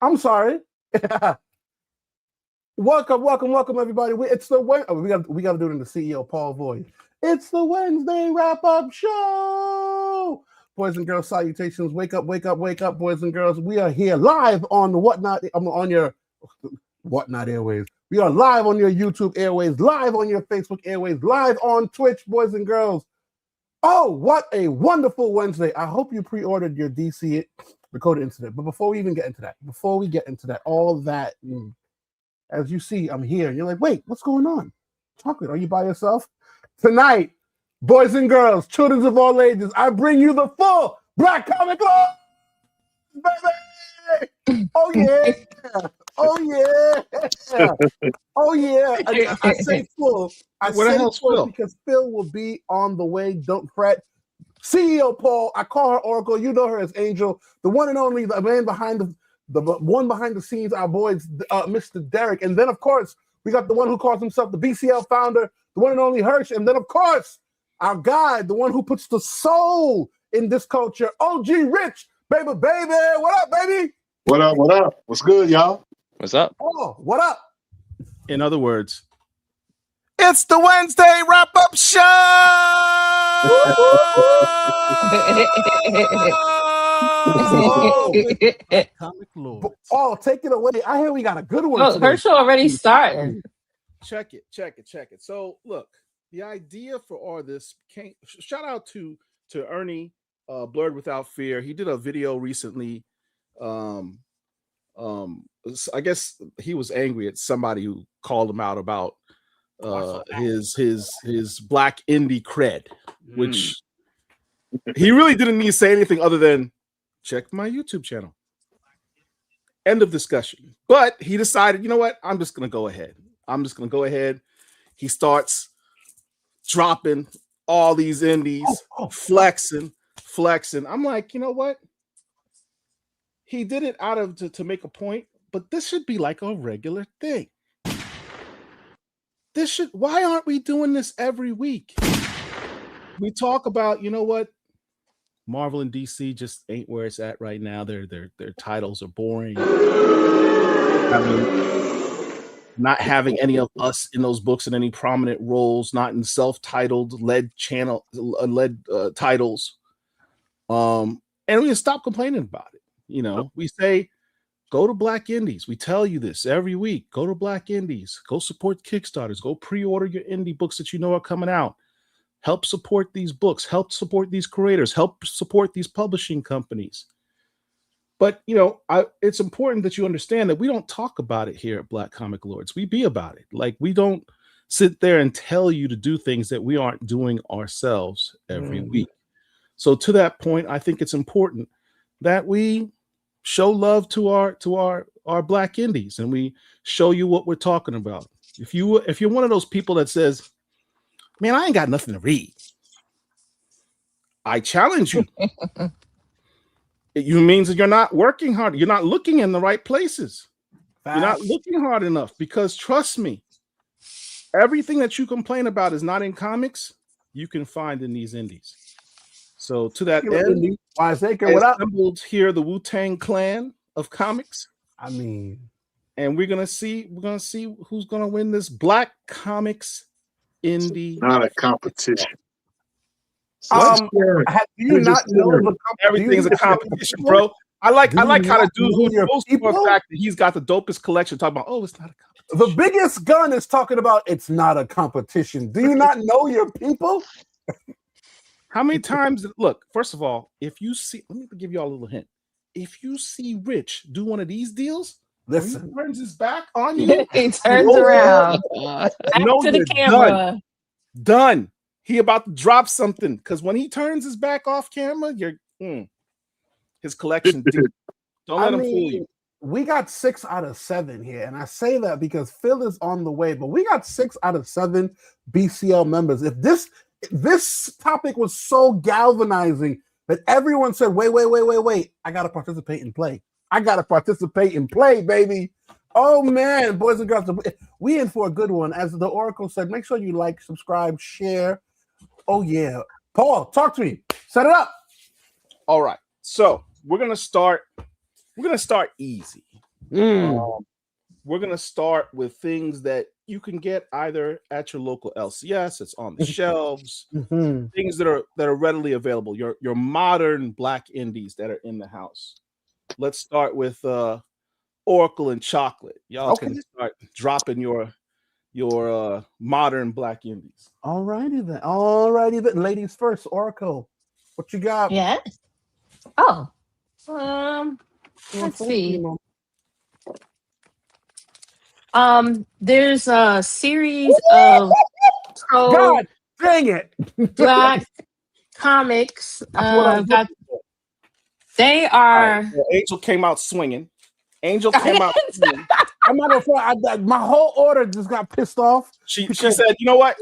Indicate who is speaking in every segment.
Speaker 1: I'm sorry. welcome, everybody. It's the we got to do it in the CEO Paul voice. It's the Wednesday wrap-up show. Boys and girls, salutations. Wake up, boys and girls. We are here live on the Whatnot. On your Whatnot airways. We are live on your YouTube airways, live on your Facebook airways, live on Twitch, boys and girls. Oh, what a wonderful Wednesday. I hope you pre-ordered your DC Dakota incident. But before we even get into that, all that, as you see, I'm here. And you're like, wait, what's going on? Chocolate, are you by yourself? Tonight, boys and girls, children of all ages, I bring you the full Black Comic Club, baby! Oh, yeah! Oh, yeah! Oh, yeah! I say full. I say full because Phil will be on the way. Don't fret. CEO Paul, I call her Oracle. You know her as Angel, the one and only, the man behind the one behind the scenes, our boys, Mr. Derek. And then, of course, we got the one who calls himself the BCL founder, the one and only Hirsch. And then, of course, our guy, the one who puts the soul in this culture, OG Rich, baby. What up, baby?
Speaker 2: What up? What's good, y'all?
Speaker 3: What's up?
Speaker 1: Oh, what up?
Speaker 4: In other words, it's the Wednesday wrap-up show! Comic Lord.
Speaker 1: Oh, take it away. I hear we got a good one.
Speaker 5: Oh, Herschel already starting.
Speaker 4: Check it. So, look, the idea for all this came. Shout out to Ernie, Blurred Without Fear. He did a video recently. I guess he was angry at somebody who called him out about his black indie cred, which he really didn't need to say anything other than check my YouTube channel. End of discussion. But he decided, you know what? I'm just going to go ahead. He starts dropping all these indies, flexing. I'm like, you know what? He did it out of to make a point, but this should be like a regular thing. Why aren't we doing this every week? We talk about, you know what? Marvel and DC just ain't where it's at right now. Their titles are boring. I mean, not having any of us in those books in any prominent roles, not in self-titled led titles. And we can stop complaining about it. You know, we say, go to Black Indies. We tell you this every week. Go to Black Indies. Go support Kickstarters. Go pre-order your indie books that you know are coming out. Help support these books. Help support these creators. Help support these publishing companies. But, you know, it's important that you understand that we don't talk about it here at Black Comic Lords. We be about it. Like, we don't sit there and tell you to do things that we aren't doing ourselves every week. So to that point, I think it's important that we show love to our Black Indies, and we show you what we're talking about. If you're one of those people that says, man, I ain't got nothing to read, I challenge you. It means that you're not working hard. You're not looking in the right places. You're not looking hard enough, because trust me, everything that you complain about is not in comics, you can find in these indies. So to that end, I assembled here the Wu-Tang Clan of comics.
Speaker 1: I mean,
Speaker 4: and we're gonna see who's gonna win this Black Comics Indie.
Speaker 2: Not a competition.
Speaker 1: Do you not know
Speaker 4: everything's a competition, bro? I like how the dude who knows for the fact that he's got the dopest collection talking about, oh, it's not a competition.
Speaker 1: The biggest gun is talking about it's not a competition. Do you not know your people?
Speaker 4: How many times? Look, first of all, if you see, let me give you all a little hint. If you see Rich do one of these deals,
Speaker 1: listen,
Speaker 4: he turns his back on you.
Speaker 5: He turns around back to the camera.
Speaker 4: Done. He about to drop something, because when he turns his back off camera, his collection deep. Don't let him fool you.
Speaker 1: we got 6 out of 7 here, and I say that because Phil is on the way, but we got 6 out of 7 BCL members. If this topic was so galvanizing that everyone said, wait, I gotta participate and play. I gotta participate and play, baby. Oh man, boys and girls, we in for a good one. As the Oracle said, make sure you like, subscribe, share. Oh yeah. Paul, talk to me. Set it up.
Speaker 4: All right. So we're gonna start easy. We're gonna start with things that you can get either at your local LCS, it's on the shelves, things that are readily available. Your modern black indies that are in the house. Let's start with Oracle and Chocolate. Y'all can start dropping your modern black indies.
Speaker 1: All righty then. Ladies first. Oracle, what you got?
Speaker 5: Yes. Oh. Let's see. There's a series of
Speaker 1: God dang it.
Speaker 5: black comics. They are.
Speaker 4: Right. Well, Angel came out swinging. I'm
Speaker 1: not gonna front. My whole order just got pissed off.
Speaker 4: She said, you know what?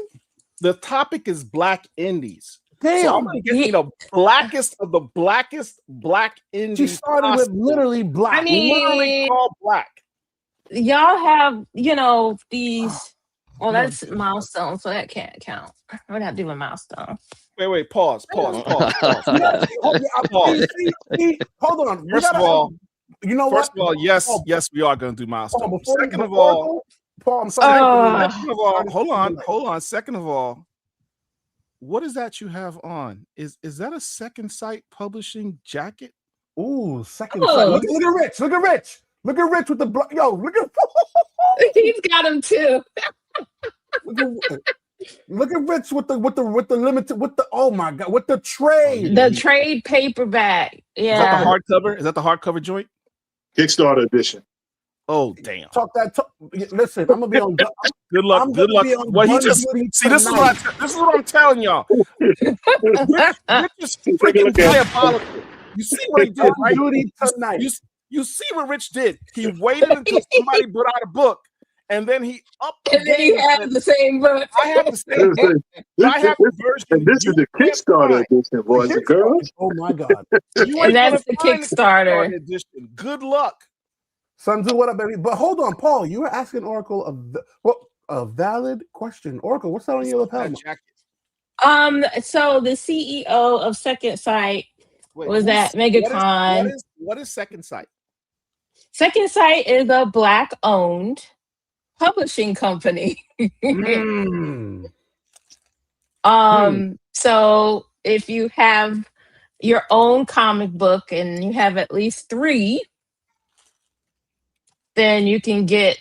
Speaker 4: The topic is black indies.
Speaker 1: Damn.
Speaker 4: So I'm gonna get blackest of the blackest black indies.
Speaker 1: She started with literally black.
Speaker 5: I mean,
Speaker 4: literally called black.
Speaker 5: Y'all have, these. Well, that's Milestone, so that can't count. I would have to do a Milestone.
Speaker 4: Wait, pause.
Speaker 1: Hold on.
Speaker 4: First of all,
Speaker 1: you know what?
Speaker 4: First of all, yes, we are going to do Milestone. Second of
Speaker 1: all, Paul, I'm sorry.
Speaker 4: Second of all, hold on. Second of all, what is that you have on? Is that a Second Sight publishing jacket?
Speaker 1: Ooh, Second Sight. Look at Rich. Look at Rich with the look at
Speaker 5: he's got him too.
Speaker 1: Look at Rich with the limited oh my god, with the trade.
Speaker 5: The trade paperback. Yeah.
Speaker 4: Is that the hardcover? Is that the hardcover joint?
Speaker 2: Kickstarter edition.
Speaker 4: Oh damn!
Speaker 1: Listen, I'm gonna be on.
Speaker 4: Good luck. Well, he just see. This is what I'm telling y'all. Rich is freaking diabolical. You see what he did, right? You see what Rich did. He waited until somebody put out a book, and then he upped the game.
Speaker 5: And then he had the same book.
Speaker 4: I have the same book. I have the version.
Speaker 2: And this is the Kickstarter edition, boys and girls.
Speaker 1: Oh my god!
Speaker 5: And that's the Kickstarter
Speaker 4: edition. Good luck.
Speaker 1: Sunzu, what up, baby? But hold on, Paul. You were asking Oracle a valid question. Oracle, what's that on your lapel?
Speaker 5: So the CEO of Second Sight was at MegaCon.
Speaker 4: What is Second Sight?
Speaker 5: Second Sight is a black-owned publishing company. So if you have your own comic book and you have at least 3, then you can get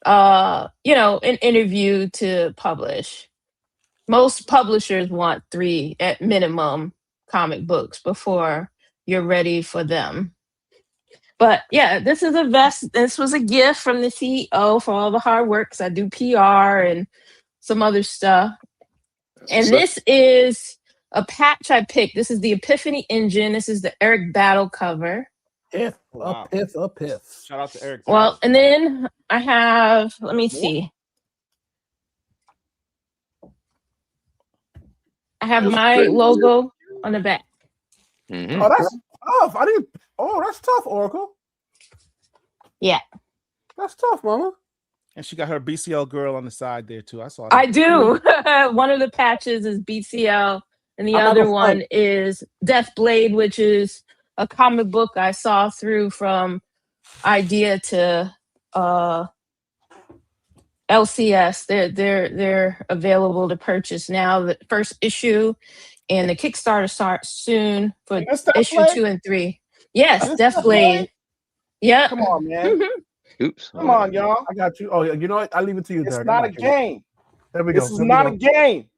Speaker 5: an interview to publish. Most publishers want 3 at minimum comic books before you're ready for them. But yeah, this was a gift from the CEO for all the hard work, because I do PR and some other stuff. And this is a patch I picked. This is the Epiphany Engine. This is the Eric Battle cover.
Speaker 1: A piff.
Speaker 4: Shout out to Eric.
Speaker 5: Well, and then I have, let me see. I have my logo on the back.
Speaker 1: Mm-hmm. Oh, that's tough. That's tough, Oracle.
Speaker 5: Yeah.
Speaker 1: That's tough, mama.
Speaker 4: And she got her BCL girl on the side there too. I saw that.
Speaker 5: I do. One of the patches is BCL, and the other one is Death Blade, which is a comic book I saw through from idea to LCS. They're available to purchase now. The first issue and the Kickstarter starts soon for issue 2 and 3. Yes, Death Blade. Yeah.
Speaker 4: Come on, man.
Speaker 3: Oops.
Speaker 4: Come on, y'all.
Speaker 1: I got you. Oh, you know what? I'll leave it to you.
Speaker 4: It's not a game.
Speaker 1: There we go.
Speaker 4: This is not a game.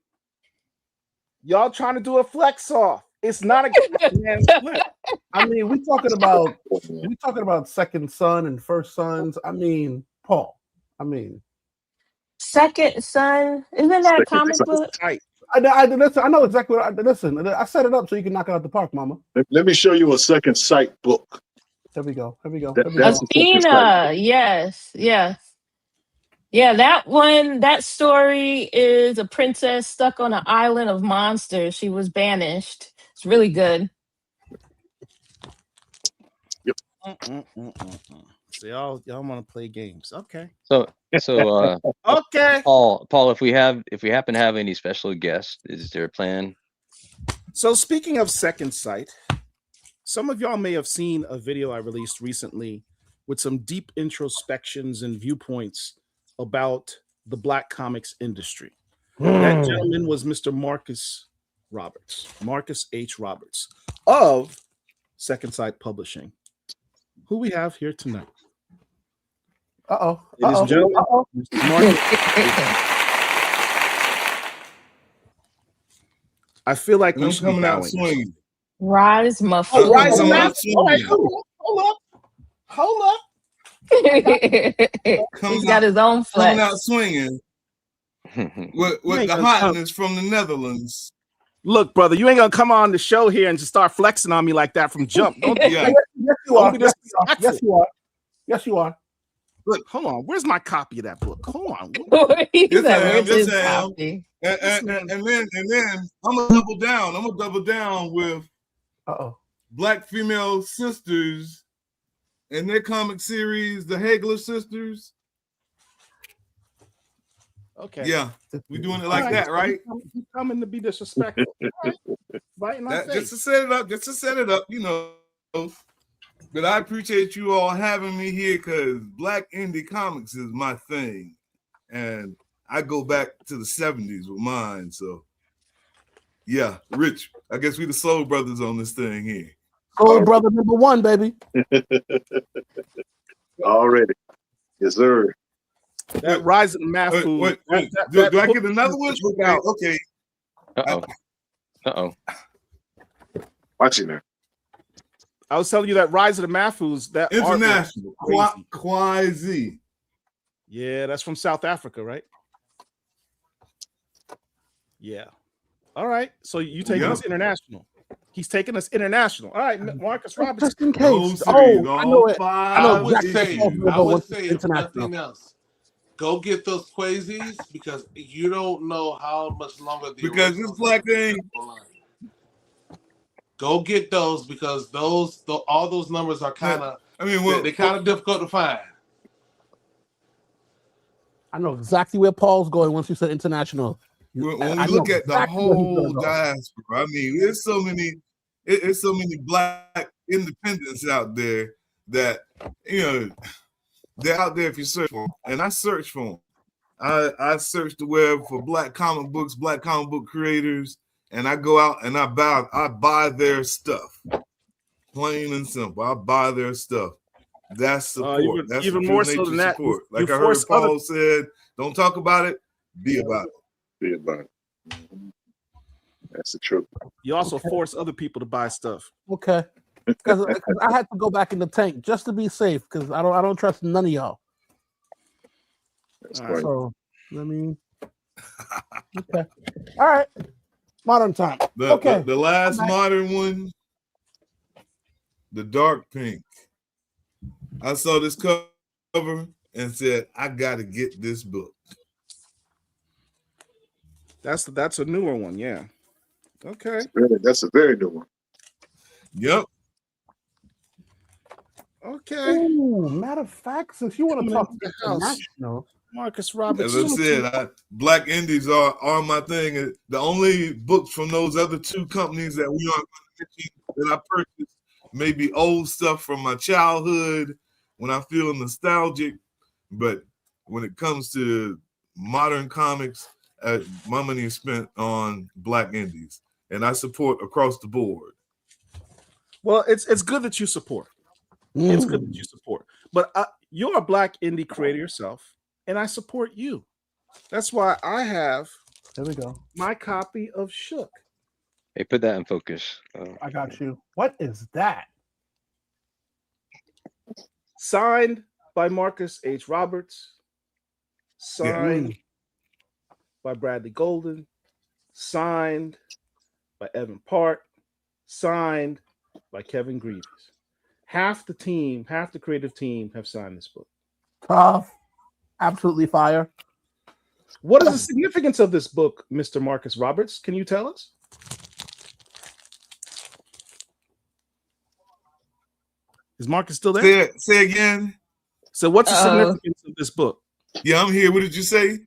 Speaker 4: Y'all trying to do a flex off. It's not a game.
Speaker 1: I mean, we talking about Second Son and First Sons. I mean, Paul.
Speaker 5: Second Son, isn't that a comic book?
Speaker 1: I know exactly what listen. I set it up so you can knock it out the park, mama.
Speaker 2: Let me show you a Second Sight book.
Speaker 1: Here we go.
Speaker 2: That's the second site.
Speaker 5: Athena, yes. Yeah, that one, that story is a princess stuck on an island of monsters. She was banished. It's really good.
Speaker 4: So y'all want to play games. Okay.
Speaker 3: So
Speaker 4: Okay.
Speaker 3: Paul, if we happen to have any special guests, is there a plan?
Speaker 4: So speaking of Second Sight, some of y'all may have seen a video I released recently with some deep introspections and viewpoints about the Black comics industry. That gentleman was Mr. Marcus H. Roberts of Second Sight Publishing, who we have here tonight. Ladies and gentlemen, Mr. Marcus. I feel like we should be
Speaker 6: out
Speaker 4: bowing.
Speaker 6: swinging.
Speaker 5: Rise my
Speaker 4: Oh, rise
Speaker 6: I'm
Speaker 4: him
Speaker 6: out
Speaker 4: up. All right,
Speaker 6: swinging.
Speaker 1: Hold up.
Speaker 5: He's got his own
Speaker 6: Coming out
Speaker 5: flex.
Speaker 6: swinging with
Speaker 4: You ain't
Speaker 6: the
Speaker 4: gonna
Speaker 6: hotness from the Netherlands.
Speaker 4: Look, brother, you ain't gonna come on the show here and just start flexing on me like that from jump. Don't do
Speaker 6: Yeah.
Speaker 4: that.
Speaker 1: Yes, you are.
Speaker 4: Don't be disrespectful.
Speaker 1: Yes, you are.
Speaker 4: Look, hold on. Where's my copy of that book? Hold on.
Speaker 5: He
Speaker 6: Yes,
Speaker 5: said,
Speaker 6: I am.
Speaker 5: "Where's his
Speaker 6: Yes, I am.
Speaker 5: copy?"
Speaker 6: And then I'm gonna double down. I'm gonna double down with Black female sisters and their comic series, the Hagler sisters.
Speaker 4: Okay.
Speaker 6: Yeah, we doing it like that, right?
Speaker 4: He's coming to be disrespectful. All right. Right in my
Speaker 6: That,
Speaker 4: face.
Speaker 6: just to set it up, you know. But I appreciate you all having me here because Black indie comics is my thing, and I go back to the 70s with mine. So, yeah, Rich, I guess we the Soul Brothers on this thing here.
Speaker 1: Soul Brother number 1, baby.
Speaker 2: Already. Yes, sir.
Speaker 4: That Rising Mafu.
Speaker 6: Wait.
Speaker 4: That
Speaker 6: Do I
Speaker 4: book
Speaker 6: get another one? Okay.
Speaker 3: Uh-oh.
Speaker 2: Watch it now.
Speaker 4: I was telling you that Rise of the Mafus, that
Speaker 6: International.
Speaker 4: artwork is
Speaker 6: Kwazi.
Speaker 4: yeah, that's from South Africa, right? Yeah. All right. So you taking us international. He's taking us international. All right, Marcus Roberts.
Speaker 1: Just in
Speaker 6: Those
Speaker 1: case.
Speaker 6: series,
Speaker 1: I know it.
Speaker 6: five
Speaker 1: I know
Speaker 7: I would
Speaker 1: exactly
Speaker 7: say,
Speaker 1: what Paul's
Speaker 7: I would
Speaker 1: going
Speaker 7: say if
Speaker 1: international.
Speaker 7: nothing else, go get those Quasies because you don't know how much longer the
Speaker 6: because this Black thing.
Speaker 7: Go get those because all those numbers are kind of.
Speaker 6: I mean, well,
Speaker 7: they're kind of difficult to find.
Speaker 1: I know exactly where Paul's going once you said international.
Speaker 6: when
Speaker 1: I
Speaker 6: we
Speaker 1: know
Speaker 6: look at the
Speaker 1: exactly where he's
Speaker 6: whole
Speaker 1: gonna go.
Speaker 6: diaspora, I mean, there's so many Black independents out there that they're out there if you search for them, and I search for them. I search the web for Black comic books, Black comic book creators, and I go out and I buy their stuff. Plain and simple, I buy their stuff. That's support. That's
Speaker 4: even
Speaker 6: true
Speaker 4: more so
Speaker 6: nature
Speaker 4: than that.
Speaker 6: support.
Speaker 4: You
Speaker 6: Like I heard
Speaker 4: force
Speaker 6: Paul said, "Don't talk about it, be about it."
Speaker 2: Be about it. That's the truth.
Speaker 4: You also force other people to buy stuff.
Speaker 1: Okay. Because I had to go back in the tank just to be safe because I don't trust none of y'all.
Speaker 2: That's
Speaker 4: All
Speaker 2: right.
Speaker 1: So I mean, okay. All right. Modern time.
Speaker 6: The last modern one, the dark pink. I saw this cover and said, "I got to get this book."
Speaker 4: That's a newer one, yeah. Okay.
Speaker 2: That's a very new one.
Speaker 6: Yep.
Speaker 4: Okay.
Speaker 1: Ooh, matter of fact, since you want to talk
Speaker 4: the house.
Speaker 1: international,
Speaker 4: Marcus Roberts.
Speaker 6: As I said, Black Indies are my thing. The only books from those other two companies that we are that I purchased may be old stuff from my childhood when I feel nostalgic. But when it comes to modern comics, my money is spent on Black Indies, and I support across the board.
Speaker 4: Well, it's good that you support. It's good that you support. But you're a Black indie creator yourself, and I support you. That's why I have
Speaker 1: there we go.
Speaker 4: my copy of Shook.
Speaker 3: Hey, put that in focus.
Speaker 1: I got you. What is that?
Speaker 4: Signed by Marcus H. Roberts. Signed by Bradley Golden. Signed by Evan Park. Signed by Kevin Greaves. half the team, half the creative team have signed this book.
Speaker 1: Tough. Absolutely fire.
Speaker 4: What is the significance of this book, Mr. Marcus Roberts? Can you tell us? Is Marcus still there?
Speaker 6: Say again.
Speaker 4: So what's the significance of this book?
Speaker 6: Yeah, I'm here. What did you say?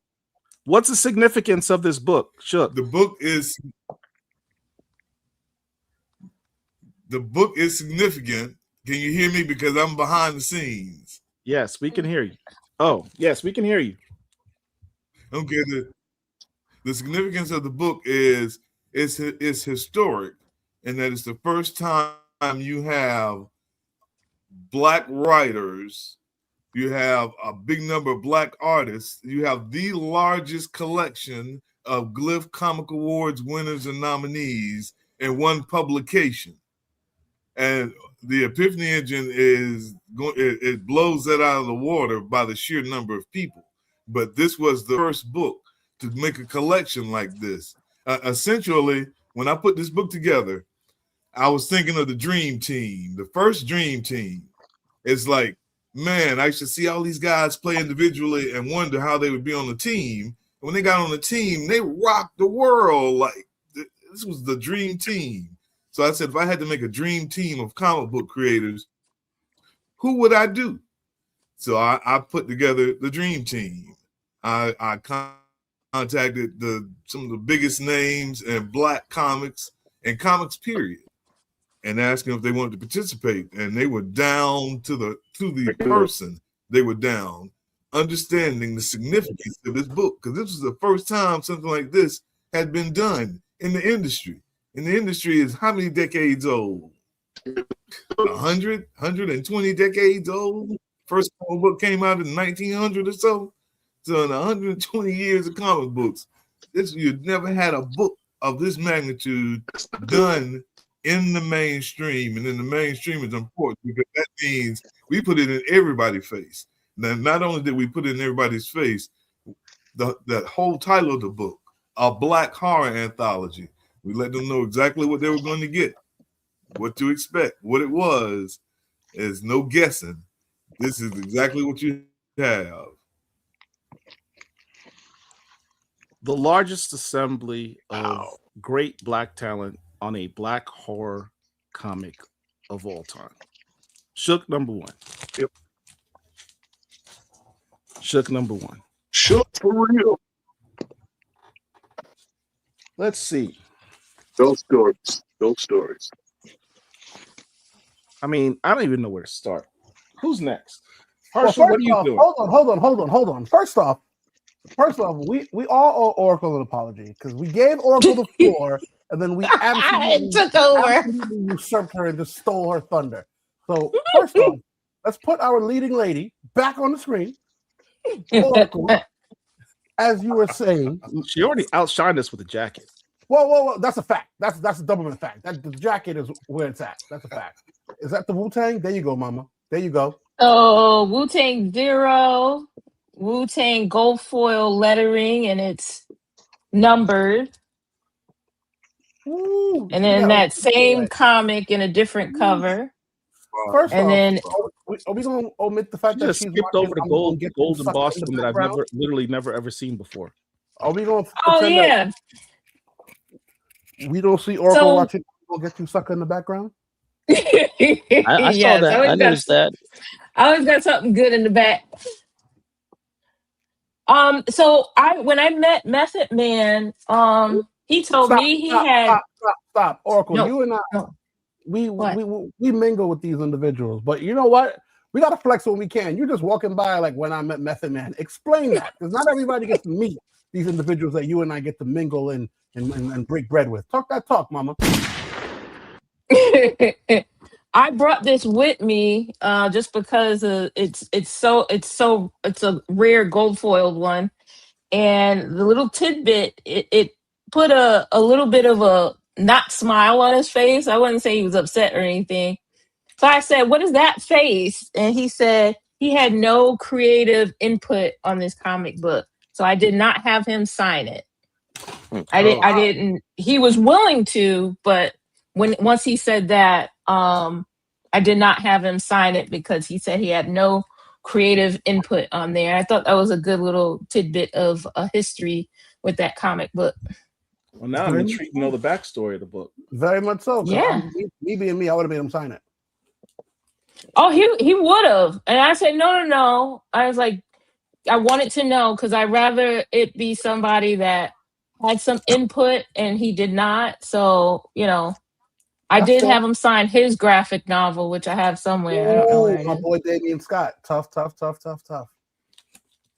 Speaker 4: What's the significance of this book, Shook?
Speaker 6: The book is significant. Can you hear me? Because I'm behind the scenes.
Speaker 4: Yes, we can hear you. Oh, yes, we can hear you.
Speaker 6: Okay. The significance of the book is it's historic, and that it's the first time you have Black writers, you have a big number of Black artists, you have the largest collection of Glyph Comic Awards winners and nominees in one publication. And the Epiphany Engine it blows that out of the water by the sheer number of people. But this was the first book to make a collection like this. Essentially, when I put this book together, I was thinking of the Dream Team, the first Dream Team. It's like, man, I should see all these guys play individually and wonder how they would be on the team. When they got on the team, they rocked the world. Like, this was the Dream Team. So I said, if I had to make a dream team of comic book creators, who would I do? So I put together the Dream Team. I contacted some of the biggest names in Black comics and comics period, and asked them if they wanted to participate. And they were down to the person. They were down, understanding the significance of this book, because this was the first time something like this had been done in the industry. And the industry is how many decades old? 100, 120 decades old. First comic book came out in 1900 or so. So in 120 years of comic books, you'd never had a book of this magnitude done in the mainstream. And in the mainstream is important because that means we put it in everybody's face. Now, not only did we put it in everybody's face, the whole title of the book, a Black horror anthology. We let them know exactly what they were going to get, what to expect, what it was. There's no guessing. This is exactly what you have.
Speaker 4: The largest assembly of great Black talent on a Black horror comic of all time. Shook number one.
Speaker 2: Yep.
Speaker 4: Shook number one.
Speaker 2: Shook for real.
Speaker 4: Let's see.
Speaker 2: Those stories. Those stories.
Speaker 4: I mean, I don't even know where to start. Who's next?
Speaker 1: Well,
Speaker 4: Herschel, what are
Speaker 1: first
Speaker 4: you
Speaker 1: off,
Speaker 4: doing?
Speaker 1: Hold on. First off, we all owe Oracle an apology because we gave Oracle the floor and then we absolutely
Speaker 5: took over.
Speaker 1: absolutely usurped her and just stole her thunder. So first off, let's put our leading lady back on the screen. Oracle, as you were saying,
Speaker 4: She already outshined us with a jacket.
Speaker 1: Whoa, that's a fact. That's a doublemint fact. That the jacket is where it's at. That's a fact. Is that the Wu-Tang? There you go, mama. There you go.
Speaker 5: Oh, Wu-Tang Zero, Wu-Tang gold foil lettering, and it's numbered.
Speaker 1: Ooh,
Speaker 5: And then
Speaker 1: yeah,
Speaker 5: that same comic in a different cover.
Speaker 1: First
Speaker 5: And
Speaker 1: off,
Speaker 5: then
Speaker 1: are we going to omit the fact
Speaker 4: You
Speaker 1: that
Speaker 4: just
Speaker 1: she's
Speaker 4: skipped
Speaker 1: rocking
Speaker 4: over the
Speaker 1: I'm Gonna
Speaker 4: gold
Speaker 1: Get You
Speaker 4: golden
Speaker 1: Sucker in the
Speaker 4: Boston that I've
Speaker 1: background?
Speaker 4: literally never ever seen before.
Speaker 1: Are we going to
Speaker 5: oh
Speaker 1: pretend
Speaker 5: yeah.
Speaker 1: that we don't see Oracle
Speaker 5: So
Speaker 1: watching I'm Gonna Get You Sucker in the background?
Speaker 3: I saw
Speaker 5: yes,
Speaker 3: that. I noticed that.
Speaker 5: I always got something good in the back. So when I met Method Man, he told me he had
Speaker 1: Stop. Oracle,
Speaker 5: no,
Speaker 1: you and I,
Speaker 5: no.
Speaker 1: we
Speaker 5: What?
Speaker 1: mingle with these individuals, but you know what? We got to flex when we can. You're just walking by like when I met Method Man. Explain that, because not everybody gets to meet these individuals that you and I get to mingle and break bread with. Talk that talk, mama.
Speaker 5: I brought this with me just because it's a rare gold foiled one, and the little tidbit it put a little bit of a not smile on his face. I wouldn't say he was upset or anything. So I said, "What is that face?" And he said he had no creative input on this comic book, so I did not have him sign it. I didn't. He was willing to, but once he said that, I did not have him sign it because he said he had no creative input on there. I thought that was a good little tidbit of a history with that comic book.
Speaker 4: Well, now I'm intrigued to know the backstory of the book.
Speaker 1: Very much so.
Speaker 5: Yeah.
Speaker 1: Me being me, I would have made him sign it.
Speaker 5: Oh, he would have. And I said, no. I was like, I wanted to know because I'd rather it be somebody that had some input and he did not. So, I did have him sign his graphic novel, which I have somewhere. I don't know where it
Speaker 1: My
Speaker 5: is.
Speaker 1: boy Damian Scott. Tough.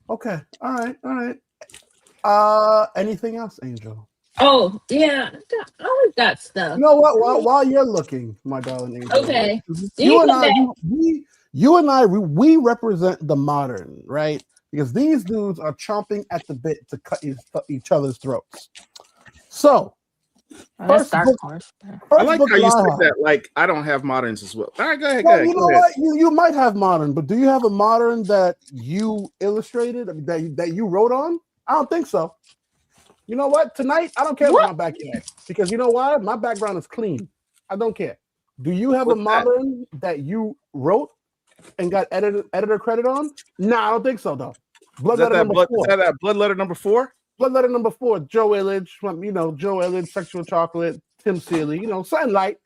Speaker 1: Okay. All right. Anything else, Angel?
Speaker 5: Oh, yeah. I always got stuff.
Speaker 1: You know what? While you're looking, my darling Angel.
Speaker 5: Okay.
Speaker 1: You and I, we represent the modern, right? Because these dudes are chomping at the bit to cut each other's throats. So,
Speaker 5: That's Dark Horse.
Speaker 4: I like how you said that. Like, I don't have moderns as well. All right, go ahead.
Speaker 1: Well, you know what? You might have modern, but do you have a modern that you illustrated, that you wrote on? I don't think so. You know what? Tonight, I don't care about my backyard because you know why? My background is clean. I don't care. Do you have a modern that you wrote and got editor credit on? No, I don't think so, though.
Speaker 4: Is that that blood letter number 4?
Speaker 1: Blood letter number 4, Joe Illidge, Joe Illidge, Sexual Chocolate, Tim Seeley, Sunlight.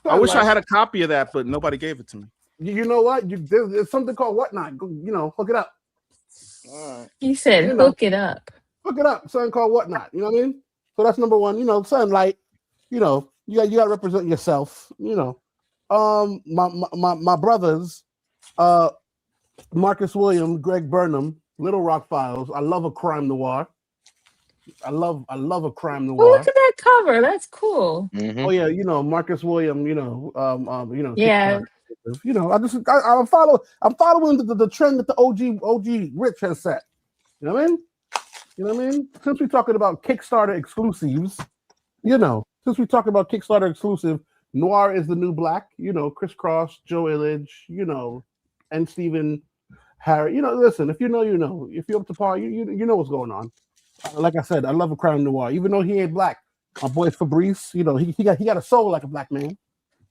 Speaker 4: I wish I had a copy of that, but nobody gave it to me.
Speaker 1: You know what? There's something called Whatnot. Hook it up.
Speaker 4: All right.
Speaker 5: He said, hook it up.
Speaker 1: Hook it up. Something called Whatnot. You know what I mean? So that's number 1. Sunlight. You got to represent yourself. My brothers, Marcus Williams, Greg Burnham, Little Rock Files. I love a crime noir. I love a crime noir.
Speaker 5: Oh, look at that cover. That's cool.
Speaker 3: Mm-hmm.
Speaker 1: Oh yeah, Marcus Williams.
Speaker 5: Yeah.
Speaker 1: I'm following the trend that the OG Rich has set. You know what I mean? Since we're talking about Kickstarter exclusives, since we talk about Kickstarter exclusive, noir is the new black. Chris Cross, Joe Illidge, and Stephen Harry. Listen, if you know. If you're up to par, you know what's going on. Like I said, I love a crime noir, even though he ain't black. My boy Fabrice, he got a soul like a black man.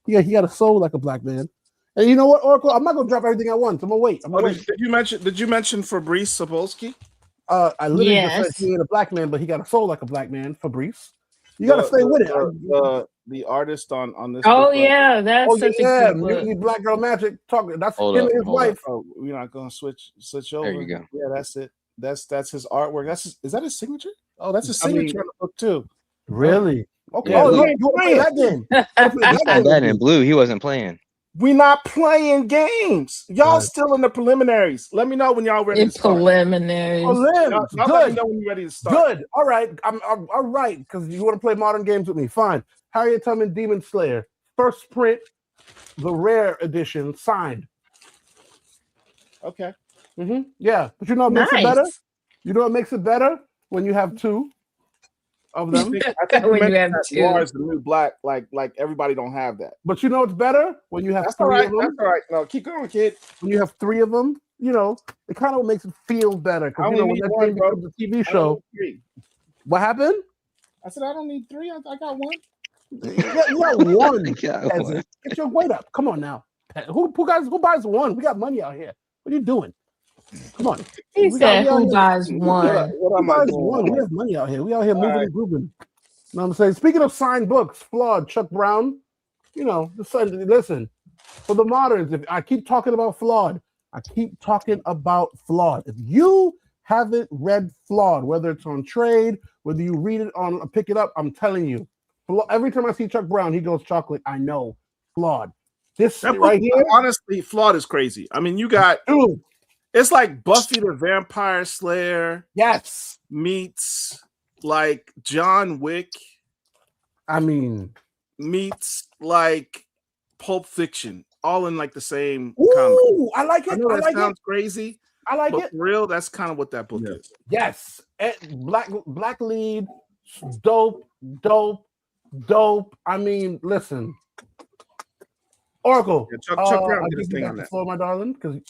Speaker 1: He got a soul like a black man. And you know what, Oracle? I'm not gonna drop everything at once. I'm gonna wait.
Speaker 4: Did you mention Fabrice Sapolsky?
Speaker 1: I literally just said he ain't a black man, but he got a soul like a black man. Fabrice, you gotta stay with it.
Speaker 4: The artist on this.
Speaker 5: Oh yeah, that's such a good
Speaker 1: Mutiny Black Girl Magic. That's
Speaker 3: Hold
Speaker 1: him
Speaker 3: up,
Speaker 1: and his
Speaker 3: hold
Speaker 1: wife.
Speaker 4: Oh, we're not gonna switch over.
Speaker 3: There you go.
Speaker 4: Yeah, that's it. That's his artwork. Is that his signature? Oh, that's his signature on the book too.
Speaker 1: Really? Okay.
Speaker 4: Yeah,
Speaker 1: You want to play that game?
Speaker 3: He had that in blue. He wasn't playing.
Speaker 4: We not playing games. Y'all still in the preliminaries. Let me know when y'all ready to start.
Speaker 5: Preliminaries.
Speaker 1: Y'all
Speaker 4: Good. Let me know when you're ready to start.
Speaker 1: Good. All right. I'm all right because you want to play modern games with me. Fine. Harriet Tubman Demon Slayer. First print, the rare edition, signed.
Speaker 4: Okay.
Speaker 1: Mm-hmm. Yeah. But what makes it better? You know what makes it better? When you have 2 of them.
Speaker 4: I think
Speaker 5: When you have 2.
Speaker 4: Noir is the new black. Like everybody don't have that.
Speaker 1: But you know what's better? When you have
Speaker 4: That's
Speaker 1: 3
Speaker 4: all right.
Speaker 1: of them.
Speaker 4: That's all right. No, keep going, kid.
Speaker 1: When you have 3 of them, it kind of makes it feel better. Because when that thing becomes a TV show. What happened?
Speaker 4: I said I don't need 3. I got 1.
Speaker 1: You got 1. Get your weight up. Come on now. Who buys 1? We got money out here. What are you doing? Come on.
Speaker 5: He said, who buys 1?
Speaker 4: What am I doing?
Speaker 1: We have money out here. We out here moving and grooving. You know what I'm saying? Speaking of signed books, Flawed, Chuck Brown, listen, for the moderns, if I keep talking about Flawed, I keep talking about Flawed. If you haven't read Flawed, whether it's on trade, whether you read it on pick it up, I'm telling you, every time I see Chuck Brown, he goes chocolate. I know. Flawed. This right here.
Speaker 4: Honestly, Flawed is crazy. I mean, you got
Speaker 1: dude.
Speaker 4: It's like Buffy the Vampire Slayer.
Speaker 1: Yes.
Speaker 4: Meets like John Wick.
Speaker 1: I mean,
Speaker 4: meets like Pulp Fiction, all in like the same
Speaker 1: comic.
Speaker 4: I
Speaker 1: like it.
Speaker 4: I know that sounds crazy.
Speaker 1: I like it.
Speaker 4: For real, that's kind of what that book is.
Speaker 1: Yes. Black lead, dope. I mean, listen. Oracle.
Speaker 4: Chuck Brown did his thing on that.
Speaker 1: Floor, my darling, because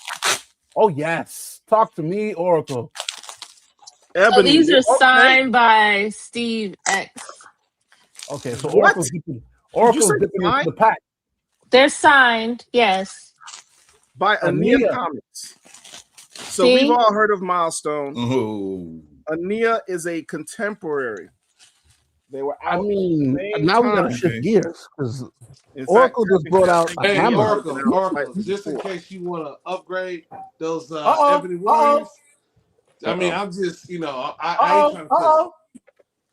Speaker 1: yes. Talk to me, Oracle.
Speaker 5: Ebony. So these are signed by Steve X.
Speaker 1: Okay, so Oracle's dipping into the pack.
Speaker 5: They're signed, yes.
Speaker 4: by Ania Comics. So
Speaker 5: See?
Speaker 4: we've all heard of Milestone.
Speaker 6: Oh,
Speaker 4: Ania is a contemporary. They were
Speaker 1: I
Speaker 4: out.
Speaker 1: mean,
Speaker 4: at the same
Speaker 1: now we gotta
Speaker 4: time.
Speaker 1: shift gears because
Speaker 4: In
Speaker 1: Oracle
Speaker 4: fact,
Speaker 1: just brought out a
Speaker 7: Hey,
Speaker 1: hammer.
Speaker 7: Oracle, just in case you want to upgrade those
Speaker 1: Uh-oh,
Speaker 7: Ebony Warriors. I mean,
Speaker 3: Uh-oh.
Speaker 7: I'm just, I ain't trying to flex.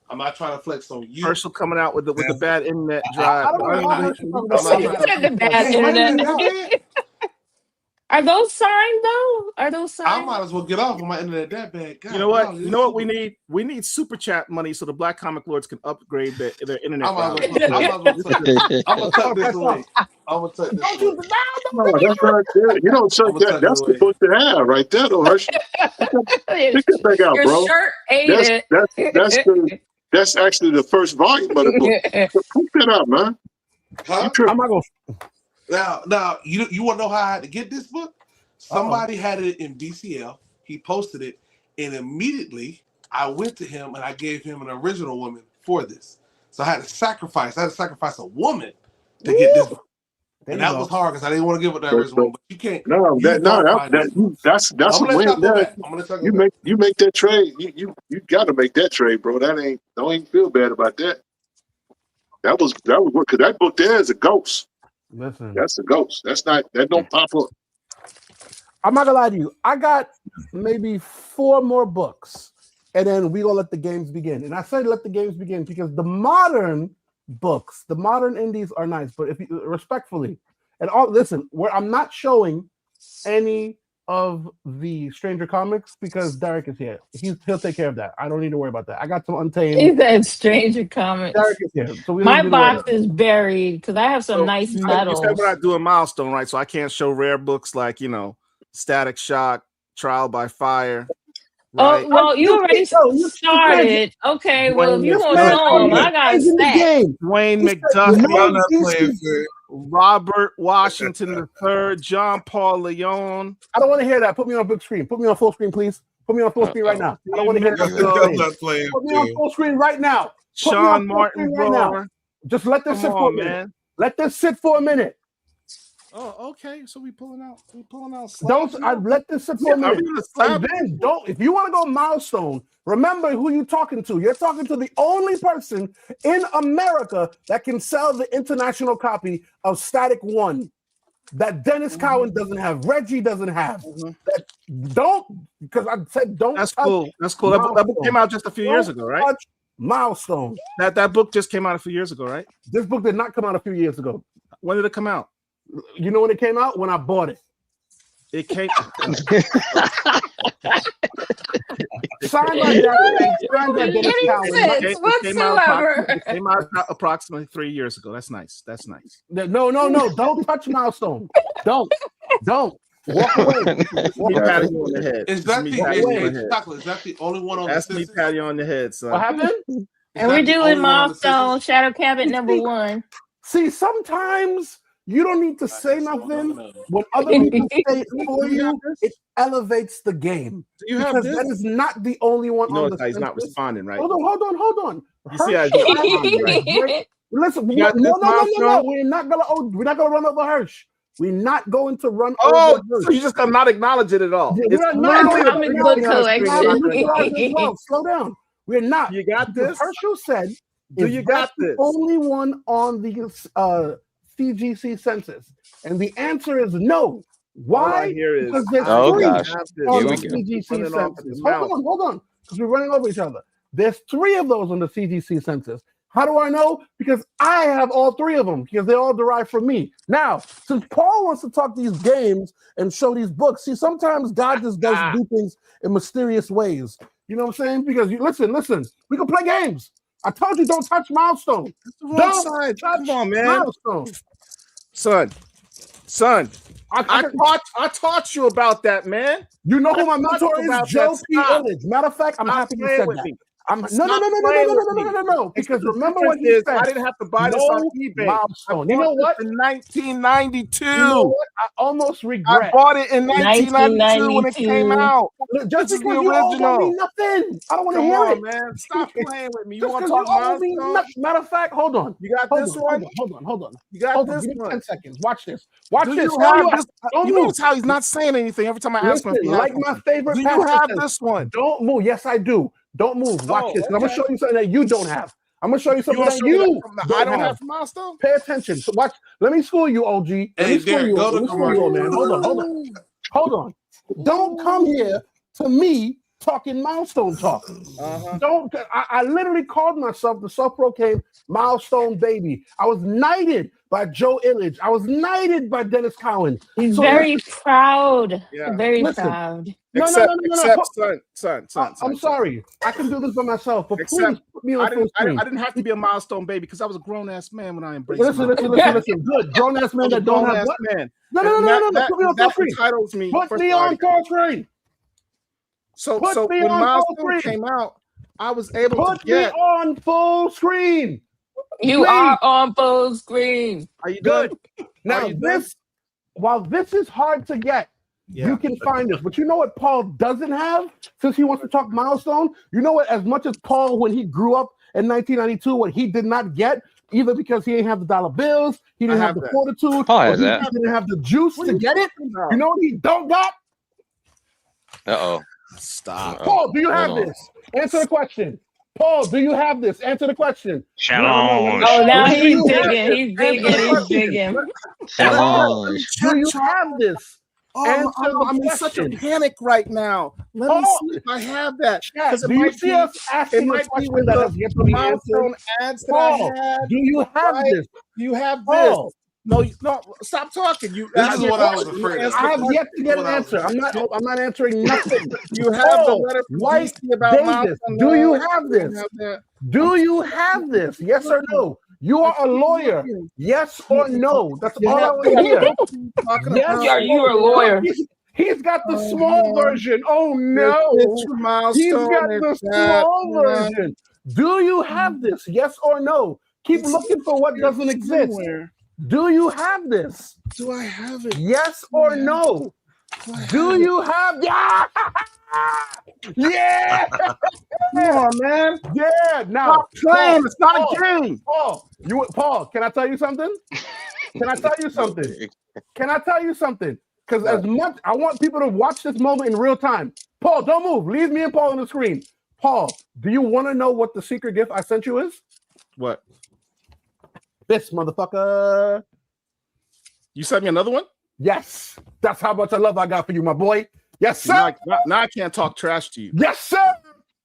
Speaker 7: I'm not trying to flex on you.
Speaker 4: Herschel coming out with the bad internet drive.
Speaker 1: I don't know why Herschel talking about
Speaker 7: I'm not
Speaker 1: that.
Speaker 7: trying to
Speaker 5: The bad
Speaker 7: Hey, my
Speaker 5: internet.
Speaker 7: that bad?
Speaker 5: Are those signed though? Are those
Speaker 7: I
Speaker 5: signed?
Speaker 7: might as well get off on my internet that bad. God,
Speaker 4: You know what?
Speaker 7: golly,
Speaker 4: You know what we need? We need super chat money so the Black Comic Lords can upgrade their internet.
Speaker 7: I'm gonna tuck this away. I'm gonna tuck this
Speaker 1: Don't you
Speaker 7: away.
Speaker 2: No, that's not good. You don't check
Speaker 7: I'ma
Speaker 2: that.
Speaker 7: tuck
Speaker 2: That's
Speaker 7: it
Speaker 2: the
Speaker 7: away.
Speaker 2: book to have right there, though, Hershey. Check that thing out,
Speaker 5: Your
Speaker 2: bro.
Speaker 5: shirt ate
Speaker 2: That's actually the first volume of the book.
Speaker 5: it.
Speaker 2: So pick that up, man.
Speaker 7: Huh?
Speaker 2: You tripping.
Speaker 1: I'm not gonna.
Speaker 7: Now, you want to know how I had to get this book? Somebody had it in DCL. He posted it, and immediately I went to him and I gave him an original woman for this. So I had to sacrifice. I had to sacrifice a woman to get this book. And that was hard because I didn't want to give it that original one. But you can't.
Speaker 2: No,
Speaker 7: that's
Speaker 2: a
Speaker 7: I'm gonna let
Speaker 2: win.
Speaker 7: y'all go back. I'm gonna let y'all go back.
Speaker 2: You make that trade. You got to make that trade, bro. Don't even feel bad about that. That was what, because that book there is a ghost.
Speaker 1: Listen,
Speaker 2: That's a ghost. That don't pop up.
Speaker 1: I'm not gonna lie to you. I got maybe 4 more books, and then we gonna let the games begin. And I say let the games begin because the modern books, the modern indies are nice, but if you respectfully, and all listen, where I'm not showing any of the Stranger Comics because Derek is here. He'll take care of that. I don't need to worry about that. I got some Untamed.
Speaker 5: He said Stranger Comics.
Speaker 1: Derek is here, so we
Speaker 5: My
Speaker 1: don't need to worry
Speaker 5: box is buried because I have some nice
Speaker 4: You
Speaker 5: medals.
Speaker 4: said we're not doing Milestone, right? So I can't show rare books like Static Shock, Trial by Fire. Right?
Speaker 5: Oh well, you already started. Okay, well if you want to show them, I got stacks.
Speaker 4: Wayne McDuffie, Robert Washington III, John Paul Leon.
Speaker 1: I don't want to hear that. Put me on big screen. Put me on full screen, please. Put me on full screen right now. I don't want to hear that. Put me on full screen right now.
Speaker 4: Sean Martin Brewer.
Speaker 1: Just let this sit for a minute. Let this sit for a minute.
Speaker 4: Oh, okay. So we pulling out.
Speaker 1: I let this sit for a minute. And then don't. If you want to go Milestone, remember who you're talking to. You're talking to the only person in America that can sell the international copy of Static One that Dennis Cowan doesn't have, Reggie doesn't have. Because I said don't.
Speaker 4: That's cool. That's cool. That book came out just a few years ago, right?
Speaker 1: Milestone.
Speaker 4: That book just came out a few years ago, right?
Speaker 1: This book did not come out a few years ago.
Speaker 4: When did it come out?
Speaker 1: You know when it came out? When I bought it.
Speaker 4: It came.
Speaker 1: Signed by Dennis Cowan.
Speaker 5: Whatsoever.
Speaker 4: It came out approximately 3 years ago. That's nice.
Speaker 1: No. Don't touch Milestone. Don't. Walk away.
Speaker 4: Patting you on the head.
Speaker 7: Is that the only one on
Speaker 4: That's
Speaker 7: the
Speaker 4: me patting you on the head, son.
Speaker 1: What happened?
Speaker 5: And we're doing Milestone Shadow Cabinet #1.
Speaker 1: See, sometimes you don't need to say nothing. When other people say it for you, it elevates the game.
Speaker 4: Do you have this?
Speaker 1: That is not the only one on the
Speaker 4: he's not responding, right?
Speaker 1: Hold on.
Speaker 4: You see how he's not responding, right?
Speaker 1: Listen, no. We're not gonna run over Hirsch. We're not going to run over Hirsch.
Speaker 4: So you just gonna not acknowledge it at all.
Speaker 1: Yeah,
Speaker 5: comic book collection.
Speaker 1: Slow down. We're not.
Speaker 4: You got this?
Speaker 1: Herschel said,
Speaker 4: you got this?
Speaker 1: Only one on the CGC census. And the answer is no. Why?
Speaker 4: Because
Speaker 1: there's
Speaker 3: oh
Speaker 1: three
Speaker 3: gosh,
Speaker 1: on
Speaker 3: here
Speaker 1: the
Speaker 3: we go.
Speaker 1: CGC census. Hold on. Because we're running over each other. There's 3 of those on the CGC census. How do I know? Because I have all 3 of them, because they all derive from me. Now, since Paul wants to talk these games and show these books, see, sometimes God just does do things in mysterious ways. You know what I'm saying? Because listen, we can play games. I told you don't touch Milestone.
Speaker 4: Don't touch. Come on, man.
Speaker 1: Milestone.
Speaker 4: Son. I taught you about that, man.
Speaker 1: You know who my mentor is? Joe P. Illich. Matter of fact, I'm happy you said that. No. Because remember what he said.
Speaker 4: I didn't have to buy this on eBay.
Speaker 1: Milestone. You know what?
Speaker 4: In 1992.
Speaker 1: You know what? I almost regret.
Speaker 4: I bought it in 1992 when it came out.
Speaker 1: Just
Speaker 4: This is
Speaker 1: because
Speaker 4: the
Speaker 1: you owe
Speaker 4: original.
Speaker 1: me nothing. I don't want to
Speaker 4: Come
Speaker 1: hear
Speaker 4: on,
Speaker 1: it.
Speaker 4: man. Stop playing with me. You
Speaker 1: Just
Speaker 4: want to
Speaker 1: because
Speaker 4: talk
Speaker 1: you owe me
Speaker 4: Milestone?
Speaker 1: nothing. Matter of fact, hold on.
Speaker 4: You got this one?
Speaker 1: Hold on.
Speaker 4: You got
Speaker 1: Hold on.
Speaker 4: this
Speaker 1: Give me
Speaker 4: one?
Speaker 1: 10 seconds. Watch this. Watch
Speaker 4: Do
Speaker 1: this.
Speaker 4: you have this?
Speaker 1: Don't
Speaker 4: You
Speaker 1: move.
Speaker 4: notice how he's not saying anything every time I ask him if
Speaker 1: Listen,
Speaker 4: he has
Speaker 1: like
Speaker 4: one.
Speaker 1: my favorite
Speaker 4: Do you
Speaker 1: pastor
Speaker 4: have
Speaker 1: says,
Speaker 4: this one?
Speaker 1: don't move. Yes, I do. Don't move. Watch this. 'Cause I'm going to show you something that you don't have. I'm going to show you something that you
Speaker 4: I don't have from Milestone?
Speaker 1: Pay attention. So watch. Let me school you, OG. Let me school
Speaker 7: Derek,
Speaker 1: you.
Speaker 7: go
Speaker 1: Let
Speaker 7: to
Speaker 1: me school you, man. Hold on. Don't come here to me talking Milestone talk. Don't. I literally called myself the self-proclaimed Milestone baby. I was knighted by Joe Illidge. I was knighted by Dennis Cowan.
Speaker 5: He's
Speaker 1: So
Speaker 5: very proud.
Speaker 4: Yeah.
Speaker 5: Very
Speaker 1: Listen.
Speaker 5: proud.
Speaker 1: No.
Speaker 4: Son.
Speaker 1: I'm sorry. I can do this by myself, but
Speaker 4: Except
Speaker 1: please put me on full
Speaker 4: I
Speaker 1: screen.
Speaker 4: didn't have to be a Milestone baby because I was a grown-ass man when I embraced
Speaker 1: Listen. Good. Grown-ass men that don't have what?
Speaker 4: man.
Speaker 1: No. Put me on full
Speaker 4: That
Speaker 1: screen.
Speaker 4: entitles me.
Speaker 1: Put
Speaker 4: First
Speaker 1: me
Speaker 4: of all,
Speaker 1: on full screen.
Speaker 4: So
Speaker 1: Put me
Speaker 4: when
Speaker 1: on full
Speaker 4: Milestone
Speaker 1: screen.
Speaker 4: came out, I was able
Speaker 1: Put
Speaker 4: to
Speaker 1: me
Speaker 4: get.
Speaker 1: on full screen.
Speaker 5: You
Speaker 1: Please.
Speaker 5: are on full screen.
Speaker 4: Are you
Speaker 1: Good.
Speaker 4: done?
Speaker 1: Now
Speaker 4: Are you done?
Speaker 1: while this is hard to get, you can find this. But you know what Paul doesn't have? Since he wants to talk Milestone, you know what? As much as Paul, when he grew up in 1992, what he did not get, either because he didn't have the dollar bills, he didn't have the fortitude,
Speaker 3: Paul
Speaker 1: or
Speaker 3: has
Speaker 1: he
Speaker 3: that.
Speaker 1: didn't have the juice to get it. You know what he don't got?
Speaker 3: Uh-oh.
Speaker 4: Stop.
Speaker 1: Paul, do you have
Speaker 3: Hold on.
Speaker 1: this? Answer the question. Paul, do you have this? Answer the question.
Speaker 3: Challenge.
Speaker 5: Oh, now
Speaker 1: Do
Speaker 5: he's
Speaker 1: you have
Speaker 5: digging.
Speaker 1: this?
Speaker 5: He's
Speaker 1: Answer the
Speaker 5: digging. He's
Speaker 1: question.
Speaker 5: digging.
Speaker 3: Challenge.
Speaker 1: Do you have this? Answer
Speaker 4: I'm
Speaker 1: the
Speaker 4: in such a
Speaker 1: question.
Speaker 4: panic right now. Let me
Speaker 1: Paul,
Speaker 4: see if I have that.
Speaker 1: Chat,
Speaker 4: it
Speaker 1: do you
Speaker 4: might
Speaker 1: see
Speaker 4: be-
Speaker 1: us asking a
Speaker 4: might be
Speaker 1: question
Speaker 4: with
Speaker 1: that
Speaker 4: the
Speaker 1: has yet to be answered?
Speaker 4: Milestone ads that
Speaker 1: Paul,
Speaker 4: I had.
Speaker 1: do you have
Speaker 4: Right?
Speaker 1: this?
Speaker 4: Do you have this?
Speaker 1: Paul,
Speaker 4: No, stop talking. You.
Speaker 7: This is what I was afraid of.
Speaker 1: I have yet to get an answer. I'm not answering nothing.
Speaker 4: You have the
Speaker 1: Paul,
Speaker 4: letter from
Speaker 1: White
Speaker 4: DC about
Speaker 1: Davis,
Speaker 4: Milestone.
Speaker 1: do you have this?
Speaker 4: Have that.
Speaker 1: Do you have this? Yes or no? You are a lawyer. Yes or no? That's all I want to hear. Yes,
Speaker 5: You're a lawyer.
Speaker 1: He's got the small version. Oh no. He's got the small version. Do you have this? Yes or no? Keep looking for what doesn't exist. Do you have this?
Speaker 4: Do I have it?
Speaker 1: Yes or no? Do you have? Yeah. Yeah.
Speaker 4: Come on, man.
Speaker 1: Yeah. Now,
Speaker 4: Stop playing. It's not
Speaker 1: Paul,
Speaker 4: a game.
Speaker 1: Paul, can I tell you something? Can I tell you something? Can I tell you something? Because as much I want people to watch this moment in real time. Paul, don't move. Leave me and Paul on the screen. Paul, do you want to know what the secret gift I sent you is?
Speaker 4: What?
Speaker 1: This motherfucker.
Speaker 4: You sent me another one?
Speaker 1: Yes. That's how much love I got for you, my boy. Yes, sir.
Speaker 4: Now I can't talk trash to you.
Speaker 1: Yes, sir.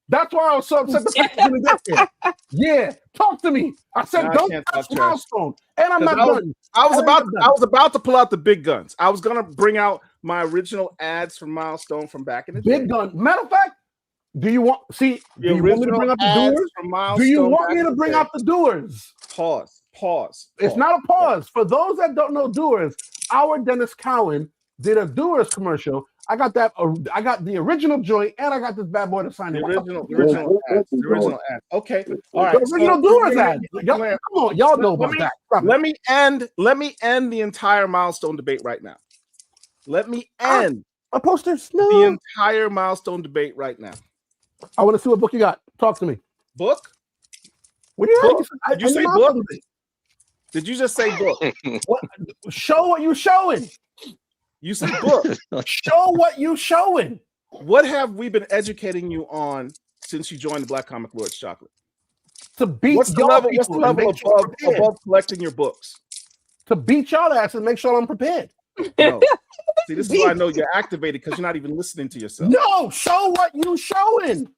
Speaker 1: That's why I was so upset the fact you didn't get there. Yeah. Talk to me. I said,
Speaker 4: Now I
Speaker 1: don't
Speaker 4: can't
Speaker 1: touch
Speaker 4: talk trash.
Speaker 1: Milestone. And I'm not done.
Speaker 4: I was about to pull out the big guns. I was gonna bring out my original ads from Milestone from back in the day.
Speaker 1: Big gun. Matter of fact, do you want do you want me to bring out the doers? Do you want me to bring out the doers?
Speaker 4: Pause.
Speaker 1: It's not a pause. For those that don't know doers, our Dennis Cowan did a doers commercial. I got that. I got the original joint, and I got this bad boy to sign it.
Speaker 4: The original ads. Okay, all right.
Speaker 1: The original doers ads. Come on, y'all know about that.
Speaker 4: Let me end the entire Milestone debate right now. Let me end
Speaker 1: a poster.
Speaker 4: The entire Milestone debate right now.
Speaker 1: I want to see what book you got. Talk to me.
Speaker 4: Book?
Speaker 1: What do you
Speaker 4: have? Did you say book? Did you just say book?
Speaker 1: Show what you showing.
Speaker 4: You said book.
Speaker 1: Show what you showing.
Speaker 4: What have we been educating you on since you joined the Black Comic Lords Chocolate?
Speaker 1: To beat
Speaker 4: what's the level above collecting your books?
Speaker 1: To beat y'all ass and make sure I'm prepared.
Speaker 4: No. See, this is why I know you're activated because you're not even listening to yourself.
Speaker 1: No, show what you showing.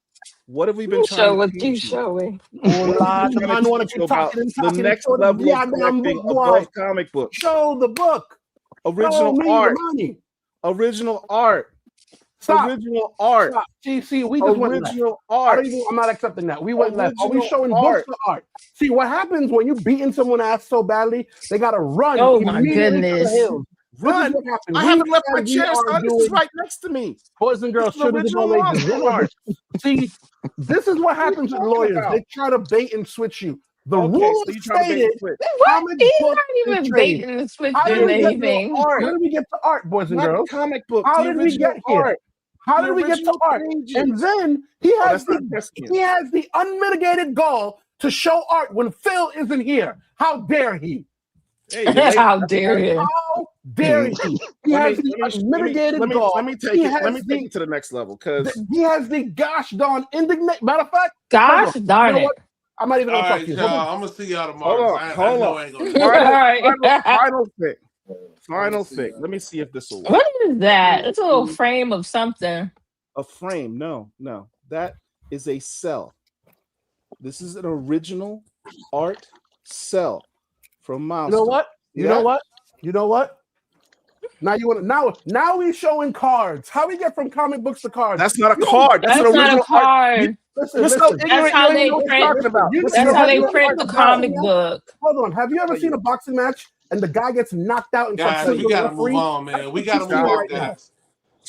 Speaker 4: What have we been trying
Speaker 5: show
Speaker 4: to
Speaker 5: what
Speaker 4: teach
Speaker 5: you showing?
Speaker 4: The next level of collecting above comic books.
Speaker 1: Show the book.
Speaker 4: Original art. Original art.
Speaker 1: Stop.
Speaker 4: Original art.
Speaker 1: Stop. See, we just went left.
Speaker 4: Art.
Speaker 1: I'm not accepting that. We went left. Are we showing books or art? See, what happens when you beating someone ass so badly, they gotta run.
Speaker 5: Oh my goodness.
Speaker 4: Run.
Speaker 1: This is what happened.
Speaker 4: I
Speaker 1: We
Speaker 4: haven't left my
Speaker 1: said we
Speaker 4: chair,
Speaker 1: are
Speaker 4: son. This is
Speaker 1: doing-
Speaker 4: right next to me.
Speaker 1: Boys and girls,
Speaker 4: This is the
Speaker 1: children of all
Speaker 4: original
Speaker 1: ages.
Speaker 4: monster art.
Speaker 1: See, this is what happens with
Speaker 4: talking
Speaker 1: lawyers.
Speaker 4: about?
Speaker 1: They try to bait and switch you. The
Speaker 4: Okay,
Speaker 1: rules
Speaker 4: so you trying to bait
Speaker 1: stated
Speaker 4: and switch.
Speaker 5: What?
Speaker 1: comic
Speaker 5: He's
Speaker 1: books
Speaker 5: not
Speaker 1: and
Speaker 5: even
Speaker 1: trade.
Speaker 5: baiting and switching
Speaker 1: How did we get to
Speaker 5: anything.
Speaker 1: art? How did we get to art, boys and
Speaker 4: Not
Speaker 1: girls?
Speaker 4: comic book.
Speaker 1: How
Speaker 4: the
Speaker 1: did we
Speaker 4: original
Speaker 1: get here?
Speaker 4: art.
Speaker 1: How
Speaker 4: The
Speaker 1: did we get to
Speaker 4: original
Speaker 1: art?
Speaker 4: pages.
Speaker 1: And then he
Speaker 4: Oh,
Speaker 1: has
Speaker 4: that's not Thespian.
Speaker 1: he has the unmitigated gall to show art when Phil isn't here. How dare he?
Speaker 4: Hey, you're late.
Speaker 5: How dare you?
Speaker 1: How dare he? He has the unmitigated gall.
Speaker 4: Let me take
Speaker 1: He
Speaker 4: it. Let
Speaker 1: has
Speaker 4: me take it to the next level because
Speaker 1: He has the gosh darn indignation. Matter of fact,
Speaker 5: Gosh
Speaker 1: hold on.
Speaker 5: darn
Speaker 1: You know
Speaker 5: it.
Speaker 1: what? I'm not even
Speaker 7: All
Speaker 1: gonna talk
Speaker 7: right,
Speaker 1: to you.
Speaker 7: y'all.
Speaker 1: Hold on.
Speaker 7: I'm gonna see y'all tomorrow.
Speaker 4: Hold on,
Speaker 7: I
Speaker 4: hold
Speaker 7: know
Speaker 4: on.
Speaker 7: I ain't gonna.
Speaker 4: final thing. Final thing. Let me see if this will work.
Speaker 5: What is that? It's a little frame of something.
Speaker 4: A frame? No. That is a cell. This is an original art cell from Milestone.
Speaker 1: You know what? You know what? You know what? Now you want to now he's showing cards. How we get from comic books to cards?
Speaker 4: That's not a card. That's an
Speaker 5: That's not
Speaker 4: original
Speaker 5: a card.
Speaker 4: art.
Speaker 1: Listen,
Speaker 4: You're so ignorant.
Speaker 5: That's how
Speaker 4: You don't
Speaker 5: they
Speaker 4: even know what you're
Speaker 5: print-
Speaker 4: talking about.
Speaker 1: You-
Speaker 4: This
Speaker 5: That's
Speaker 4: is
Speaker 5: how they
Speaker 4: original
Speaker 5: print
Speaker 4: art
Speaker 5: the
Speaker 4: about.
Speaker 5: comic book.
Speaker 1: Hold on. Have you ever seen a boxing match and the guy gets knocked out and
Speaker 7: Guys,
Speaker 1: starts
Speaker 7: we gotta move on, man. We gotta move on, guys.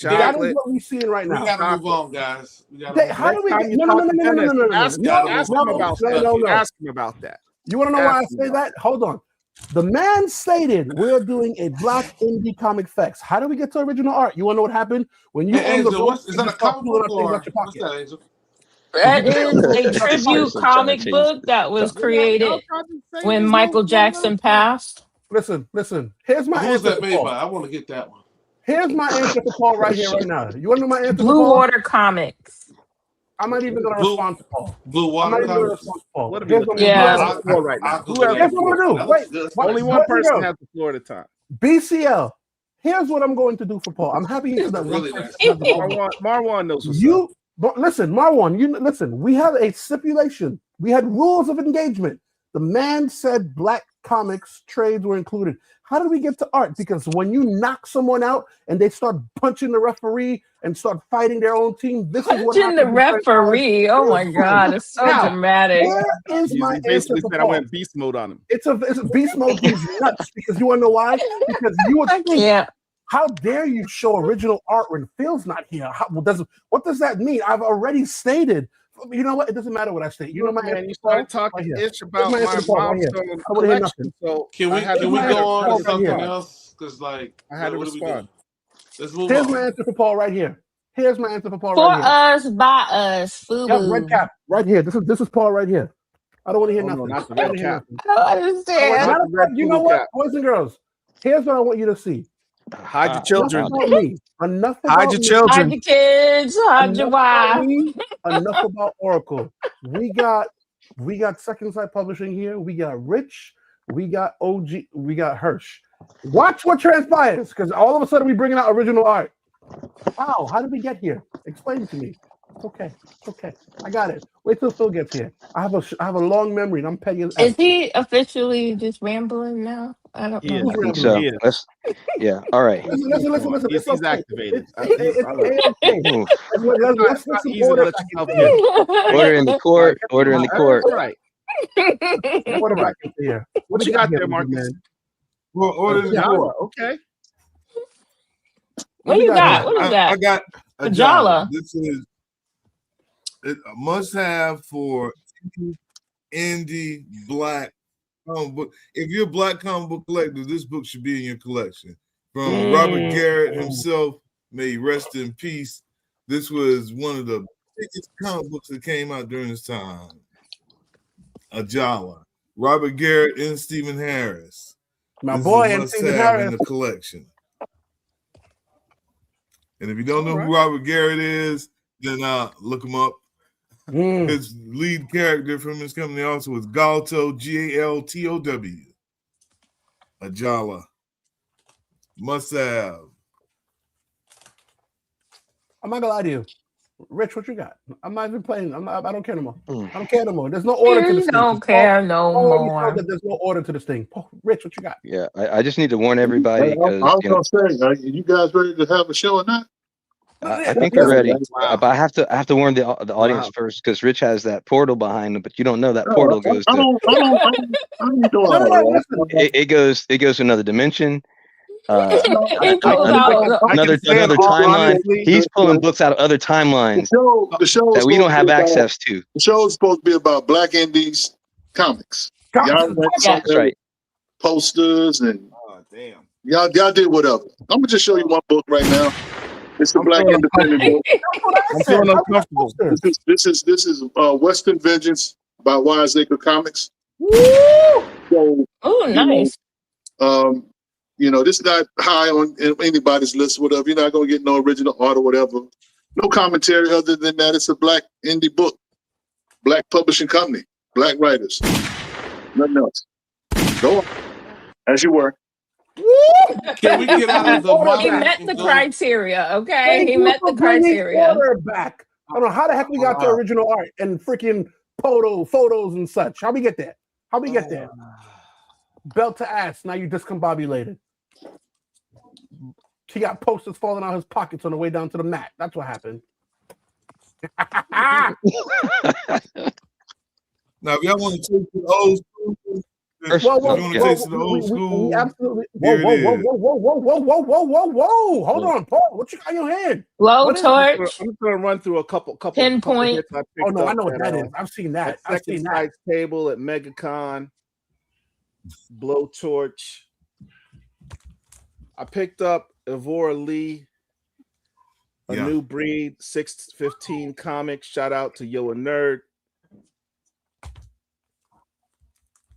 Speaker 1: That is
Speaker 4: Chocolate.
Speaker 1: what we're seeing right
Speaker 7: We
Speaker 1: now.
Speaker 7: gotta move on, guys. We gotta move
Speaker 1: How
Speaker 7: on.
Speaker 1: do we
Speaker 4: Next
Speaker 1: get?
Speaker 4: time you
Speaker 1: No, no,
Speaker 4: talk
Speaker 1: no,
Speaker 4: to
Speaker 1: no, no, no,
Speaker 4: Dennis,
Speaker 1: no, no,
Speaker 4: ask
Speaker 1: no,
Speaker 4: him
Speaker 1: no,
Speaker 4: about
Speaker 1: no,
Speaker 4: that.
Speaker 1: no, no.
Speaker 4: Ask him about that.
Speaker 1: You want to know why I
Speaker 4: Ask him
Speaker 1: say
Speaker 4: about
Speaker 1: that? Hold on. The man stated we're doing a black indie comic fest. How do we get to original art? You want to know what happened when you
Speaker 7: Hey,
Speaker 1: own the
Speaker 7: Angel,
Speaker 1: book?
Speaker 7: is that a comic book or what's that, Angel?
Speaker 5: That is a
Speaker 3: Just
Speaker 5: tribute
Speaker 3: trying to
Speaker 5: comic
Speaker 3: change
Speaker 5: book
Speaker 3: the
Speaker 5: that was
Speaker 3: topic.
Speaker 5: created when Michael Jackson passed.
Speaker 1: Listen. Here's my
Speaker 7: Who's
Speaker 1: answer
Speaker 7: that
Speaker 1: for
Speaker 7: made
Speaker 1: Paul.
Speaker 7: by? I want to get that one.
Speaker 1: Here's my answer for Paul right here, right now. You want to know my answer for
Speaker 5: Blue
Speaker 1: Paul?
Speaker 5: Water Comics.
Speaker 1: I'm not even going to respond to Paul.
Speaker 7: Blue
Speaker 1: I'm
Speaker 7: Water
Speaker 1: not even going to
Speaker 7: Comics.
Speaker 1: respond to Paul.
Speaker 4: What are we
Speaker 1: Here's
Speaker 4: looking
Speaker 1: what I'm
Speaker 5: Yeah.
Speaker 1: gonna do.
Speaker 4: Who's on the floor right now? Who
Speaker 7: Google
Speaker 4: has
Speaker 7: that.
Speaker 1: Here's what I'm going to do.
Speaker 7: That
Speaker 1: Wait.
Speaker 7: looks good.
Speaker 1: What-
Speaker 4: Only one
Speaker 1: boys and
Speaker 4: person
Speaker 1: girls,
Speaker 4: has the floor at a time.
Speaker 1: BCL. Here's what I'm going to do for Paul. I'm happy he said that
Speaker 7: Really
Speaker 1: one
Speaker 7: nice.
Speaker 1: person has the ball.
Speaker 4: Marwan knows what's up.
Speaker 1: You but listen, Marwan, listen, we have a stipulation. We had rules of engagement. The man said black comics trades were included. How did we get to art? Because when you knock someone out and they start punching the referee and start fighting their own team, this is what
Speaker 5: Punching the
Speaker 1: happens.
Speaker 5: referee. Oh my God. It's so
Speaker 1: Now,
Speaker 5: dramatic.
Speaker 1: Where is
Speaker 4: He
Speaker 1: my answer
Speaker 4: basically
Speaker 1: for
Speaker 4: said I
Speaker 1: Paul?
Speaker 4: went beast mode on him.
Speaker 1: It's a beast mode. He's nuts because you want to know why? Because you would
Speaker 5: I
Speaker 1: think,
Speaker 5: can't.
Speaker 1: how dare you show original art when Phil's not here? What does that mean? I've already stated. You know what? It doesn't matter what I state. You know my
Speaker 4: man,
Speaker 1: answer
Speaker 4: you
Speaker 1: for Paul?
Speaker 4: started talking
Speaker 1: Right here.
Speaker 4: ish about
Speaker 1: Here's my
Speaker 4: my
Speaker 1: answer to Paul right here.
Speaker 4: Milestone
Speaker 1: I don't wanna hear
Speaker 4: collection. So
Speaker 7: Can we
Speaker 4: I had to
Speaker 7: go
Speaker 4: respond.
Speaker 7: on to something
Speaker 1: here.
Speaker 7: else? Because like
Speaker 4: I had to
Speaker 7: what are we
Speaker 4: respond.
Speaker 7: doing? Let's move
Speaker 1: Here's
Speaker 7: on.
Speaker 1: my answer for Paul right here. Here's my answer for Paul
Speaker 5: For
Speaker 1: right here.
Speaker 5: us, by us,
Speaker 1: Yep,
Speaker 5: FUBU.
Speaker 1: red cap right here. This is Paul right here. I don't want to hear
Speaker 4: Oh, no,
Speaker 1: nothing.
Speaker 4: not the
Speaker 1: I don't
Speaker 4: red
Speaker 1: wanna hear
Speaker 4: cap.
Speaker 1: nothing.
Speaker 5: I don't understand.
Speaker 1: Matter of
Speaker 4: red
Speaker 1: fact, you know
Speaker 4: Fubu
Speaker 1: what,
Speaker 4: cap.
Speaker 1: boys and girls? Here's what I want you to see.
Speaker 4: Hide your children.
Speaker 1: Enough about me. Enough about
Speaker 4: Hide your
Speaker 1: me.
Speaker 5: Hide
Speaker 4: children.
Speaker 5: your kids, hide your
Speaker 1: Enough about
Speaker 5: wife.
Speaker 1: me. Enough about Oracle. We got Second Sight Publishing here. We got Rich. We got OG. We got Hirsch. Watch what transpires, because all of a sudden we bringing out original art. Wow, how did we get here? Explain it to me. It's okay. It's okay. I got it. Wait till Phil gets here. I have a long memory, and I'm petty as
Speaker 5: Is
Speaker 1: F.
Speaker 5: he officially just rambling now? I don't
Speaker 4: He
Speaker 5: know.
Speaker 4: is.
Speaker 3: I think so.
Speaker 4: He is.
Speaker 3: Yeah. All right.
Speaker 1: Listen.
Speaker 4: He's
Speaker 1: It's okay.
Speaker 4: activated.
Speaker 1: It's
Speaker 4: All right.
Speaker 1: okay.
Speaker 3: Oof.
Speaker 1: Let's
Speaker 4: It's not
Speaker 1: put some
Speaker 4: easy to
Speaker 1: order
Speaker 4: let
Speaker 1: back
Speaker 4: yourself
Speaker 1: into here.
Speaker 4: get.
Speaker 3: Order in the court. Order in the court.
Speaker 4: All right.
Speaker 1: Order back into here.
Speaker 4: What
Speaker 1: do
Speaker 4: you got
Speaker 1: here,
Speaker 4: there,
Speaker 1: big
Speaker 4: Marcus?
Speaker 1: man?
Speaker 6: Well, order the
Speaker 1: Yeah.
Speaker 6: board.
Speaker 4: Okay.
Speaker 5: What you got? What is
Speaker 6: I
Speaker 5: that?
Speaker 6: got a
Speaker 5: Ajala.
Speaker 6: This is a must-have for indie black comic book. If you're a black comic book collector, this book should be in your collection. From Robert Garrett himself, may he rest in peace. This was one of the biggest comic books that came out during this time. Ajala. Robert Garrett and Stephen Harris.
Speaker 1: My
Speaker 6: This
Speaker 1: boy
Speaker 6: is a
Speaker 1: and Stephen
Speaker 6: must-have in
Speaker 1: Harris.
Speaker 6: the collection. And if you don't know who Robert Garrett is, then look him up. His lead character from his company also was Galto, Galtow. Ajala. Must have.
Speaker 1: I'm not gonna lie to you. Rich, what you got? I'm not even playing. I don't care no more. I don't care no more. There's no order to this
Speaker 5: You
Speaker 1: thing.
Speaker 5: don't care no
Speaker 1: Already
Speaker 5: more.
Speaker 1: know that there's no order to this thing. Rich, what you got?
Speaker 3: Yeah. I just need to warn everybody
Speaker 2: I
Speaker 3: because
Speaker 2: was gonna say, are you guys ready to have a show or not?
Speaker 3: I think we're ready.
Speaker 4: Wow.
Speaker 3: But I have to warn the audience first because Rich has that portal behind him, but you don't know that portal goes to
Speaker 2: I don't doing all right.
Speaker 3: it goes to another dimension.
Speaker 5: He pulls out.
Speaker 3: another timeline. He's pulling books out of other timelines
Speaker 2: The show
Speaker 3: that we don't have access to.
Speaker 2: The show is supposed to be about Black Indies comics. Y'all went
Speaker 5: Yeah.
Speaker 3: That's right.
Speaker 2: posters and
Speaker 6: Oh, damn.
Speaker 2: y'all did whatever. I'm gonna just show you one book right now. It's the Black Independent book.
Speaker 4: I'm feeling uncomfortable.
Speaker 2: This is Western Vengeance by Wiseacre Comics. So,
Speaker 5: Oh, nice.
Speaker 2: This is not high on anybody's list, whatever. You're not gonna get no original art or whatever. No commentary other than that. It's a Black indie book, Black publishing company, Black writers, nothing else. Go on, as you were.
Speaker 7: Can we get out of the
Speaker 5: He
Speaker 7: modern
Speaker 5: met
Speaker 7: and
Speaker 5: the
Speaker 7: go-
Speaker 5: criteria, okay?
Speaker 1: Thank
Speaker 5: He
Speaker 1: you
Speaker 5: met
Speaker 1: for
Speaker 5: the
Speaker 1: bringing
Speaker 5: criteria.
Speaker 1: order back. I don't know how the heck we got to original art and freaking photos and such. How we get there? How we get there? Belt to ass. Now you discombobulated. He got posters falling out his pockets on the way down to the mat. That's what happened.
Speaker 6: Now, if y'all want to take the old school, if you want to take to the old school,
Speaker 1: we absolutely.
Speaker 6: here it is.
Speaker 1: Whoa. Hold on, Paul. What you got in your hand?
Speaker 5: Blowtorch.
Speaker 4: I'm just gonna run through a couple
Speaker 5: Pinpoint.
Speaker 4: hits I picked
Speaker 1: Oh no, I
Speaker 4: up
Speaker 1: know what
Speaker 4: at,
Speaker 1: that is. I've seen that.
Speaker 4: at
Speaker 1: I've
Speaker 4: Second
Speaker 1: seen that.
Speaker 4: Sight table at MegaCon. Blowtorch. I picked up Evora Lee, A
Speaker 6: Yeah.
Speaker 4: New Breed, 615 comics. Shout out to Yo a Nerd.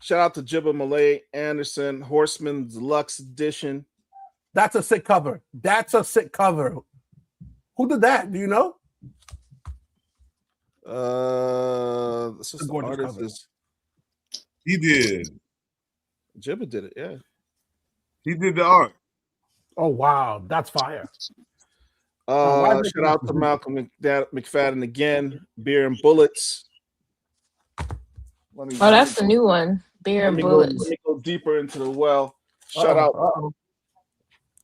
Speaker 4: Shout out to Jibba Malay Anderson, Horseman Deluxe Edition.
Speaker 1: That's a sick cover. That's a sick cover. Who did that? Do you know?
Speaker 4: This is
Speaker 1: The
Speaker 4: the
Speaker 1: gorgeous
Speaker 4: artist
Speaker 1: cover.
Speaker 4: is
Speaker 6: He did.
Speaker 4: Jibba did it, yeah.
Speaker 6: He did the art.
Speaker 1: Oh wow, that's fire. why is it
Speaker 4: Shout out to Malcolm McFadden again. Beer and Bullets. Let me-
Speaker 5: Oh, that's the new one. Beer
Speaker 4: let
Speaker 5: and
Speaker 4: me go-
Speaker 5: bullets.
Speaker 4: let me go deeper into the well. Shout out
Speaker 1: Uh-oh.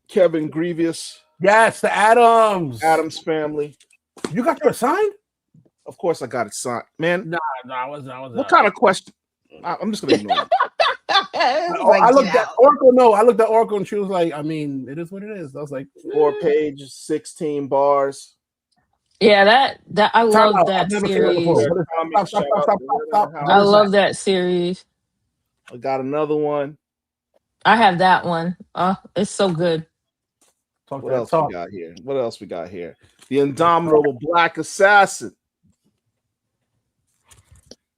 Speaker 4: Kevin Grievous,
Speaker 1: Yes, the Adams.
Speaker 4: Adams family.
Speaker 1: You got your sign?
Speaker 4: Of course, I got it signed. Man,
Speaker 1: No, I wasn't.
Speaker 4: what kind of question? I'm just gonna ignore it.
Speaker 1: I looked at Oracle. No, I looked at Oracle and she was like, I mean, it is what it is. I was like,
Speaker 4: 4 pages, 16 bars.
Speaker 5: Yeah, that I
Speaker 1: Time
Speaker 5: love
Speaker 1: out.
Speaker 5: that
Speaker 1: I've never seen that
Speaker 5: series.
Speaker 1: before. What is-
Speaker 4: Comics,
Speaker 1: Stop.
Speaker 4: shout out to
Speaker 1: Stop.
Speaker 4: Renata
Speaker 5: I
Speaker 4: House.
Speaker 5: love that series.
Speaker 4: I got another one.
Speaker 5: I have that one. It's so good.
Speaker 1: Talk
Speaker 4: What
Speaker 1: that
Speaker 4: else
Speaker 1: talk.
Speaker 4: we got here? What else we got here? The Indomitable Black Assassin.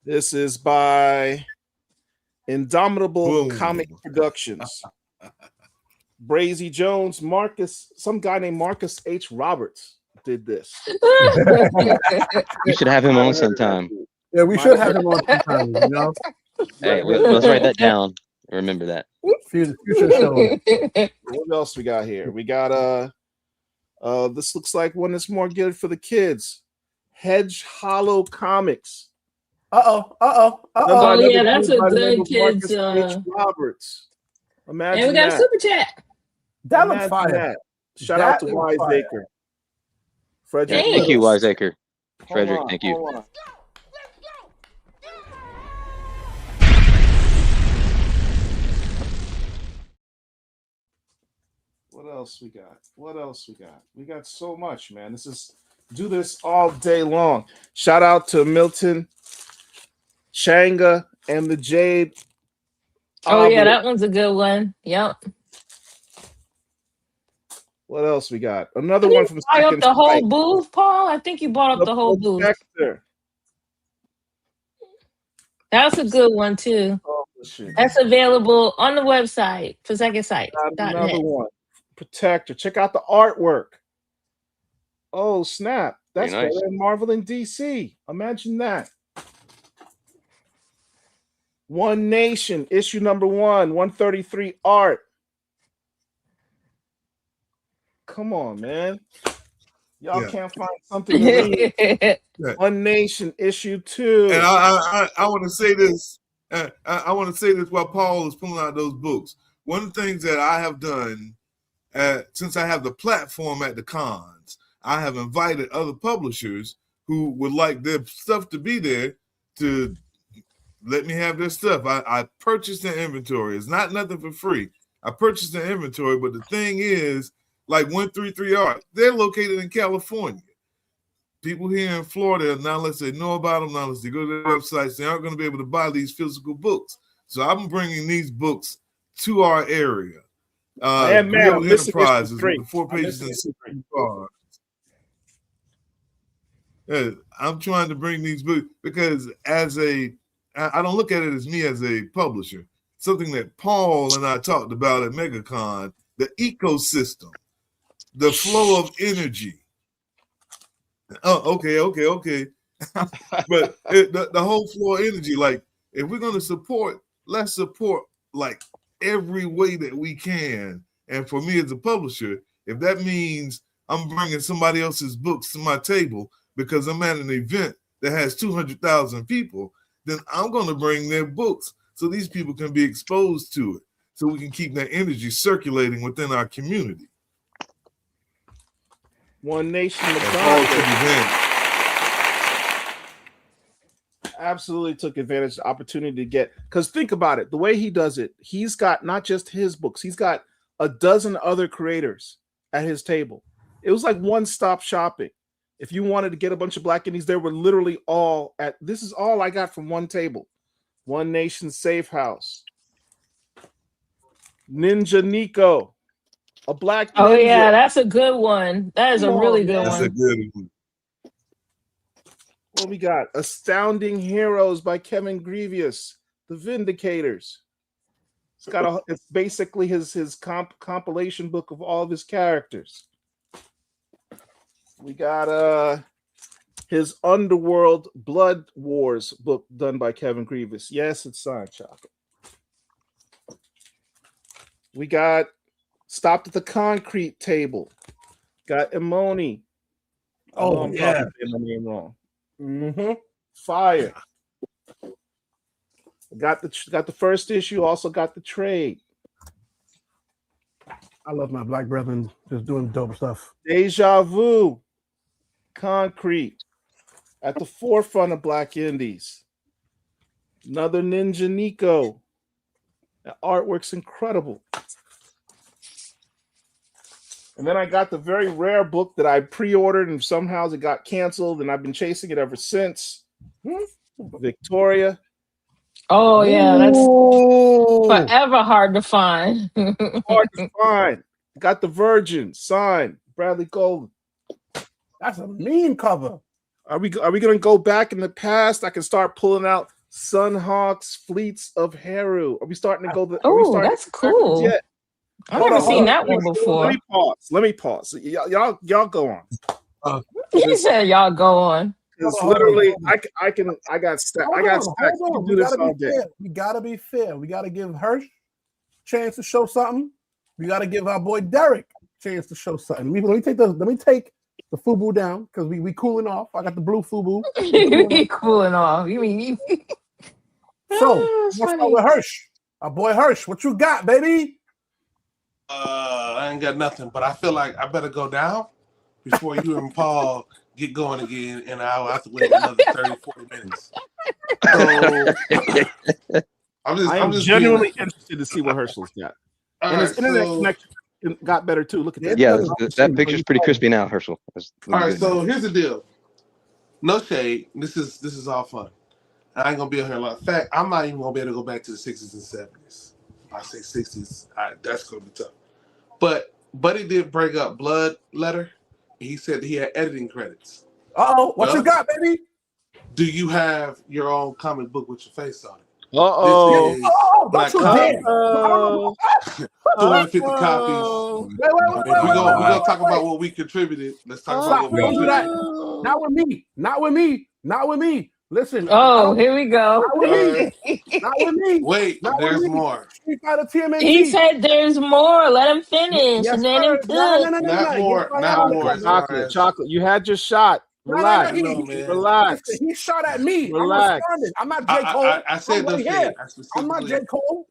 Speaker 4: This is by Indomitable
Speaker 6: Boom.
Speaker 4: Comic Productions. Brazy Jones, some guy named Marcus H. Roberts did this.
Speaker 3: You should have him on sometime.
Speaker 1: Yeah, we should have him on sometime, you know?
Speaker 3: Hey, let's write that down. Remember that.
Speaker 1: Future show.
Speaker 4: What else we got here? We got this looks like one that's more geared for the kids. Hedge Hollow Comics.
Speaker 5: Oh yeah, that's a good kids.
Speaker 4: H. Roberts. Imagine
Speaker 5: And we got
Speaker 4: that.
Speaker 5: super chat.
Speaker 1: That looks
Speaker 4: Imagine
Speaker 1: fire.
Speaker 4: that. Shout
Speaker 1: That
Speaker 4: out to
Speaker 1: looks fire.
Speaker 4: Wiseacre. Frederick.
Speaker 5: Dang.
Speaker 3: Thank you,
Speaker 4: Lewis.
Speaker 3: Wiseacre.
Speaker 4: Hold
Speaker 3: Frederick,
Speaker 4: on,
Speaker 3: thank you.
Speaker 4: hold on. What else we got? What else we got? We got so much, man. Do this all day long. Shout out to Milton, Changa, and the Jade.
Speaker 5: Oh yeah,
Speaker 4: But
Speaker 5: that one's a good one. Yep.
Speaker 4: what else we got? Another one from
Speaker 5: Buy up
Speaker 4: Second
Speaker 5: the whole
Speaker 4: Sight.
Speaker 5: booth, Paul. I think you bought up the whole booth.
Speaker 4: Protector.
Speaker 5: That's a good one too.
Speaker 4: Oh, shit.
Speaker 5: That's available on the website for Second Sight.
Speaker 4: Got another one. Protector. Check out the artwork. Oh, snap. That's
Speaker 3: Very nice.
Speaker 4: better than Marvel and DC. Imagine that. One Nation, issue number 133 art. Come on, man. Y'all
Speaker 6: Yeah.
Speaker 4: can't find something to read. One Nation, issue 2.
Speaker 6: And I want to say this. I want to say this while Paul is pulling out those books. One of the things that I have done, since I have the platform at the cons, I have invited other publishers who would like their stuff to be there to let me have their stuff. I purchased their inventory. It's not nothing for free. I purchased an inventory, but the thing is, like 133 Art, they're located in California. People here in Florida, not unless they know about them, not unless they go to their websites, they aren't going to be able to buy these physical books. So I'm bringing these books to our area.
Speaker 4: Man,
Speaker 6: Real
Speaker 4: I'm missing
Speaker 6: Enterprises
Speaker 4: issue 3.
Speaker 6: with the 4 pages and 6 cards. Yeah, I'm trying to bring these books because I don't look at it as me as a publisher. Something that Paul and I talked about at MegaCon, the ecosystem, the flow of energy. Oh, okay. But the whole flow of energy, like if we're going to support, let's support like every way that we can. And for me as a publisher, if that means I'm bringing somebody else's books to my table because I'm at an event that has 200,000 people, then I'm going to bring their books so these people can be exposed to it, so we can keep that energy circulating within our community.
Speaker 4: One Nation absolutely took advantage of the opportunity to get, because think about it, the way he does it, he's got not just his books, he's got a dozen other creators at his table. It was like one-stop shopping. If you wanted to get a bunch of Black Indies, they were literally all at, this is all I got from one table. One Nation Safe House. Ninja Nico. A Black Ninja.
Speaker 5: Oh yeah, that's a good one. That is a really good one.
Speaker 6: That's a good one.
Speaker 4: What we got? Astounding Heroes by Kevin Grievous. The Vindicators. It's basically his compilation book of all of his characters. We got his Underworld Blood Wars book done by Kevin Grievous. Yes, it's signed, Chocolate. We got Stopped at the Concrete Table. Got Imoni.
Speaker 1: Oh,
Speaker 4: I'm
Speaker 1: yeah.
Speaker 4: probably saying my name wrong. Fire. Got the first issue. Also got the trade.
Speaker 1: I love my Black brethren just doing dope stuff.
Speaker 4: Deja Vu. Concrete. At the forefront of Black Indies. Another Ninja Nico. The artwork's incredible. And then I got the very rare book that I pre-ordered and somehow it got canceled, and I've been chasing it ever since. Victoria.
Speaker 5: Oh yeah, that's forever hard to find.
Speaker 4: Hard to find. Got the Virgin signed, Bradley Golden.
Speaker 1: That's a mean cover.
Speaker 4: Are we gonna go back in the past? I can start pulling out Sunhawk's Fleets of Heru. Are we starting to go?
Speaker 5: Oh, that's cool.
Speaker 4: Yet?
Speaker 5: I've never seen that one before.
Speaker 4: Let me pause. Y'all go on.
Speaker 5: You said y'all go on.
Speaker 4: It's literally, I got stacks. I got stacks.
Speaker 1: We gotta be fair. We gotta give Hirsch a chance to show something. We gotta give our boy Derek a chance to show something. Let me take the FUBU down because we cooling off. I got the blue FUBU.
Speaker 5: We cooling off. You mean?
Speaker 1: So let's start with Hirsch. Our boy Hirsch. What you got, baby?
Speaker 7: I ain't got nothing, but I feel like I better go down before you and Paul get going again, and I'll have to wait another 30, 40 minutes. So I'm just
Speaker 4: genuinely interested to see what Herschel's got. And his internet connection got better too. Look at that.
Speaker 3: Yeah, that picture's pretty crispy now, Herschel.
Speaker 7: All right, so here's the deal. No shade. This is all fun. I ain't gonna be on here a lot. In fact, I'm not even gonna be able to go back to the 60s and 70s. If I say 60s, that's gonna be tough. But Buddy did bring up Blood Letter. He said he had editing credits.
Speaker 1: What you got, baby?
Speaker 7: Do you have your own comic book with your face on it?
Speaker 1: Don't you dare!
Speaker 7: 250 copies. We're gonna talk about what we contributed. Let's talk about what we contributed.
Speaker 1: Not with me. Listen.
Speaker 5: Here we go.
Speaker 1: Not with me.
Speaker 7: Wait, there's more.
Speaker 5: He said there's more. Let him finish,
Speaker 1: Yes,
Speaker 5: and then him cook.
Speaker 7: Not more.
Speaker 4: Chocolate. You had your shot. Relax. Relax.
Speaker 1: He shot at me.
Speaker 4: Relax.
Speaker 1: I'm not J. Cole.
Speaker 7: I said no shit.
Speaker 1: I'm not J. Cole.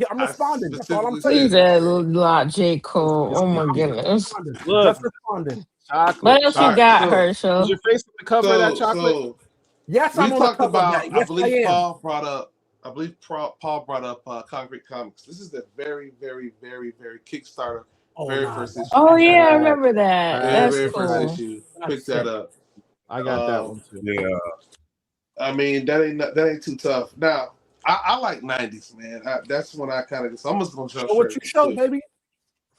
Speaker 1: I'm responding. That's all I'm saying.
Speaker 5: He's a lot J. Cole. Oh my goodness.
Speaker 1: Just responding.
Speaker 4: Chocolate.
Speaker 5: What else you got, Herschel?
Speaker 4: Is your face on the cover of that chocolate?
Speaker 1: Yes,
Speaker 7: we
Speaker 1: I'm
Speaker 7: talked about.
Speaker 1: Yes,
Speaker 7: I believe Paul brought up I believe Paul brought up Concrete Comics. This is the very, very, very, very Kickstarter, very first issue.
Speaker 5: Oh yeah, I remember that.
Speaker 7: Very,
Speaker 5: That's
Speaker 7: very
Speaker 5: cool.
Speaker 7: first issue. Pick that up.
Speaker 4: I got that one too.
Speaker 6: Yeah.
Speaker 7: I mean, that ain't too tough. Now, I like 90s, man. That's when I kind of. So I'm just gonna jump
Speaker 1: So what you show, baby?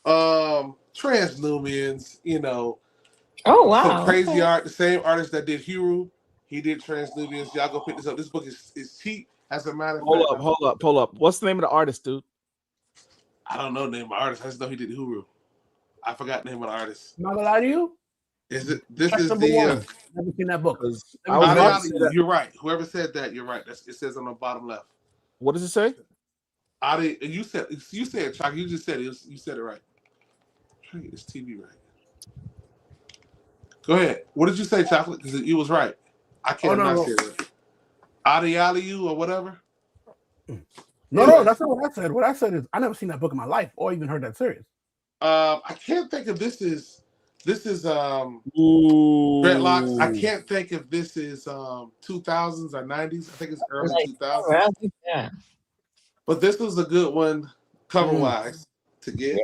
Speaker 7: Transnubians, you know.
Speaker 5: Oh wow.
Speaker 7: Some crazy
Speaker 5: okay.
Speaker 7: art. The same artist that did Hero, he did Transnubians. Y'all go pick this up. This book is cheap. As a matter of fact.
Speaker 4: Hold up. What's the name of the artist, dude?
Speaker 7: I don't know the name of the artist. I just know he did Hero. I forgot the name of the artist.
Speaker 1: I'm not gonna lie to you.
Speaker 7: Is it? This
Speaker 1: That's
Speaker 7: is
Speaker 1: number
Speaker 7: the.
Speaker 1: one. Never seen that book.
Speaker 7: You're right. Whoever said that, you're right. It says on the bottom left.
Speaker 4: What does it say?
Speaker 7: Adi, you said Chuck. You just said it. You said it right. I'm trying to get this TV right. Go ahead. What did you say, Chocolate? Because you was right. I can't say it right. Adi Aliu or whatever.
Speaker 1: No, that's not what I said. What I said is I never seen that book in my life or even heard that series.
Speaker 7: I can't think if this is dreadlocks. I can't think if this is 2000s or 90s. I think it's early 2000s.
Speaker 5: Yeah.
Speaker 7: But this was a good one cover wise to get.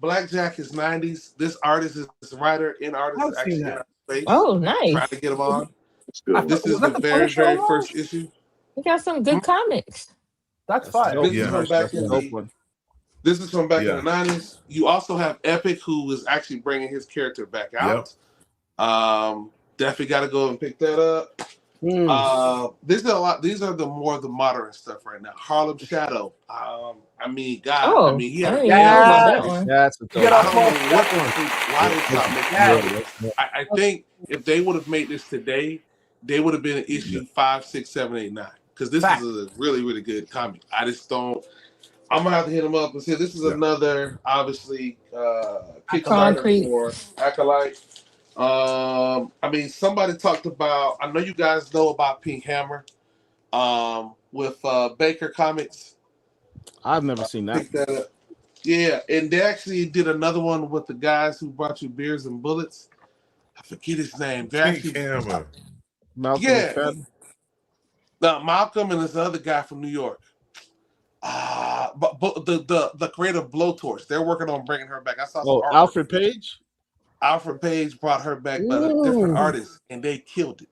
Speaker 7: Blackjack is 90s. This artist is writer in artist is actually in our space.
Speaker 5: Oh, nice.
Speaker 7: Trying to get them on.
Speaker 2: This
Speaker 7: is the very, very first issue.
Speaker 5: We got some good comics.
Speaker 1: That's fine.
Speaker 7: This is from back in the 90s. You also have Epic, who is actually bringing his character back out. Definitely got to go and pick that up. These are the more the modern stuff right now. Harlem Shadow. I mean, God. He had
Speaker 5: that one.
Speaker 4: That's a
Speaker 7: I think if they would have made this today, they would have been in issue 5, 6, 7, 8, 9. Because this is a really, really good comic. I just don't. I'm gonna have to hit them up and say this is another, obviously, Kickstarter for Acolyte. I mean, somebody talked about. I know you guys know about Pink Hammer, with Baker Comics.
Speaker 4: I've never seen that.
Speaker 7: Yeah, and they actually did another one with the guys who brought you Beers and Bullets. I forget his name.
Speaker 6: Pink Hammer.
Speaker 4: Malcolm.
Speaker 7: Now Malcolm and this other guy from New York. But the creator of Blowtorch, they're working on bringing her back. I saw some
Speaker 4: Alfred Page.
Speaker 7: Alfred Page brought her back, but a different artist, and they killed it.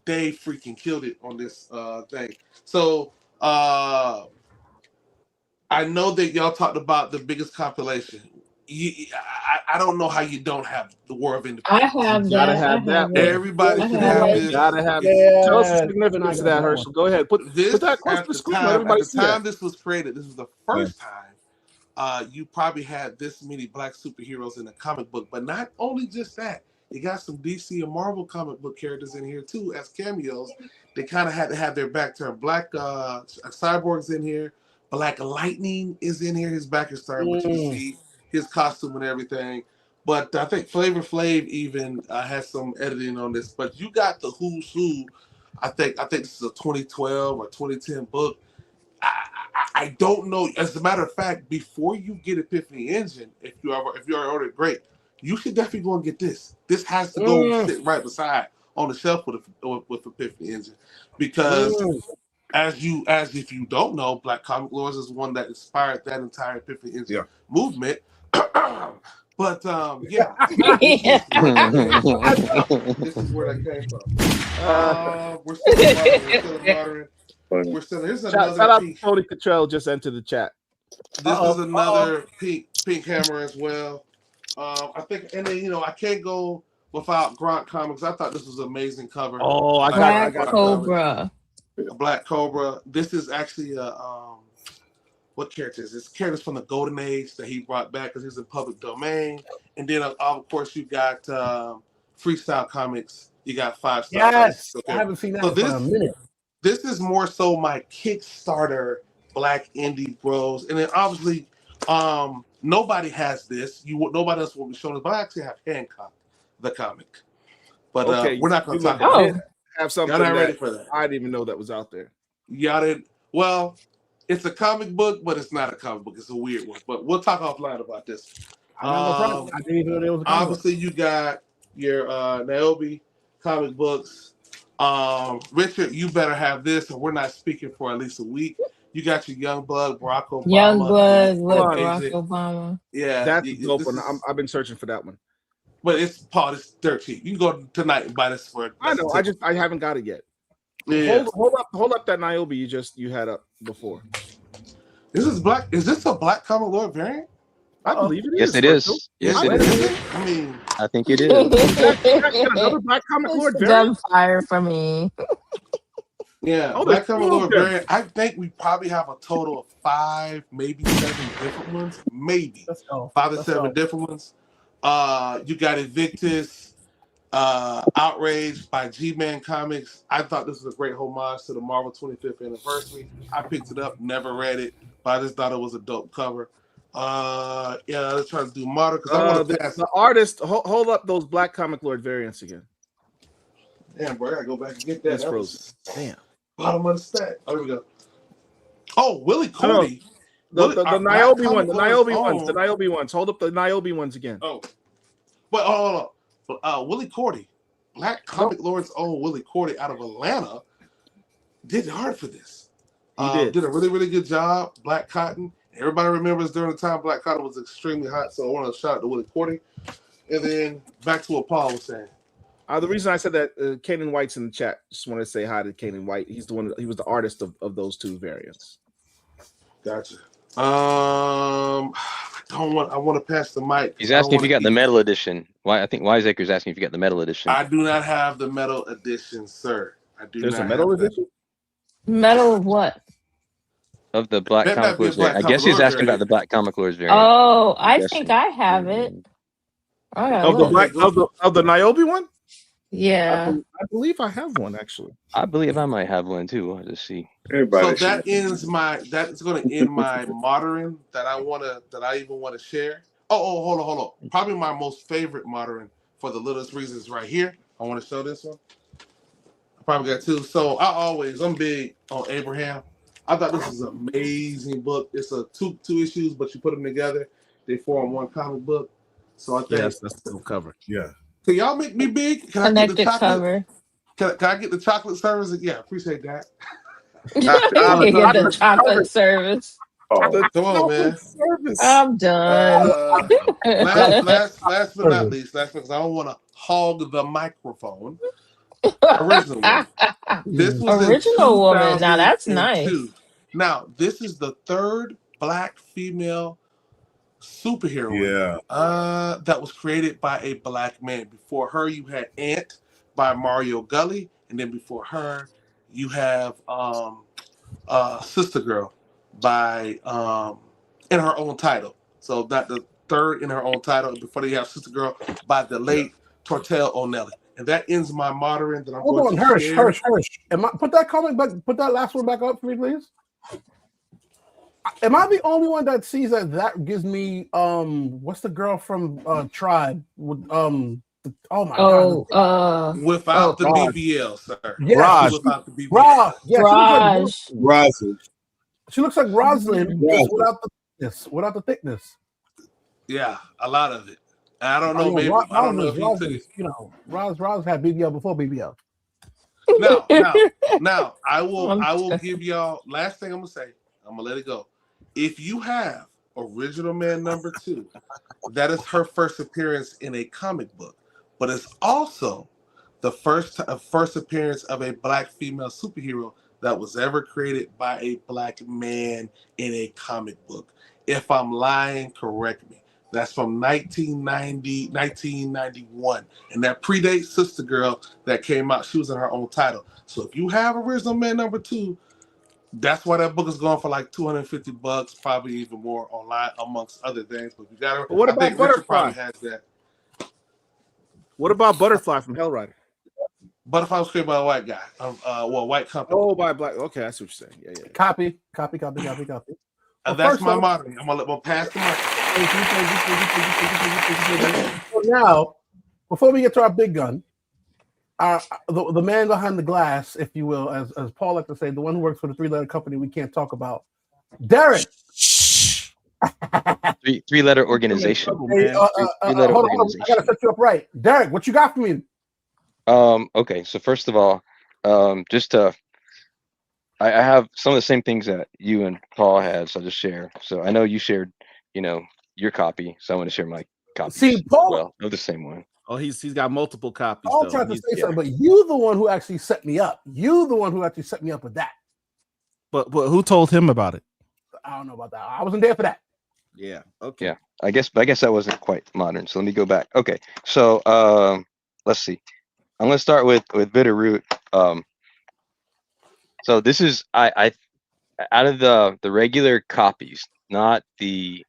Speaker 7: They freaking killed it on this thing. So I know that y'all talked about the biggest compilation. I don't know how you don't have the War of Independence.
Speaker 5: I have that.
Speaker 4: Gotta have that.
Speaker 7: Everybody should have this.
Speaker 4: Gotta have it. Tell us the significance of that, Herschel. Go ahead. Put that close to the screen. At the time
Speaker 7: this was created, this was the first time you probably had this many black superheroes in a comic book. But not only just that, you got some DC and Marvel comic book characters in here too as cameos. They kind of had to have their back turned. Black Cyborg's in here. Black Lightning is in here. His back is turned, which you can see his costume and everything. But I think Flavor Flav even has some editing on this. But you got the who's who. I think this is a 2012 or 2010 book. I don't know. As a matter of fact, before you get Epiphany Engine, if you already ordered, great. You should definitely go and get this. This has to go sit right beside on the shelf with Epiphany Engine, because as if you don't know, Black Comic Lords is one that inspired that entire Epiphany Engine movement. But this is where that came from. We're still modern. Here's another.
Speaker 4: Shout out to Tony Cottrell just entered the chat.
Speaker 7: This is another Pink Hammer as well. I think, and then I can't go without Grant Comics. I thought this was an amazing cover.
Speaker 5: Oh, I got Cobra.
Speaker 7: Black Cobra. This is actually a what character is this? Characters from the Golden Age that he brought back because he's in public domain. And then of course you got Freestyle Comics. You got 5 Star.
Speaker 1: Yes, I haven't seen that for a minute.
Speaker 7: This is more so my Kickstarter Black Indie Bros. And then obviously nobody has this. Nobody else will be showing this, but I actually have Hancock, the comic. But we're not going to talk about it.
Speaker 4: Have something
Speaker 7: y'all not ready for that.
Speaker 4: I didn't even know that was out there.
Speaker 7: Y'all didn't. Well, it's a comic book, but it's not a comic book. It's a weird one. But we'll talk offline about this.
Speaker 1: I didn't even know there was a comic
Speaker 7: obviously, you got your Niobe comic books. Richard, you better have this, and we're not speaking for at least a week. You got your young bug, Barack Obama.
Speaker 5: Young blood with
Speaker 4: Hold on.
Speaker 5: Barack Obama.
Speaker 7: Yeah,
Speaker 4: That's dope.
Speaker 7: this is,
Speaker 4: I've been searching for that one.
Speaker 7: but it's Paul. It's dirt cheap. You can go tonight and buy this for.
Speaker 4: I know. I haven't got it yet.
Speaker 7: Yeah.
Speaker 4: Hold up that Niobe you had up before.
Speaker 7: This is black. Is this a Black Comic Lord variant?
Speaker 4: I believe it is.
Speaker 3: Yes, it is. Yes, it is.
Speaker 7: I mean,
Speaker 3: I think it is.
Speaker 4: Another Black Comic Lord
Speaker 5: It's
Speaker 4: variant.
Speaker 5: gunfire for me.
Speaker 7: yeah,
Speaker 4: Oh,
Speaker 7: Black
Speaker 4: there's
Speaker 7: Comic
Speaker 4: two
Speaker 7: Lord
Speaker 4: of them.
Speaker 7: variant. I think we probably have a total of 5, maybe 7 different ones. Maybe
Speaker 1: Let's go.
Speaker 7: 5 or
Speaker 1: Let's
Speaker 7: 7
Speaker 1: go.
Speaker 7: different ones. You got Invictus, Outrage by G-Man Comics. I thought this was a great homage to the Marvel 25th anniversary. I picked it up, never read it, but I just thought it was a dope cover. Yeah, let's try to do modern because I want to pass.
Speaker 4: The artist. Hold up those Black Comic Lord variants again.
Speaker 7: Damn, bro, I gotta go back and get that.
Speaker 4: It's
Speaker 7: That
Speaker 4: frozen.
Speaker 7: was
Speaker 4: Damn.
Speaker 7: bottom of the stack. Oh, here we go. Oh, Willie Cordy.
Speaker 4: The
Speaker 7: Black
Speaker 4: Niobe
Speaker 7: Comic
Speaker 4: one. The
Speaker 7: Lord's
Speaker 4: Niobe ones. The
Speaker 7: own-
Speaker 4: Niobe ones. Hold up the Niobe ones again.
Speaker 7: Oh, but hold on. But Willie Cordy, Black Comic Lord's own Willie Cordy out of Atlanta, did hard for this.
Speaker 4: He
Speaker 7: Did a really, really good job. Black Cotton. Everybody remembers during the time Black Cotton was extremely hot, so I want to shout out to Willie Cordy. And then back to what Paul was saying.
Speaker 4: The reason I said that, Kanan White's in the chat. Just want to say hi to Kanan White. He's the one. He was the artist of those 2 variants.
Speaker 7: Gotcha. I want to pass the mic.
Speaker 3: He's asking if you got the metal edition. Why? I think Wiseacre's asking if you got the metal edition.
Speaker 7: I do not have the metal edition, sir. I do.
Speaker 4: There's
Speaker 7: not
Speaker 4: a metal
Speaker 7: have that.
Speaker 4: edition.
Speaker 5: Metal of what?
Speaker 3: Of the Black
Speaker 7: That might
Speaker 3: Comic
Speaker 7: be a
Speaker 3: Lords
Speaker 7: Black
Speaker 3: variant. I guess
Speaker 7: Comic
Speaker 3: he's
Speaker 7: Lord
Speaker 3: asking about
Speaker 7: variant.
Speaker 3: the Black Comic Lords variant.
Speaker 5: Oh, I
Speaker 3: Yes.
Speaker 5: think I have it. I gotta
Speaker 4: Of the
Speaker 5: look.
Speaker 4: Black of the Niobe one.
Speaker 5: Yeah.
Speaker 4: I believe I have one actually.
Speaker 3: I believe I might have one too. I'll just see.
Speaker 2: Everybody.
Speaker 7: So that ends that's going to end my modern that I even want to share. Hold on. Probably my most favorite modern for the littlest reasons right here. I want to show this one. I probably got 2. So I'm big on Abraham. I thought this was an amazing book. It's a two issues, but you put them together, they form one comic book. So I think
Speaker 4: Yes, that's the cover.
Speaker 6: Yeah.
Speaker 7: Can y'all make me big? Can I get the
Speaker 5: Connected
Speaker 7: chocolate?
Speaker 5: cover.
Speaker 7: Can I get the chocolate service? Yeah, appreciate that.
Speaker 5: You get the chocolate service.
Speaker 7: Come on, man.
Speaker 5: I'm done.
Speaker 7: Last but not least, because I don't want to hog the microphone. Original Woman. This was
Speaker 5: Original
Speaker 7: in
Speaker 5: Woman. Now that's
Speaker 7: 2002.
Speaker 5: nice.
Speaker 7: Now this is the 3rd Black female superhero.
Speaker 6: Yeah.
Speaker 7: That was created by a Black man. Before her, you had Ant by Mario Gully, and then before her, you have Sister Girl by in her own title. So that the 3rd in her own title. Before you have Sister Girl by the late Tortel O'Neill. And that ends my modern that I'm
Speaker 1: Hold
Speaker 7: going
Speaker 1: on,
Speaker 7: to share.
Speaker 1: Hirsch. Put that comic back. Put that last one back up for me, please. Am I the only one that sees that gives me what's the girl from Tribe with god.
Speaker 7: Without the
Speaker 1: God.
Speaker 7: BBL, sir.
Speaker 1: Yeah.
Speaker 6: Raj.
Speaker 7: Without the BBL.
Speaker 1: Raj. Yeah,
Speaker 5: Raj.
Speaker 6: Rising.
Speaker 1: she looks like Rosalind
Speaker 6: Yeah.
Speaker 1: just without the thickness.
Speaker 7: Yeah, a lot of it. I don't know, maybe I don't know if you took it.
Speaker 1: You know, Roz had BBL before BBL.
Speaker 7: Now I will give y'all last thing I'm gonna say. I'm gonna let it go. If you have Original Man number 2, that is her first appearance in a comic book, but it's also the first appearance of a Black female superhero that was ever created by a Black man in a comic book. If I'm lying, correct me. That's from 1991. And that predates Sister Girl that came out. She was in her own title. So if you have Original Man number 2, that's why that book is going for like $250, probably even more online, amongst other things. But you got to.
Speaker 4: What about Butterfly?
Speaker 7: Probably has that.
Speaker 4: What about Butterfly from Hellrider?
Speaker 7: Butterfly was created by a white guy. White company.
Speaker 4: Oh, by Black. Okay, that's what you're saying. Yeah.
Speaker 1: Copy.
Speaker 7: And that's my modern. I'm gonna pass the mic.
Speaker 1: So now, before we get to our big gun, the man behind the glass, if you will, as Paul likes to say, the one who works for the 3-letter company we can't talk about, Derek.
Speaker 3: Three-letter organization.
Speaker 1: Hey, hold on, I gotta set you up right. Derek, what you got for me?
Speaker 3: Okay, so first of all, just to, I have some of the same things that you and Paul had, so I'll just share. So I know you shared, your copy, so I want to share my copy.
Speaker 1: See, Paul,
Speaker 3: well, of the same one.
Speaker 4: Oh, he's got multiple copies.
Speaker 1: Paul
Speaker 4: though.
Speaker 1: tried to
Speaker 4: He's-
Speaker 1: say
Speaker 4: yeah.
Speaker 1: something, but you the one who actually set me up. You the one who actually set me up with that.
Speaker 4: But who told him about it?
Speaker 1: I don't know about that. I wasn't there for that.
Speaker 4: Yeah. Okay.
Speaker 3: Yeah, I guess that wasn't quite modern. So let me go back. Okay, so let's see. I'm gonna start with Bitterroot. So this is I out of the regular copies, not the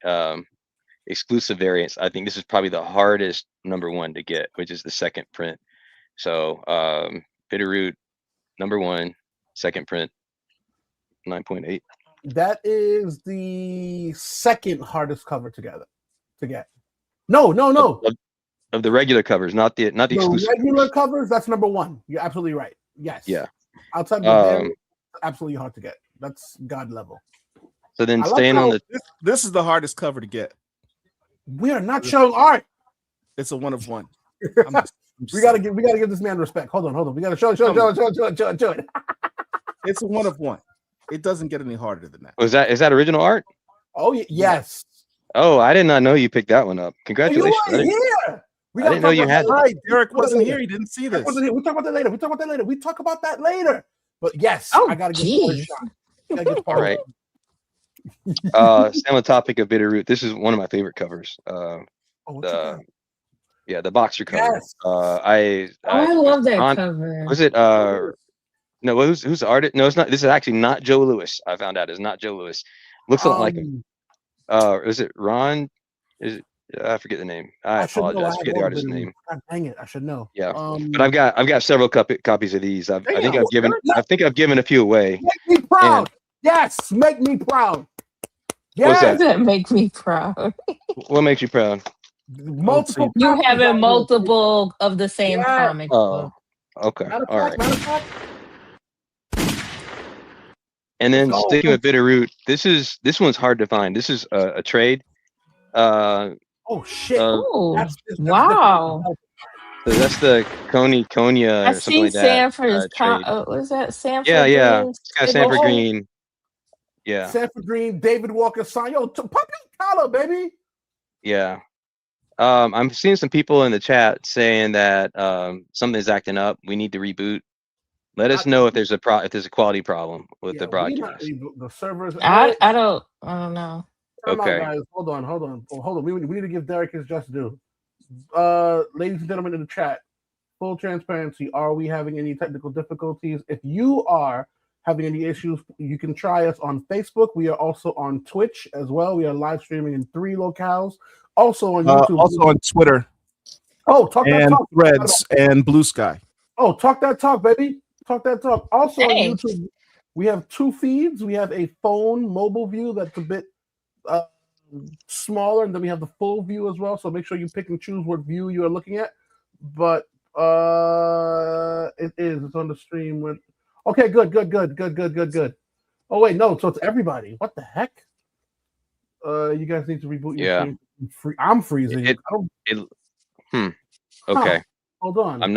Speaker 3: exclusive variants. I think this is probably the hardest #1 to get, which is the second print. So Bitterroot #1, second print, 9.8.
Speaker 1: That is the second hardest cover to get. No.
Speaker 3: Of the regular covers, not the
Speaker 1: The
Speaker 3: exclusive
Speaker 1: regular
Speaker 3: covers.
Speaker 1: covers, that's #1. You're absolutely right. Yes.
Speaker 3: Yeah.
Speaker 1: Outside the variant, absolutely hard to get. That's God level.
Speaker 3: So then
Speaker 1: I like
Speaker 3: staying on
Speaker 1: how-
Speaker 3: the
Speaker 4: This is the hardest cover to get.
Speaker 1: We are not showing art.
Speaker 4: It's a 1 of 1.
Speaker 1: We gotta give this man respect. Hold on. We gotta show it.
Speaker 4: It's a 1 of 1. It doesn't get any harder than that.
Speaker 3: is that original art?
Speaker 1: Oh yes.
Speaker 3: Oh, I did not know you picked that one up.
Speaker 1: You
Speaker 3: Congratulations. I
Speaker 1: weren't
Speaker 3: didn't-
Speaker 1: here.
Speaker 3: I didn't know you had that.
Speaker 4: Right, Derek wasn't here. He didn't see
Speaker 1: Derek
Speaker 4: this.
Speaker 1: wasn't here. We talk about that later. We talk about that later. But yes,
Speaker 5: Oh,
Speaker 1: I gotta give
Speaker 5: geez.
Speaker 1: it a shot. Gotta give
Speaker 3: All right. Stay on the topic of Bitterroot. This is one of my favorite covers.
Speaker 1: Oh, what you got?
Speaker 3: The boxer cover.
Speaker 1: Yes.
Speaker 5: I love that cover.
Speaker 3: Was it no, who's the artist? No, it's not. This is actually not Joe Lewis. I found out it's not Joe Lewis. Looks a lot like him. Is it Ron? Is it I forget the name. I
Speaker 1: should know.
Speaker 3: apologize.
Speaker 1: I
Speaker 3: Forget
Speaker 1: have
Speaker 3: the
Speaker 1: all
Speaker 3: artist's
Speaker 1: of them.
Speaker 3: name.
Speaker 1: God dang it! I should know.
Speaker 3: Yeah, but I've got several copies of these. I think I've given a few away.
Speaker 1: Make me proud. Yes, make me proud.
Speaker 3: What's
Speaker 1: Yes,
Speaker 3: that?
Speaker 5: That make me proud.
Speaker 3: What makes you proud?
Speaker 1: multiple.
Speaker 5: You
Speaker 1: copies
Speaker 5: having
Speaker 1: out
Speaker 5: multiple of the same
Speaker 1: Yes.
Speaker 5: comic
Speaker 3: Oh,
Speaker 5: book.
Speaker 3: okay.
Speaker 1: there.
Speaker 3: All right.
Speaker 1: Matter of fact,
Speaker 3: And then
Speaker 1: Oh,
Speaker 3: sticking with Bitterroot, this one's hard to find. This is a trade.
Speaker 1: oh shit!
Speaker 5: Oh,
Speaker 1: That's
Speaker 5: wow.
Speaker 3: So that's the Konya
Speaker 5: I
Speaker 3: or something
Speaker 5: see
Speaker 3: like that.
Speaker 5: Sanford's
Speaker 3: Trade.
Speaker 5: was that Sanford?
Speaker 3: Yeah.
Speaker 5: Green's
Speaker 3: It's got
Speaker 5: table?
Speaker 3: Sanford
Speaker 1: Oh.
Speaker 3: Green. Yeah,
Speaker 1: Sanford Green, David Walker, sign. Yo, pop your collar, baby.
Speaker 3: yeah. I'm seeing some people in the chat saying that something's acting up. We need to reboot. Let us know if there's a quality problem with the broadcast.
Speaker 1: The servers.
Speaker 5: I don't know.
Speaker 1: Time out,
Speaker 3: Okay.
Speaker 1: guys. Hold on. We need to give Derek his just due. Ladies and gentlemen in the chat, full transparency. Are we having any technical difficulties? If you are having any issues, you can try us on Facebook. We are also on Twitch as well. We are live streaming in 3 locales. Also on YouTube.
Speaker 4: Also on Twitter
Speaker 1: Oh, talk that
Speaker 4: and
Speaker 1: talk.
Speaker 4: Threads and Blue Sky.
Speaker 1: Oh, talk that talk, baby. Talk that talk. Also
Speaker 5: Hey.
Speaker 1: on YouTube, we have 2 feeds. We have a phone mobile view that's a bit smaller, and then we have the full view as well. So make sure you pick and choose what view you are looking at. But it's on the stream with. Okay, good. Oh wait, no. So it's everybody. What the heck? You guys need to reboot your
Speaker 3: Yeah.
Speaker 1: stream. I'm freezing.
Speaker 3: It-
Speaker 1: I don't,
Speaker 3: Okay.
Speaker 1: hold on.
Speaker 3: I'm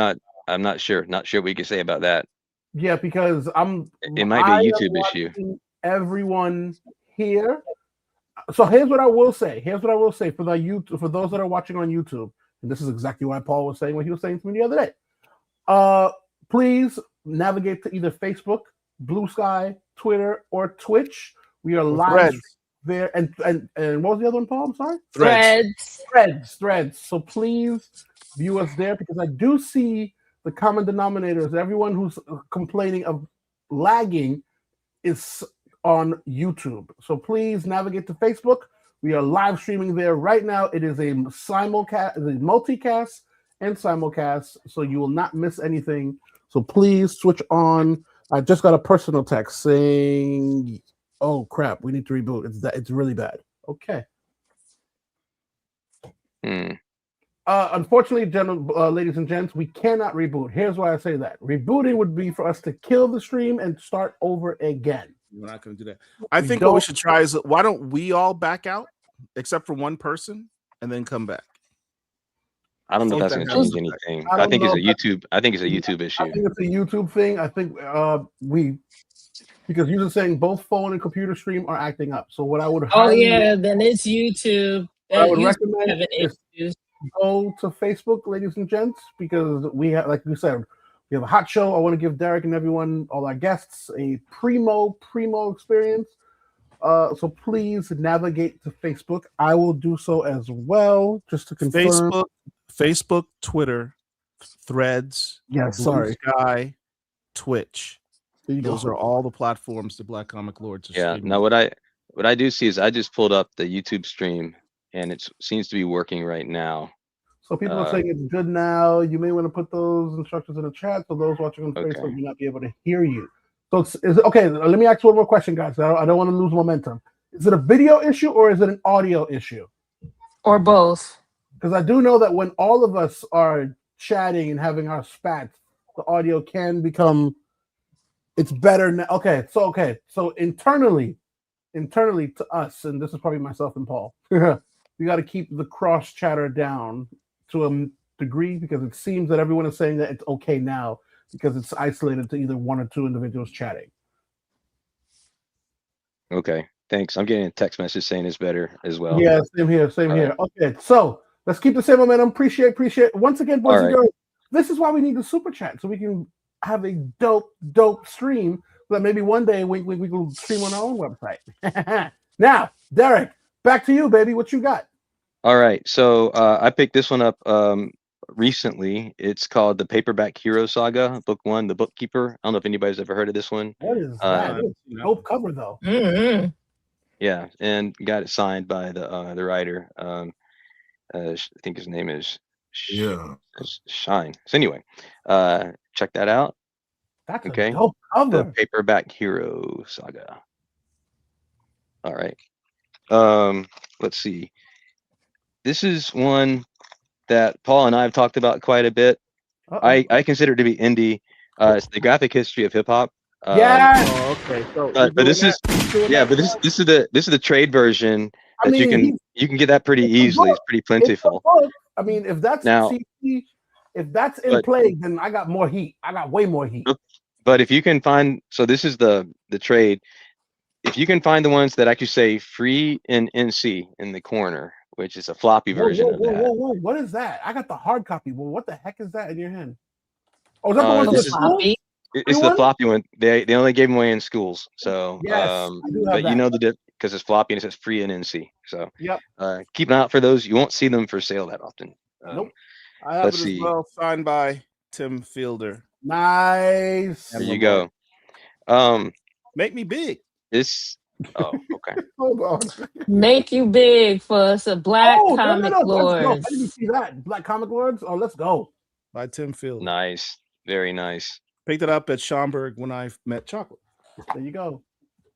Speaker 3: not sure. Not sure what you can say about that.
Speaker 1: Yeah, because
Speaker 3: It might be
Speaker 1: I
Speaker 3: a
Speaker 1: am
Speaker 3: YouTube issue.
Speaker 1: watching everyone here. So here's what I will say. For for those that are watching on YouTube, and this is exactly why Paul was saying what he was saying to me the other day. Please navigate to either Facebook, Blue Sky, Twitter, or Twitch. We are live
Speaker 4: Threads.
Speaker 1: there. And what was the other one, Paul? I'm sorry. Threads. So please view us there, because I do see the common denominators. Everyone who's complaining of lagging is on YouTube. So please navigate to Facebook. We are live streaming there right now. It is a simulcast, multicast and simulcast, so you will not miss anything. So please switch on. I just got a personal text saying, "Oh crap, we need to reboot. It's really bad." Okay. Unfortunately, ladies and gents, we cannot reboot. Here's why I say that. Rebooting would be for us to kill the stream and start over again.
Speaker 4: We're not going to do that. I think what we should try is, why don't we all back out except for one person and then come back?
Speaker 3: I don't know if that's
Speaker 4: Don't
Speaker 3: going to
Speaker 4: that
Speaker 3: change
Speaker 4: have-
Speaker 3: anything.
Speaker 1: I
Speaker 3: I
Speaker 1: don't
Speaker 3: think it's
Speaker 1: know
Speaker 3: a
Speaker 1: if that-
Speaker 3: YouTube. I think it's a YouTube
Speaker 1: I
Speaker 3: issue.
Speaker 1: think it's a YouTube thing. I think because you're saying both phone and computer stream are acting up. So what I would
Speaker 5: Oh
Speaker 1: highly
Speaker 5: yeah, then it's YouTube.
Speaker 1: what I would
Speaker 5: YouTube
Speaker 1: recommend
Speaker 5: having
Speaker 1: is
Speaker 5: issues.
Speaker 1: go to Facebook, ladies and gents, because we have, like you said, we have a hot show. I want to give Derek and everyone, all our guests, a primo experience. So please navigate to Facebook. I will do so as well, just to confirm.
Speaker 4: Facebook, Twitter, Threads,
Speaker 1: Yes,
Speaker 4: Blue
Speaker 1: sorry.
Speaker 4: Sky, Twitch.
Speaker 1: There you
Speaker 4: Those
Speaker 1: go.
Speaker 4: are all the platforms the Black Comic Lords are
Speaker 3: Yeah.
Speaker 4: streaming.
Speaker 3: Now what I do see is I just pulled up the YouTube stream, and it seems to be working right now.
Speaker 1: So people are saying it's good now. You may want to put those instructions in the chat so those watching on Facebook may not be able to hear you. So is it okay? Let me ask you one more question, guys. I don't want to lose momentum. Is it a video issue or is it an audio issue?
Speaker 5: Or both.
Speaker 1: Because I do know that when all of us are chatting and having our spats, the audio can become. It's better now. Okay. So internally to us, and this is probably myself and Paul, we got to keep the cross chatter down to a degree because it seems that everyone is saying that it's okay now because it's isolated to either one or two individuals chatting.
Speaker 3: Okay. Thanks. I'm getting a text message saying it's better as well.
Speaker 1: Yeah, same here.
Speaker 3: Right.
Speaker 1: Okay, so let's keep the same momentum. Appreciate. Once again, boys and girls, this is why we need the super chat so we can have a dope stream. That maybe one day we will stream on our own website. Now, Derek, back to you, baby. What you got?
Speaker 3: All right. So I picked this one up recently. It's called the Paperback Hero Saga, Book 1, The Bookkeeper. I don't know if anybody's ever heard of this one.
Speaker 1: What is that? Dope cover though.
Speaker 5: Mm-hmm.
Speaker 3: Yeah, and got it signed by the writer. I think his name is Shine. So anyway, check that out.
Speaker 1: That's
Speaker 3: okay.
Speaker 1: A dope cover.
Speaker 3: The Paperback Hero Saga. All right. Let's see. This is one that Paul and I have talked about quite a bit. I consider it to be indie. It's the graphic history of hip hop.
Speaker 1: Okay. So
Speaker 3: but this is this is the trade version that you can get that pretty easily. It's pretty plentiful.
Speaker 1: I mean, if that's
Speaker 3: now,
Speaker 1: CC, if that's in play, then I got more heat. I got way more heat.
Speaker 3: But if you can find, so this is the trade. If you can find the ones that actually say free in NC in the corner, which is a floppy version of that.
Speaker 1: Whoa! What is that? I got the hard copy. Well, what the heck is that in your hand? Oh, is that the one
Speaker 3: this is it's the floppy one. They only gave them away in schools. So but you know the because it's floppy and it says free in NC. So keep an eye out for those. You won't see them for sale that often.
Speaker 1: Nope.
Speaker 4: I have it as well, signed by Tim Fielder.
Speaker 1: Nice.
Speaker 3: There you go.
Speaker 4: Make me big.
Speaker 3: This. Oh, okay.
Speaker 1: Hold on.
Speaker 5: Make you big for us, a Black Comic Lords.
Speaker 1: I didn't see that. Black Comic Lords. Oh, let's go.
Speaker 4: By Tim Fielder.
Speaker 3: Nice. Very nice.
Speaker 4: Picked it up at Schaumburg when I met Chocolate.
Speaker 1: There you go.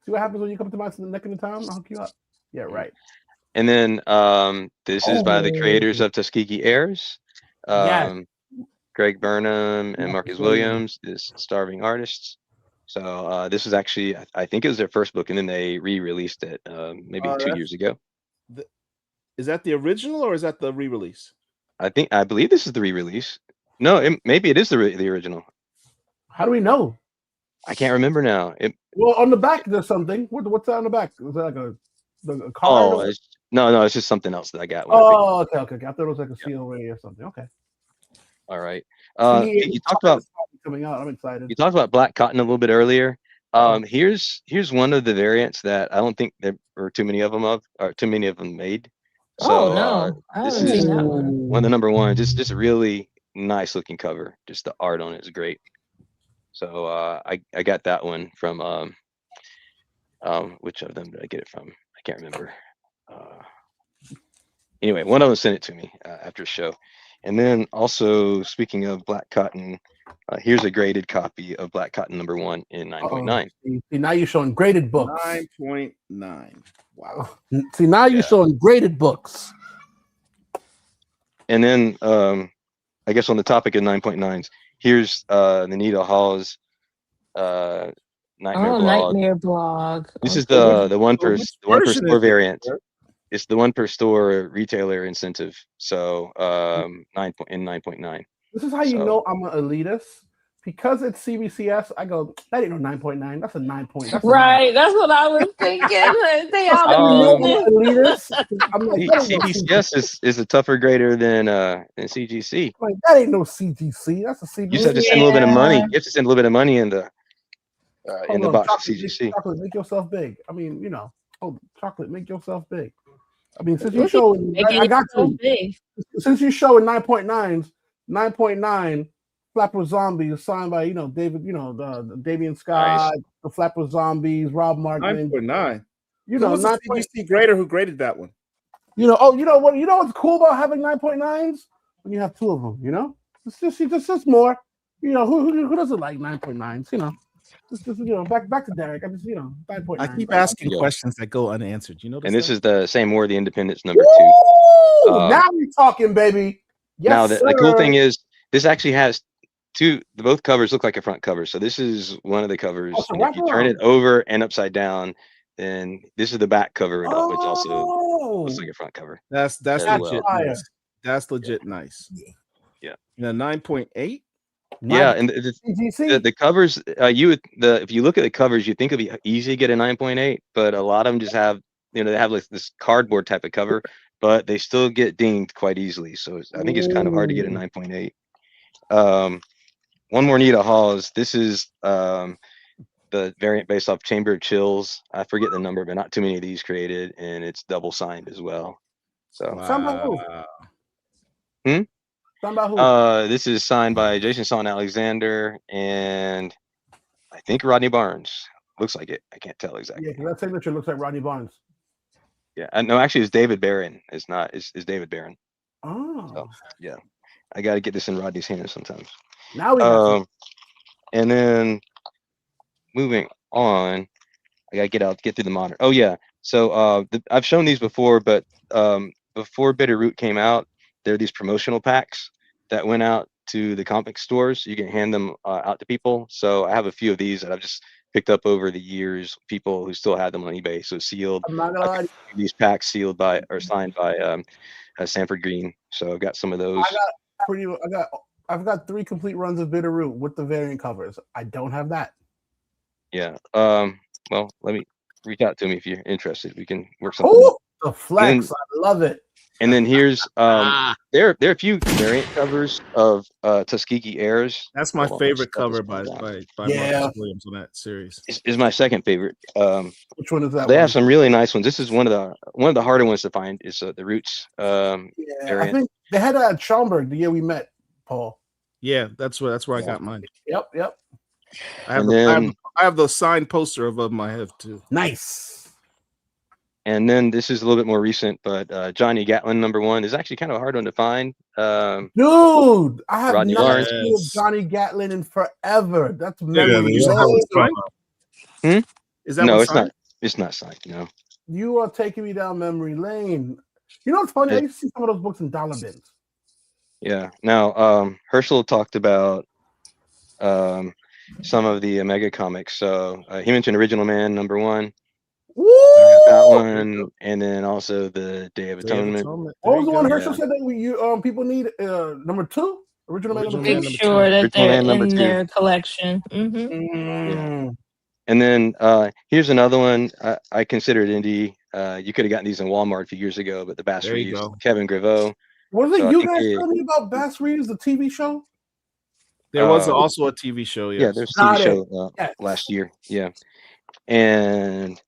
Speaker 1: See what happens when you come to my neck of the town? I'll hook you up. Yeah, right.
Speaker 3: And then this is by the creators of Tuskegee Heirs. Greg Burnham and Marcus Williams is Starving Artists. So this is actually, I think it was their first book, and then they re-released it maybe 2 years ago.
Speaker 4: Is that the original or is that the re-release?
Speaker 3: I believe this is the re-release. No, maybe it is the original.
Speaker 1: How do we know?
Speaker 3: I can't remember now.
Speaker 1: Well, on the back there's something. What's that on the back? Is that like a card?
Speaker 3: Oh, no, it's just something else that I got.
Speaker 1: Oh, okay. I thought it was like a seal or something. Okay.
Speaker 3: All right. You talked about
Speaker 1: coming out. I'm excited.
Speaker 3: You talked about black cotton a little bit earlier. Here's one of the variants that I don't think there were too many of them made. So
Speaker 5: no, I
Speaker 3: this
Speaker 5: haven't
Speaker 3: is
Speaker 5: seen that one.
Speaker 3: One of the number one. Just a really nice looking cover. Just the art on it is great. So I got that one from which of them did I get it from? I can't remember. Anyway, one of them sent it to me after the show. And then also, speaking of black cotton, here's a graded copy of Black Cotton #1 in 9.9.
Speaker 1: See, now you're showing graded books.
Speaker 4: 9.9. Wow.
Speaker 1: See, now you're showing graded books.
Speaker 3: And then, I guess on the topic of 9.9s, here's Anita Hall's Nightmare Blog.
Speaker 5: Nightmare Blog.
Speaker 3: This is the one per store variant. it's the one per store retailer incentive. So 9.9.
Speaker 1: This is how you know I'm an elitist. Because it's CBCS, I go, that ain't no 9.9. That's a 9 point. That's
Speaker 5: Right, that's what I was thinking. They
Speaker 1: That's
Speaker 5: all
Speaker 1: how you know I'm
Speaker 5: elitist.
Speaker 1: an elitist. I'm like, that ain't no
Speaker 3: CBCS is a tougher grader than CGC.
Speaker 1: Like, that ain't no CGC. That's a CBCS.
Speaker 3: You just have to send a little bit of money. You have to send a little bit of money in the box for CGC.
Speaker 1: Chocolate, make yourself big. I mean, you know, chocolate, make yourself big. I mean, since you show, I got to. Since you show in 9.9s, 9.9 Flapper Zombies signed by David, the Damian Scott, nice. The Flapper Zombies, Rob Martin.
Speaker 4: 9.9.
Speaker 1: You know,
Speaker 4: who was the CGC grader who graded that one?
Speaker 1: You know what? You know what's cool about having 9.9s? When you have two of them, it's just more. You know, who doesn't like 9.9s? You know. Just back to Derek. I just 9.9.
Speaker 4: I keep asking questions that go unanswered. You know,
Speaker 3: and this is the same War of the Independents #2.
Speaker 1: Now we're talking, baby. Yes,
Speaker 3: now the cool thing is this actually has two. Both covers look like a front cover. So this is one of the covers.
Speaker 1: Oh, so
Speaker 3: and if you turn it over and upside down, then this is the back cover, which also looks like a front cover.
Speaker 4: That's legit. Nice. That's legit nice.
Speaker 3: Yeah.
Speaker 4: 9.8.
Speaker 3: Yeah, and the covers, if you look at the covers, you think it'd be easy to get a 9.8, but a lot of them just have, they have like this cardboard type of cover, but they still get dinged quite easily. So I think it's kind of hard to get a 9.8. One more neat haul is this is the variant based off Chamber of Chills. I forget the number, but not too many of these created, and it's double signed as well. So.
Speaker 1: Wow.
Speaker 3: This is signed by Jason Son Alexander and I think Rodney Barnes. Looks like it. I can't tell exactly.
Speaker 1: Yeah, because that signature looks like Rodney Barnes.
Speaker 3: Yeah, no, actually, it's David Barron. It's not. It's David Barron.
Speaker 1: Oh.
Speaker 3: So, yeah, I got to get this in Rodney's hands sometimes.
Speaker 1: Now we have
Speaker 3: and then moving on, I got to get through the modern. Oh yeah, so I've shown these before, but before Bitterroot came out, there are these promotional packs that went out to the comic stores. You can hand them out to people. So I have a few of these that I've just picked up over the years. People who still had them on eBay. So sealed.
Speaker 1: I'm not gonna lie.
Speaker 3: These packs sealed by or signed by Sanford Green. So I've got some of those.
Speaker 1: I've got 3 complete runs of Bitterroot with the variant covers. I don't have that.
Speaker 3: Yeah. Well, let me reach out to me if you're interested. We can work something.
Speaker 1: Oh, the flex! I love it.
Speaker 3: And then here's there are a few variant covers of Tuskegee Airs.
Speaker 4: That's my favorite cover by Marcus Williams on that series.
Speaker 3: Is my second favorite.
Speaker 1: Which one is that?
Speaker 3: They have some really nice ones. This is one of the harder ones to find. Is the Roots. Variant.
Speaker 1: I think they had that at Schaumburg the year we met, Paul.
Speaker 4: Yeah, that's where I got mine.
Speaker 1: Yep.
Speaker 4: I have the signed poster of them. I have too.
Speaker 1: Nice.
Speaker 3: And then this is a little bit more recent, but Johnny Gatlin #1 is actually kind of a hard one to find.
Speaker 1: Dude, I have
Speaker 3: Rodney
Speaker 1: not seen Johnny Gatlin in forever. That's memory.
Speaker 4: Is that
Speaker 3: no? It's not. It's not signed. No.
Speaker 1: You are taking me down memory lane. You know what's funny? I used to see some of those books in dollar bins.
Speaker 3: Yeah. Now, Herschel talked about some of the Omega comics. So he mentioned Original Man #1.
Speaker 1: Woo!
Speaker 3: That one, and then also the Day of Atonement.
Speaker 1: What was the one Herschel said that people need? #2, Original Man #2.
Speaker 5: Make sure that they're in their collection.
Speaker 3: Yeah. And then here's another one. I consider it indie. You could have gotten these in Walmart a few years ago, but the Bass Reeves, Kevin Graveau.
Speaker 1: Was it you guys telling me about Bass Reeves, the TV show?
Speaker 4: There was also a TV show. Yes.
Speaker 3: Yeah, there's a TV show last year. Yeah, and.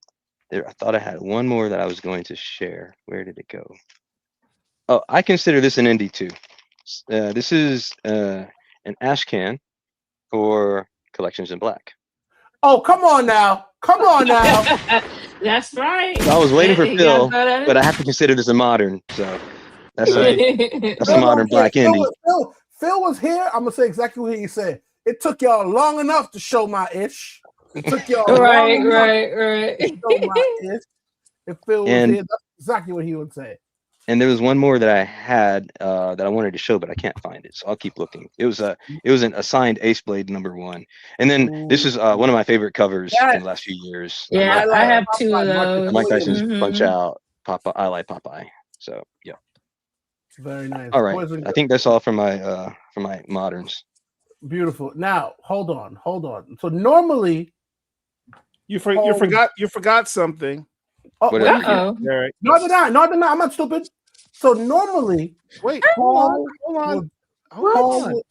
Speaker 3: I thought I had one more that I was going to share. Where did it go? Oh, I consider this an indie too. This is an ash can for Collections in Black.
Speaker 1: Oh, come on now.
Speaker 5: That's right.
Speaker 3: So I was waiting for Phil, but I have to consider this a modern. So that's a modern Black indie.
Speaker 1: Phil was here. I'm going to say exactly what he said. It took y'all long enough to show my ish. It took y'all
Speaker 5: right.
Speaker 1: If Phil was here, that's exactly what he would say.
Speaker 3: And there was one more that I had that I wanted to show, but I can't find it, so I'll keep looking. It was an assigned Ace Blade #1, and then this is one of my favorite covers in the last few years.
Speaker 5: Yeah, I have 2 of those.
Speaker 3: Mike Tyson's Punch Out. Popeye. I like Popeye. So yeah.
Speaker 1: Very nice.
Speaker 3: All right.
Speaker 1: Boys and
Speaker 3: I think that's all for my moderns.
Speaker 1: beautiful. Now, hold on. So normally,
Speaker 4: You forgot something.
Speaker 1: oh,
Speaker 3: What
Speaker 1: wait,
Speaker 3: did I forget?
Speaker 5: Uh-oh.
Speaker 4: All right.
Speaker 1: no, I'm not stupid. So normally,
Speaker 4: Wait,
Speaker 1: Paul
Speaker 4: hold on.
Speaker 1: would-
Speaker 4: Hold
Speaker 1: Paul
Speaker 4: on.
Speaker 1: would-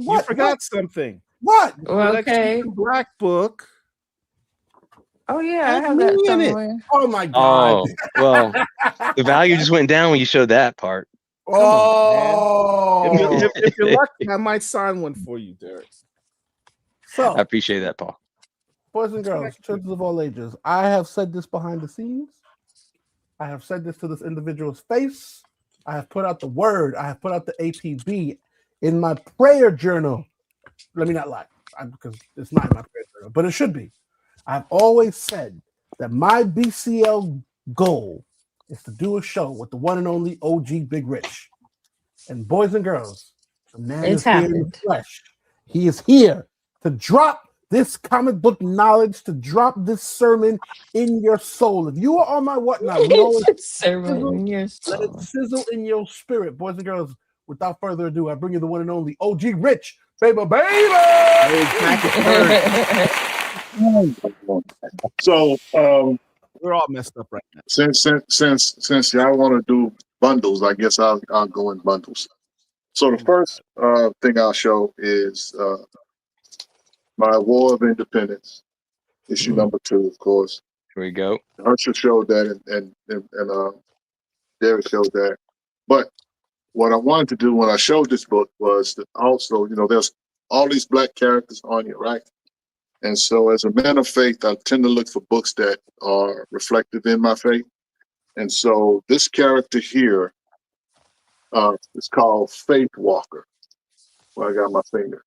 Speaker 4: You
Speaker 1: what?
Speaker 4: forgot something.
Speaker 1: What?
Speaker 5: Well, okay.
Speaker 4: Collection Black book.
Speaker 5: Oh yeah, I
Speaker 4: Has
Speaker 5: have
Speaker 4: me
Speaker 5: that
Speaker 4: in it.
Speaker 5: somewhere.
Speaker 1: Oh my God.
Speaker 3: Oh, well, the value just went down when you showed that part.
Speaker 1: Oh.
Speaker 4: If you're lucky, I might sign one for you, Derek.
Speaker 1: So,
Speaker 3: I appreciate that, Paul.
Speaker 1: boys and girls, children of all ages, I have said this behind the scenes. I have said this to this individual's face. I have put out the word. I have put out the APB in my prayer journal. Let me not lie, because it's not in my prayer journal, but it should be. I've always said that my BCL goal is to do a show with the one and only OG Big Rich. And boys and girls, the man
Speaker 5: It's
Speaker 1: is here in the
Speaker 5: happened.
Speaker 1: flesh. He is here to drop this comic book knowledge, to drop this sermon in your soul. If you are on my whatnot, we always
Speaker 5: Sermon in your
Speaker 1: let it
Speaker 5: soul.
Speaker 1: sizzle in your spirit. Boys and girls, without further ado, I bring you the one and only OG Rich, baby.
Speaker 2: So
Speaker 4: We're all messed up right now.
Speaker 2: since y'all want to do bundles, I guess I'll go in bundles. So the first thing I'll show is my War of Independence, issue number 2, of course.
Speaker 3: Here we go.
Speaker 2: Usher showed that, and Derek showed that. But what I wanted to do when I showed this book was to also, there's all these black characters on here, right? And so as a man of faith, I tend to look for books that are reflective in my faith. And so this character here is called Faith Walker. Well, I got my finger.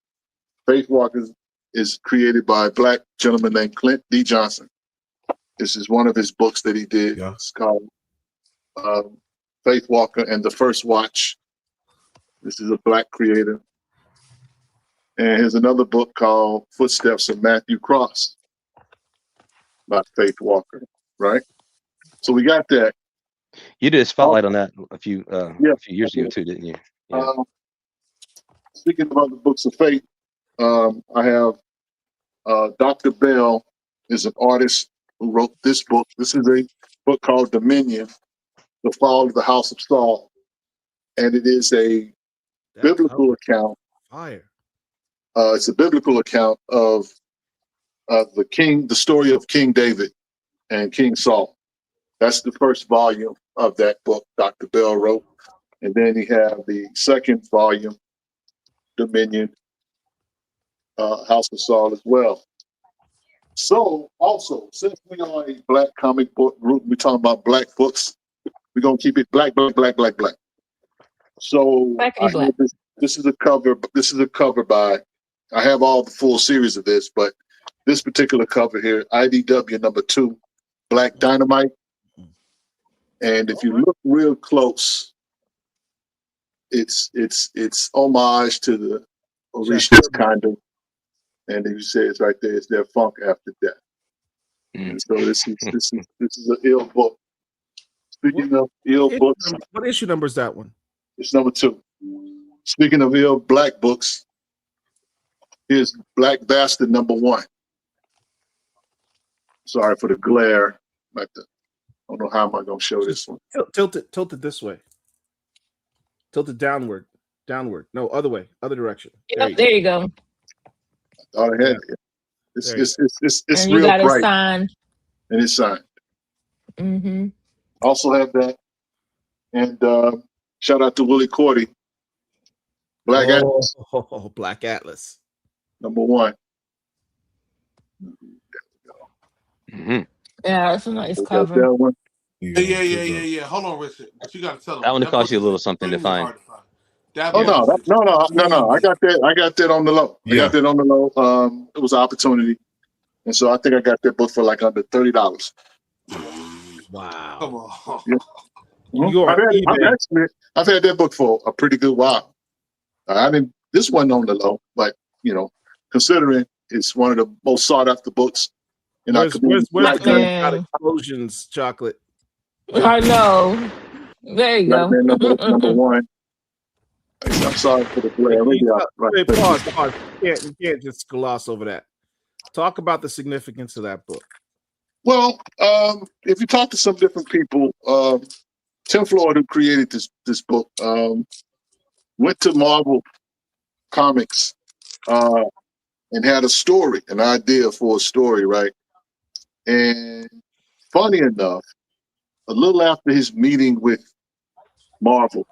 Speaker 2: Faith Walker is created by a black gentleman named Clint D. Johnson. This is one of his books that he did.
Speaker 6: Yeah.
Speaker 2: It's called Faith Walker and the First Watch. This is a black creator. And here's another book called Footsteps of Matthew Cross by Faith Walker, right? So we got that.
Speaker 3: You did a spotlight on that a few years ago too, didn't you? Yeah.
Speaker 2: Speaking of other books of faith, I have Dr. Bell is an artist who wrote this book. This is a book called Dominion, The Fall of the House of Saul. And it is a biblical account.
Speaker 4: Fire.
Speaker 2: It's a biblical account of the story of King David and King Saul. That's the first volume of that book Dr. Bell wrote. And then you have the second volume, Dominion, House of Saul as well. So also, since we are a black comic book group, we're talking about black books, we're going to keep it black. So
Speaker 5: Blackity black.
Speaker 2: this is a cover. This is a cover by, I have all the full series of this, but this particular cover here, IDW number 2, Black Dynamite. And if you look real close, it's homage to the Orishas kind of, and you say it's right there. It's their funk after death. And so this is an ill book. Speaking of ill books,
Speaker 4: What issue number is that one?
Speaker 2: it's number 2. Speaking of ill black books, here's Black Bastard number 1. Sorry for the glare. I don't know how am I going to show this one.
Speaker 4: Tilt it this way. Tilt it downward. No, other way. Other direction.
Speaker 5: Yep, there you go.
Speaker 2: I had it. It's
Speaker 5: And you
Speaker 2: real
Speaker 5: got it
Speaker 2: bright
Speaker 5: signed.
Speaker 2: and it's signed.
Speaker 5: Mm-hmm.
Speaker 2: Also have that. And shout out to Willie Cordy. Black Atlas,
Speaker 4: Black Atlas.
Speaker 2: number 1.
Speaker 3: Mm-hmm.
Speaker 5: Yeah, it's a nice
Speaker 2: That
Speaker 5: cover.
Speaker 2: one.
Speaker 7: Yeah. Hold on, Richard. But you got to tell them.
Speaker 3: That one cost you a
Speaker 7: book
Speaker 3: little
Speaker 7: is
Speaker 3: something to
Speaker 7: extremely
Speaker 3: find.
Speaker 7: hard to find. That
Speaker 2: Oh
Speaker 7: book
Speaker 2: no! I got that on the low. I
Speaker 6: Yeah.
Speaker 2: got that on the low. It was an opportunity, and so I think I got that book for like under $30.
Speaker 4: Wow.
Speaker 7: Come on.
Speaker 2: Yeah.
Speaker 4: You're
Speaker 2: I've had that book for a pretty good while. This wasn't on the low, but considering it's one of the most sought after books in our community.
Speaker 4: Where's the
Speaker 5: Man.
Speaker 4: explosions chocolate?
Speaker 5: I know. There you
Speaker 2: Black
Speaker 5: go.
Speaker 2: man number one. I'm sorry for the glare. Maybe I'll
Speaker 4: Wait, pause. You can't just gloss over that. Talk about the significance of that book.
Speaker 2: Well, if you talk to some different people, Tim Floyd, who created this book, went to Marvel Comics and had a story, an idea for a story, right? And funny enough, a little after his meeting with Marvel,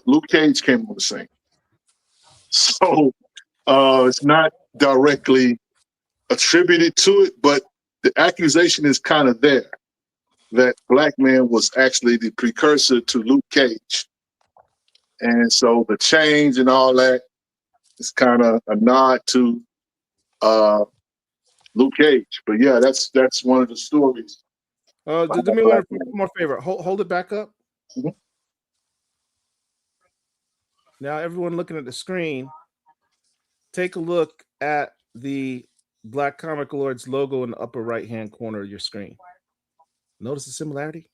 Speaker 2: Luke Cage came on the scene. So it's not directly attributed to it, but the accusation is kind of there that Black Man was actually the precursor to Luke Cage. And so the change and all that is kind of a nod to Luke Cage. But yeah, that's one of the stories.
Speaker 4: Do me one more favor. Hold it back up.
Speaker 2: Mhm.
Speaker 4: Now, everyone looking at the screen, take a look at the Black Comic Lords logo in the upper right-hand corner of your screen. Notice the similarity?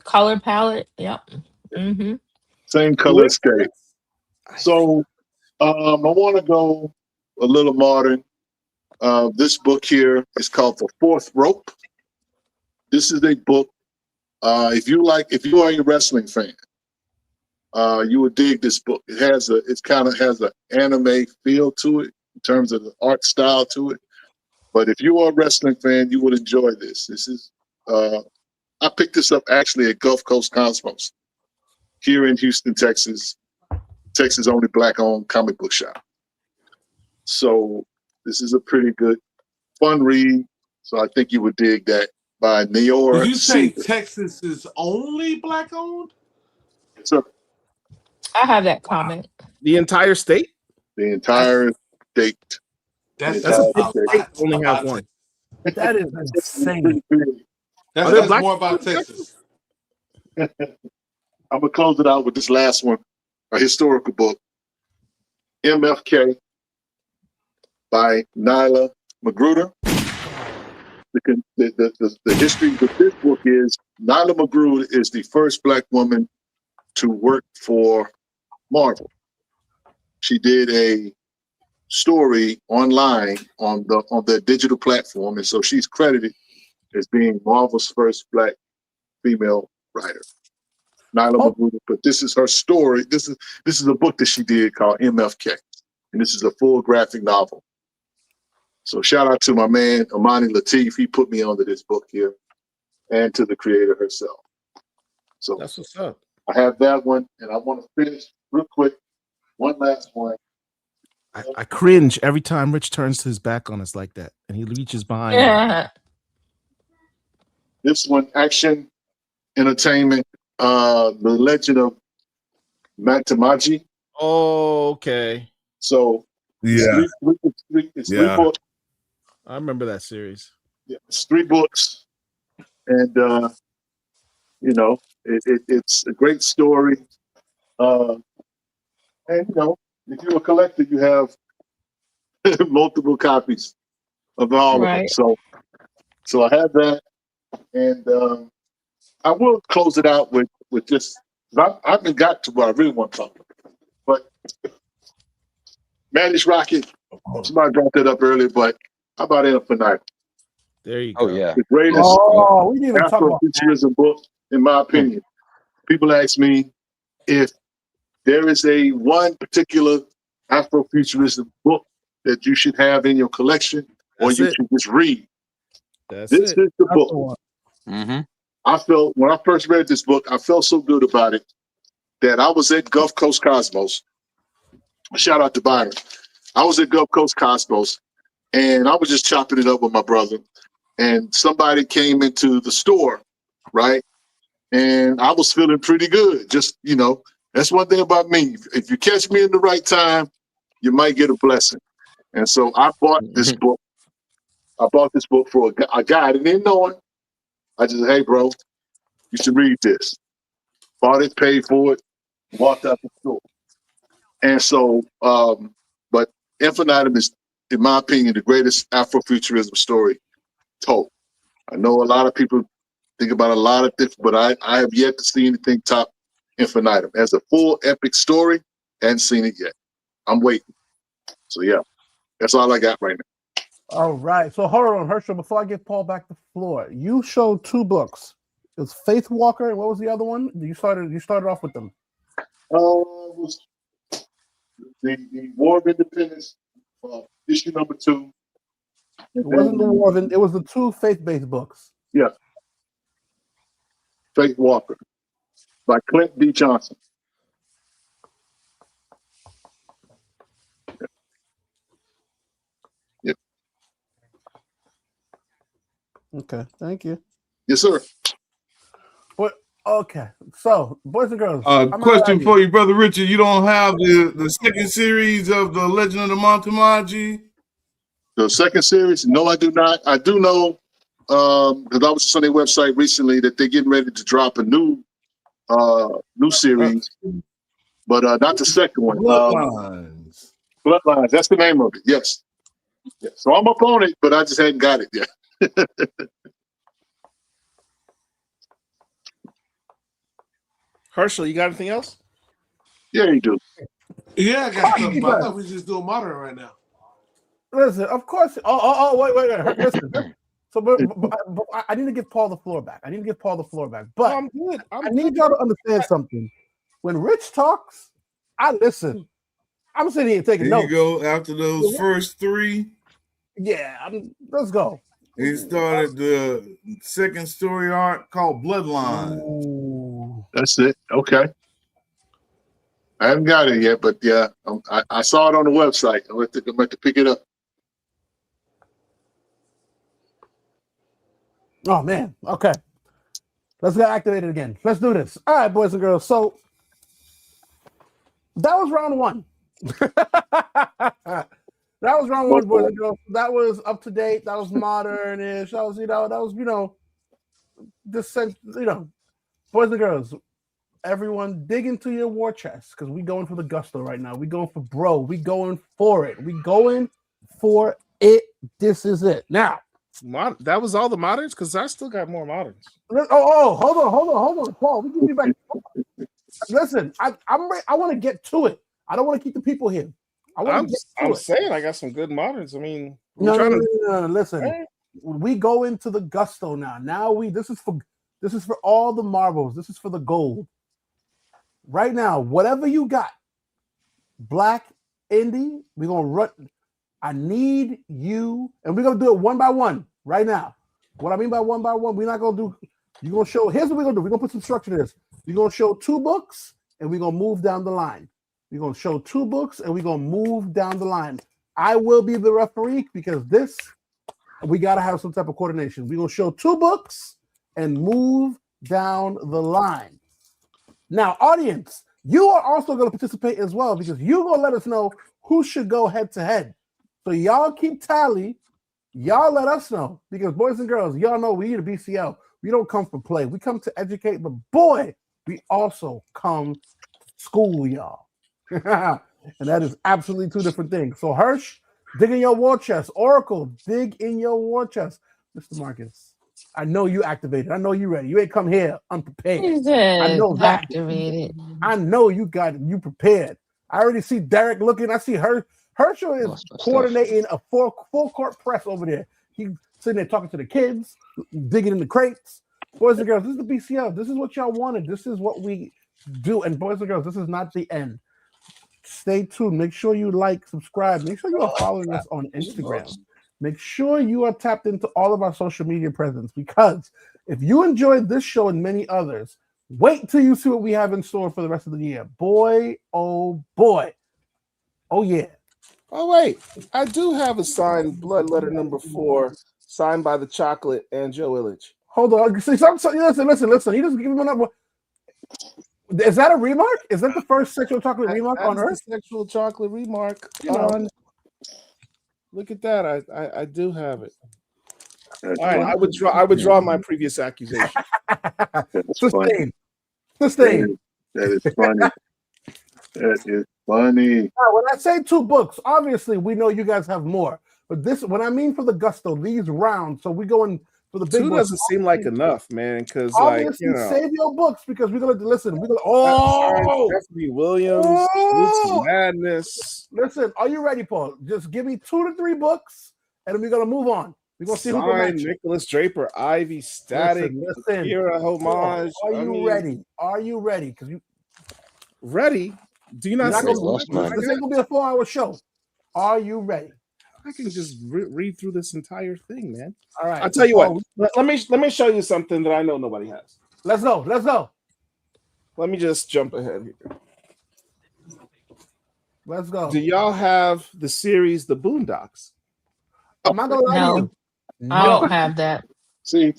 Speaker 5: Color palette. Yep. Mm-hmm.
Speaker 2: Same color scheme. So I want to go a little modern. This book here is called The Fourth Rope. This is a book. If you are a wrestling fan, you would dig this book. It kind of has an anime feel to it in terms of the art style to it. But if you are a wrestling fan, you would enjoy this. This is I picked this up actually at Gulf Coast Cosmos here in Houston, Texas. Texas' only Black-owned comic book shop. So this is a pretty good, fun read. So I think you would dig that by Neor.
Speaker 7: Did you say
Speaker 2: Caesar.
Speaker 7: Texas is only Black owned?
Speaker 2: So
Speaker 5: I have that comment.
Speaker 4: The entire state?
Speaker 2: the entire state.
Speaker 7: That's
Speaker 4: That's a
Speaker 7: about
Speaker 4: big state. Only have one.
Speaker 1: That is insane.
Speaker 7: That's more about Texas.
Speaker 2: I'm gonna close it out with this last one, a historical book, MFK by Nyla Magruder. The history of this book is Nyla Magruder is the first Black woman to work for Marvel. She did a story online on the digital platform, and so she's credited as being Marvel's first Black female writer. Nyla Magruder, but this is her story. This is a book that she did called MFK, and this is a full graphic novel. So shout out to my man Amani Latif. He put me onto this book here, and to the creator herself. So
Speaker 4: that's what's up.
Speaker 2: I have that one, and I want to finish real quick. One last one.
Speaker 4: I cringe every time Rich turns his back on us like that, and he reaches behind.
Speaker 5: Yeah.
Speaker 2: This one, Action Entertainment, The Legend of Matamaji.
Speaker 4: Oh, okay.
Speaker 2: So
Speaker 6: Yeah.
Speaker 2: It's three books.
Speaker 4: I remember that series.
Speaker 2: Yeah, it's 3 books, and it's a great story. And if you're a collector, you have multiple copies of all of them. So I have that, and I will close it out with just. I haven't got to what I really want to talk about, but Manny's Rocket. Somebody brought that up earlier, but how about Infinite?
Speaker 4: There you go.
Speaker 3: Oh yeah,
Speaker 2: The greatest
Speaker 1: We didn't even talk about
Speaker 2: Afrofuturism book, in my opinion. People ask me if there is a one particular Afrofuturism book that you should have in your collection, or you should just read. This is the book.
Speaker 3: Mm-hmm.
Speaker 2: I felt when I first read this book, I felt so good about it that I was at Gulf Coast Cosmos. Shout out to Byron. I was at Gulf Coast Cosmos, and I was just chopping it up with my brother. And somebody came into the store, right? And I was feeling pretty good. Just, that's one thing about me. If you catch me in the right time, you might get a blessing. And so I bought this book. I bought this book for a guy. I didn't know him. I just said, hey, bro, you should read this. Bought it, paid for it, walked out the store. And so, but Infinitum is, in my opinion, the greatest Afrofuturism story told. know a lot of people think about a lot of different, but I have yet to see anything top Infinitum as a full epic story. Hadn't seen it yet. I'm waiting. So yeah, that's all I got right now.
Speaker 1: All right. So hold on, Herschel. Before I give Paul back the floor, you showed 2 books. It was Faith Walker, and what was the other one? You started off with them.
Speaker 2: Was the War of Independence, issue number 2.
Speaker 1: It wasn't the War of it was the 2 faith-based books.
Speaker 2: Yeah. Faith Walker by Clint D. Johnson. Yeah.
Speaker 1: Okay, thank you.
Speaker 2: Yes, sir.
Speaker 1: But okay, so boys and girls.
Speaker 6: Question for you, Brother Richard. You don't have the second series of the Legend of the Montemaggi?
Speaker 2: The second series? No, I do not. I do know because I was on their website recently that they're getting ready to drop a new series, but not the second one.
Speaker 6: Bloodlines.
Speaker 2: Bloodlines. That's the name of it. Yes. Yeah. So I'm up on it, but I just hadn't got it yet.
Speaker 4: Herschel, you got anything else?
Speaker 2: Yeah, you do.
Speaker 7: Yeah, I got stuff. But I thought we was just doing modern right now.
Speaker 1: Listen, of course. Wait. Listen. So, but I need to give Paul the floor back. But
Speaker 4: I'm good.
Speaker 1: I need y'all to understand something. When Rich talks, I listen. I'm sitting here taking
Speaker 6: There
Speaker 1: notes.
Speaker 6: you go. After those first 3.
Speaker 1: Yeah, let's go.
Speaker 6: He started the second story arc called Bloodline.
Speaker 1: Ooh.
Speaker 2: That's it. Okay. I haven't got it yet, but yeah, I saw it on the website. I'm going to pick it up.
Speaker 1: Oh man. Okay. Let's get activated again. Let's do this. All right, boys and girls. So that was round 1. That was round 1, boys and girls. That was up to date. That was modern-ish. That was, boys and girls, everyone dig into your war chest because we going for the gusto right now. We going for bro. We going for it. We going for it. This is it. Now,
Speaker 4: That was all the moderns? Because I still got more moderns.
Speaker 1: Hold on, Paul. We give you back. Listen, I want to get to it. I don't want to keep the people here. I'm
Speaker 4: saying I got some good moderns. I mean,
Speaker 1: no. Listen, hey. We go into the gusto now. This is for all the marbles. This is for the gold. Right now, whatever you got, black, indie, we're gonna run. I need you, and we're gonna do it one by one right now. What I mean by one, we're not gonna do. You're gonna show. Here's what we're gonna do. We're gonna put some structure to this. You're gonna show 2 books, and we're gonna move down the line. We're going to show 2 books, and we're going to move down the line. I will be the referee because we got to have some type of coordination. We're going to show 2 books and move down the line. Now, audience, you are also going to participate as well because you're going to let us know who should go head-to-head. So y'all keep tally. Y'all let us know because, boys and girls, y'all know we need a BCL. We don't come for play. We come to educate, but, boy, we also come to school y'all. And that is absolutely 2 different things. So Hirsch, dig in your war chest. Oracle, dig in your war chest. Mr. Marcus, I know you activated. I know you ready. You ain't come here unprepared. I know that.
Speaker 5: Activated.
Speaker 1: I know you you prepared. I already see Derek looking. I see Herschel is coordinating a full court press over there. He's sitting there talking to the kids, digging in the crates. Boys and girls, this is the BCL. This is what y'all wanted. This is what we do. And boys and girls, this is not the end. Stay tuned. Make sure you subscribe. Make sure you are following us on Instagram. Make sure you are tapped into all of our social media presence because if you enjoyed this show and many others, wait till you see what we have in store for the rest of the year. Boy, oh boy. Oh yeah.
Speaker 4: Oh wait, I do have a signed blood letter number 4 signed by the Chocolate and Joe Illich.
Speaker 1: Hold on. Listen. He doesn't give me a number. Is that a remark? Is that the first sexual chocolate remark on Earth?
Speaker 4: Sexual chocolate remark. Look at that. I do have it. All right, I withdraw my previous accusation.
Speaker 1: Sustained.
Speaker 2: That is funny. That is funny.
Speaker 1: Now, when I say 2 books, obviously we know you guys have more. But when I mean for the gusto, these rounds, so we go in for the big
Speaker 4: 2
Speaker 1: books.
Speaker 4: doesn't seem like enough, man. Because like
Speaker 1: Obviously, save your books because we're gonna listen. We're gonna
Speaker 4: Stephanie Williams, Roots of Madness.
Speaker 1: Listen, are you ready, Paul? Just give me 2 to 3 books, and then we're gonna move on. We're gonna see who can match.
Speaker 4: Nicholas Draper, Ivy, Static,
Speaker 1: listen.
Speaker 4: Kira, Homage.
Speaker 1: Are you ready? Are you ready? Because you
Speaker 4: ready? Do you not say
Speaker 1: this ain't gonna be a 4-hour show? Are you ready?
Speaker 4: I can just read through this entire thing, man.
Speaker 1: All right.
Speaker 4: I'll tell you what. Let me show you something that I know nobody has.
Speaker 1: Let's go. Let's go.
Speaker 4: Let me just jump ahead here.
Speaker 1: Let's go.
Speaker 4: Do y'all have the series The Boondocks?
Speaker 1: I'm not gonna lie to you.
Speaker 5: I don't have that.
Speaker 2: See,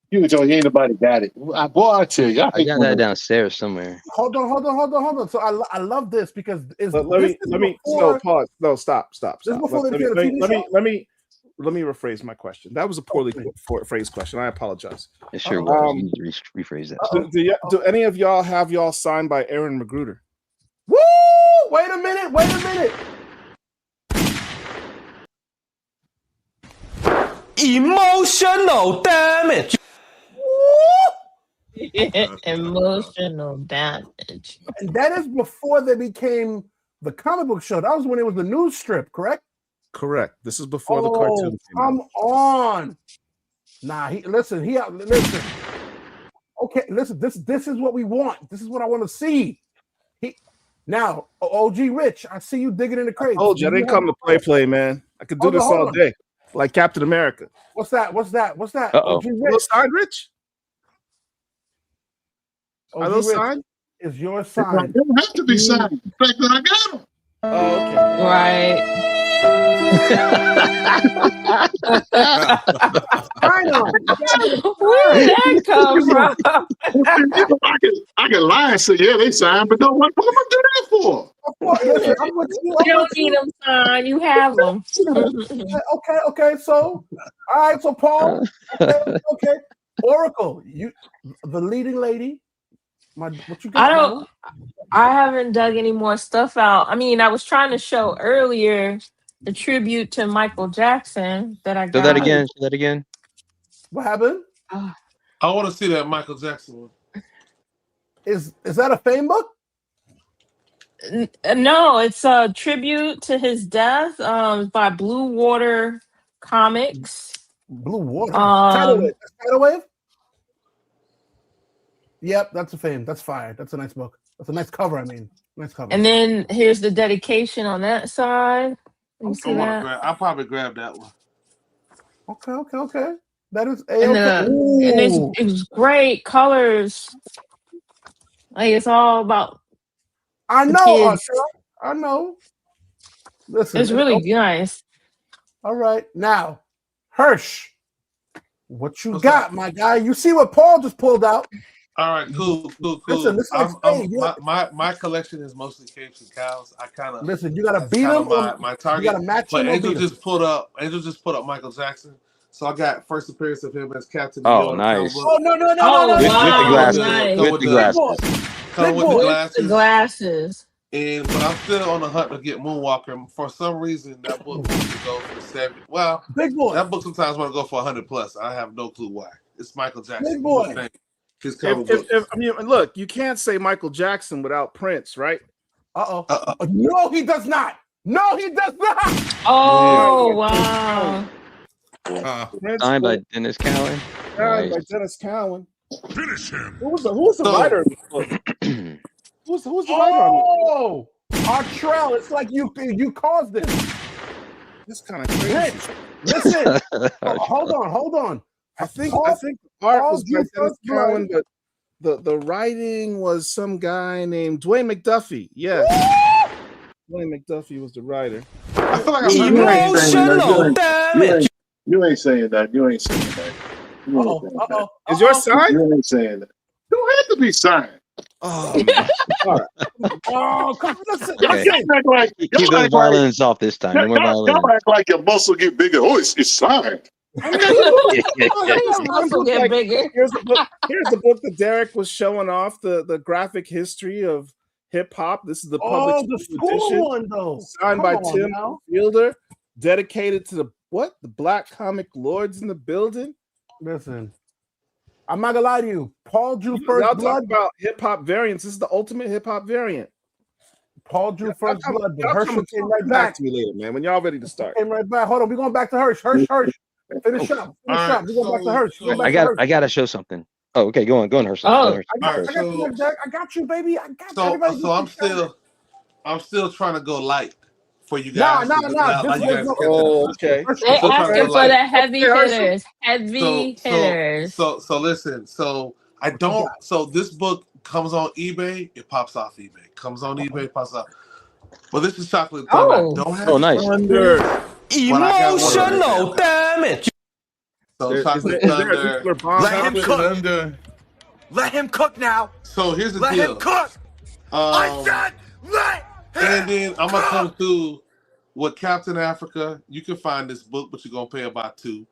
Speaker 2: you ain't nobody got it. Boy, I tell you,
Speaker 3: I got that downstairs somewhere.
Speaker 1: Hold on. So I love this because
Speaker 4: pause. No, stop. Let me rephrase my question. That was a poorly phrased question. I apologize.
Speaker 3: It sure was. You need to rephrase that.
Speaker 4: Do any of y'all have y'all signed by Aaron Magruder?
Speaker 1: Woo! Wait a minute.
Speaker 8: Emotional damage.
Speaker 5: Emotional damage.
Speaker 1: And that is before they became the comic book show. That was when it was the news strip, correct?
Speaker 4: Correct. This is before the cartoon came
Speaker 1: come
Speaker 4: out.
Speaker 1: on. Nah, listen. Okay, listen. This is what we want. This is what I want to see. Now, OG Rich, I see you digging in the crates.
Speaker 4: I told you I didn't come to play, man. I could do this all day, like Captain America.
Speaker 1: What's that?
Speaker 3: Uh-oh.
Speaker 1: OG Rich.
Speaker 4: Are those signed, Rich? Are those
Speaker 1: Rich
Speaker 4: signed?
Speaker 1: Is your sign?
Speaker 2: They don't have to be signed. The fact that I got them.
Speaker 4: Oh, okay.
Speaker 5: Right. Where did that come from?
Speaker 2: I can lie and say, yeah, they signed, but no, what am I doing that for?
Speaker 5: You don't need them signed. You have them.
Speaker 1: Okay. So, all right. So, Paul. Okay. Oracle, the leading lady. What you got?
Speaker 5: I haven't dug any more stuff out. I mean, I was trying to show earlier the tribute to Michael Jackson that I got.
Speaker 3: Show that again.
Speaker 1: What happened?
Speaker 7: I want to see that Michael Jackson one.
Speaker 1: Is that a fame book?
Speaker 5: No, it's a tribute to his death by Blue Water Comics.
Speaker 1: Blue Water? Tidal Wave? Yep, that's a fame. That's fire. That's a nice book. That's a nice cover, Nice cover.
Speaker 5: And then here's the dedication on that side. You see that?
Speaker 7: I'll probably grab that one.
Speaker 1: Okay. That is
Speaker 5: and it's great colors. Like it's all about.
Speaker 1: I know, I know. Listen,
Speaker 5: it's really nice.
Speaker 1: All right, now, Hirsch, what you got, my guy? You see what Paul just pulled out?
Speaker 7: All right, cool.
Speaker 1: Listen,
Speaker 7: my collection is mostly capes and cows. I kind of
Speaker 1: listen. You gotta beat him.
Speaker 7: My target. You
Speaker 1: gotta match
Speaker 7: him.
Speaker 1: Angel
Speaker 7: just put up Michael Jackson. So I got first appearance of him as Captain.
Speaker 3: Oh, nice.
Speaker 1: Oh no!
Speaker 3: With the glasses.
Speaker 5: Nice.
Speaker 3: With the glasses.
Speaker 5: With the glasses.
Speaker 7: But I'm still on the hunt to get Moonwalker. For some reason, that book wants to go for 70. Well,
Speaker 1: big boy.
Speaker 7: That book sometimes want to go for 100+. I have no clue why. It's Michael Jackson.
Speaker 1: Big boy.
Speaker 7: His cover book.
Speaker 4: Look, you can't say Michael Jackson without Prince, right?
Speaker 1: No, he does not.
Speaker 5: Oh, wow.
Speaker 3: Signed by Dennis Cowan.
Speaker 4: Signed by Dennis Cowan.
Speaker 8: Finish him.
Speaker 4: Who's the writer of this book? Who's the writer?
Speaker 1: Oh, Artrell. It's like you caused this.
Speaker 4: This kind of crazy.
Speaker 1: Listen. Hold on.
Speaker 4: I think the art was by Dennis Cowan, but the writing was some guy named Dwayne McDuffie. Yes. Dwayne McDuffie was the writer.
Speaker 7: I feel like
Speaker 8: emotional damage.
Speaker 2: You ain't saying that.
Speaker 4: Is yours signed?
Speaker 2: You ain't saying that. You don't have to be signed.
Speaker 4: Oh,
Speaker 1: come on, listen.
Speaker 3: Keep those violins off this time. No more violins.
Speaker 2: Y'all act like your muscle get bigger. Oh, it's signed.
Speaker 5: Here's
Speaker 4: the book that Derek was showing off, the graphic history of hip hop. This is the public
Speaker 1: the school one though.
Speaker 4: Signed by Tim Fielder, dedicated to the What? The Black Comic Lords in the building?
Speaker 1: Listen, I'm not gonna lie to you. Paul drew
Speaker 4: Y'all
Speaker 1: first
Speaker 4: talk
Speaker 1: blood.
Speaker 4: about hip hop variants. This is the ultimate hip hop variant.
Speaker 1: Paul drew first blood, but
Speaker 4: Y'all
Speaker 1: Herschel came right
Speaker 4: back
Speaker 1: back.
Speaker 4: to me later, man. When y'all ready to start.
Speaker 1: Came right back. Hold on, we're going back to Hirsch. Finish up. We're going back to Hirsch.
Speaker 3: I gotta show something. Oh, okay, go on, Herschel.
Speaker 5: Oh.
Speaker 3: Go on,
Speaker 1: I
Speaker 3: Herschel.
Speaker 1: got you, baby. I got you.
Speaker 7: So I'm still trying to go light for you guys.
Speaker 1: Nah.
Speaker 4: Okay.
Speaker 5: They
Speaker 7: So
Speaker 5: asking for the heavy hitters.
Speaker 7: So listen. So I don't. So this book comes on eBay. It pops off eBay. Comes on eBay. It pops off. But this is Chocolate Thunder. I don't have
Speaker 3: nice.
Speaker 8: Emotional damage.
Speaker 7: So Chocolate Thunder.
Speaker 8: Let him cook. Let him cook now.
Speaker 7: So here's the
Speaker 8: Let
Speaker 7: deal.
Speaker 8: him cook. I said let him
Speaker 7: And then I'm gonna come through with Captain Africa. You can find this book, but you're gonna pay about $2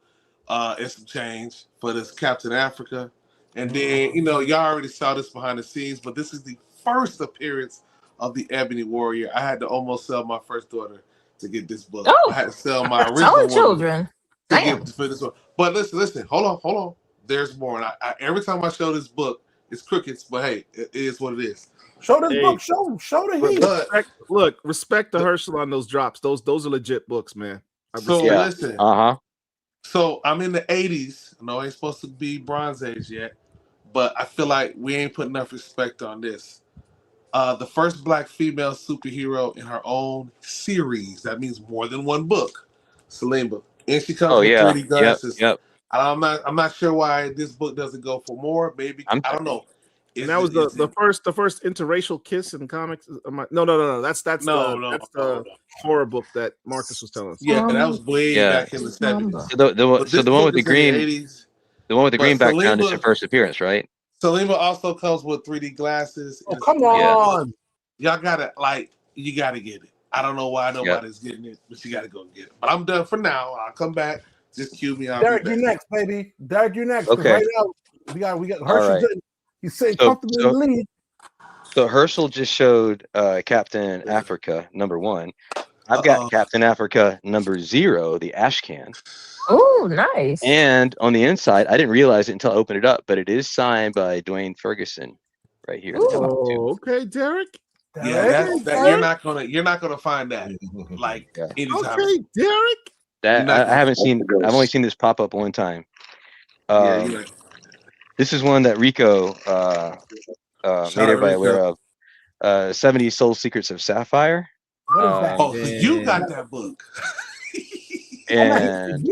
Speaker 7: and some change for this Captain Africa. And then y'all already saw this behind the scenes, but this is the first appearance of the Ebony Warrior. I had to almost sell my first daughter to get this book.
Speaker 5: Oh.
Speaker 7: I had to sell my original
Speaker 5: Selling
Speaker 7: woman
Speaker 5: children.
Speaker 7: to
Speaker 5: Damn.
Speaker 7: get for this one. But listen, hold on. There's more. And I every time I show this book, it's crickets, but hey, it is what it is.
Speaker 1: Show this book. Show the heat.
Speaker 4: Respect the Herschel on those drops. Those are legit books, man.
Speaker 7: Listen. So I'm in the 80s. I know I ain't supposed to be Bronze Age yet, but I feel like we ain't put enough respect on this. The first Black female superhero in her own series. That means more than one book. Salimba. And she comes with 3D glasses.
Speaker 3: Yep.
Speaker 7: I'm not sure why this book doesn't go for more. Maybe I don't know.
Speaker 4: And that was the first interracial kiss in comics. No. That's the horror book that Marcus was telling us.
Speaker 7: Yeah, that was way back in the 70s.
Speaker 3: So the one with the green, the one with the green background is your first appearance, right?
Speaker 7: Salima also comes with 3D glasses.
Speaker 1: Oh, come on.
Speaker 7: Y'all you gotta get it. I don't know why nobody's getting it, but you gotta go get it. But I'm done for now. I'll come back. Just cue me.
Speaker 1: Derek, you next, baby. Derek, you next.
Speaker 3: Okay.
Speaker 1: Right now, we got Herschel. Right. He's sitting comfortably in the lead.
Speaker 3: So Herschel just showed Captain Africa #1. I've got Captain Africa #0, the Ashcan.
Speaker 5: Oh, nice.
Speaker 3: And on the inside, I didn't realize it until I opened it up, but it is signed by Dwayne Ferguson right here.
Speaker 4: Okay, Derek.
Speaker 7: Yeah, you're not gonna find that anytime.
Speaker 4: Okay, Derek.
Speaker 3: I haven't seen. I've only seen this pop up one time. This is one that Rico made everybody aware of. 70 Soul Secrets of Sapphire.
Speaker 7: So you got that book.
Speaker 3: And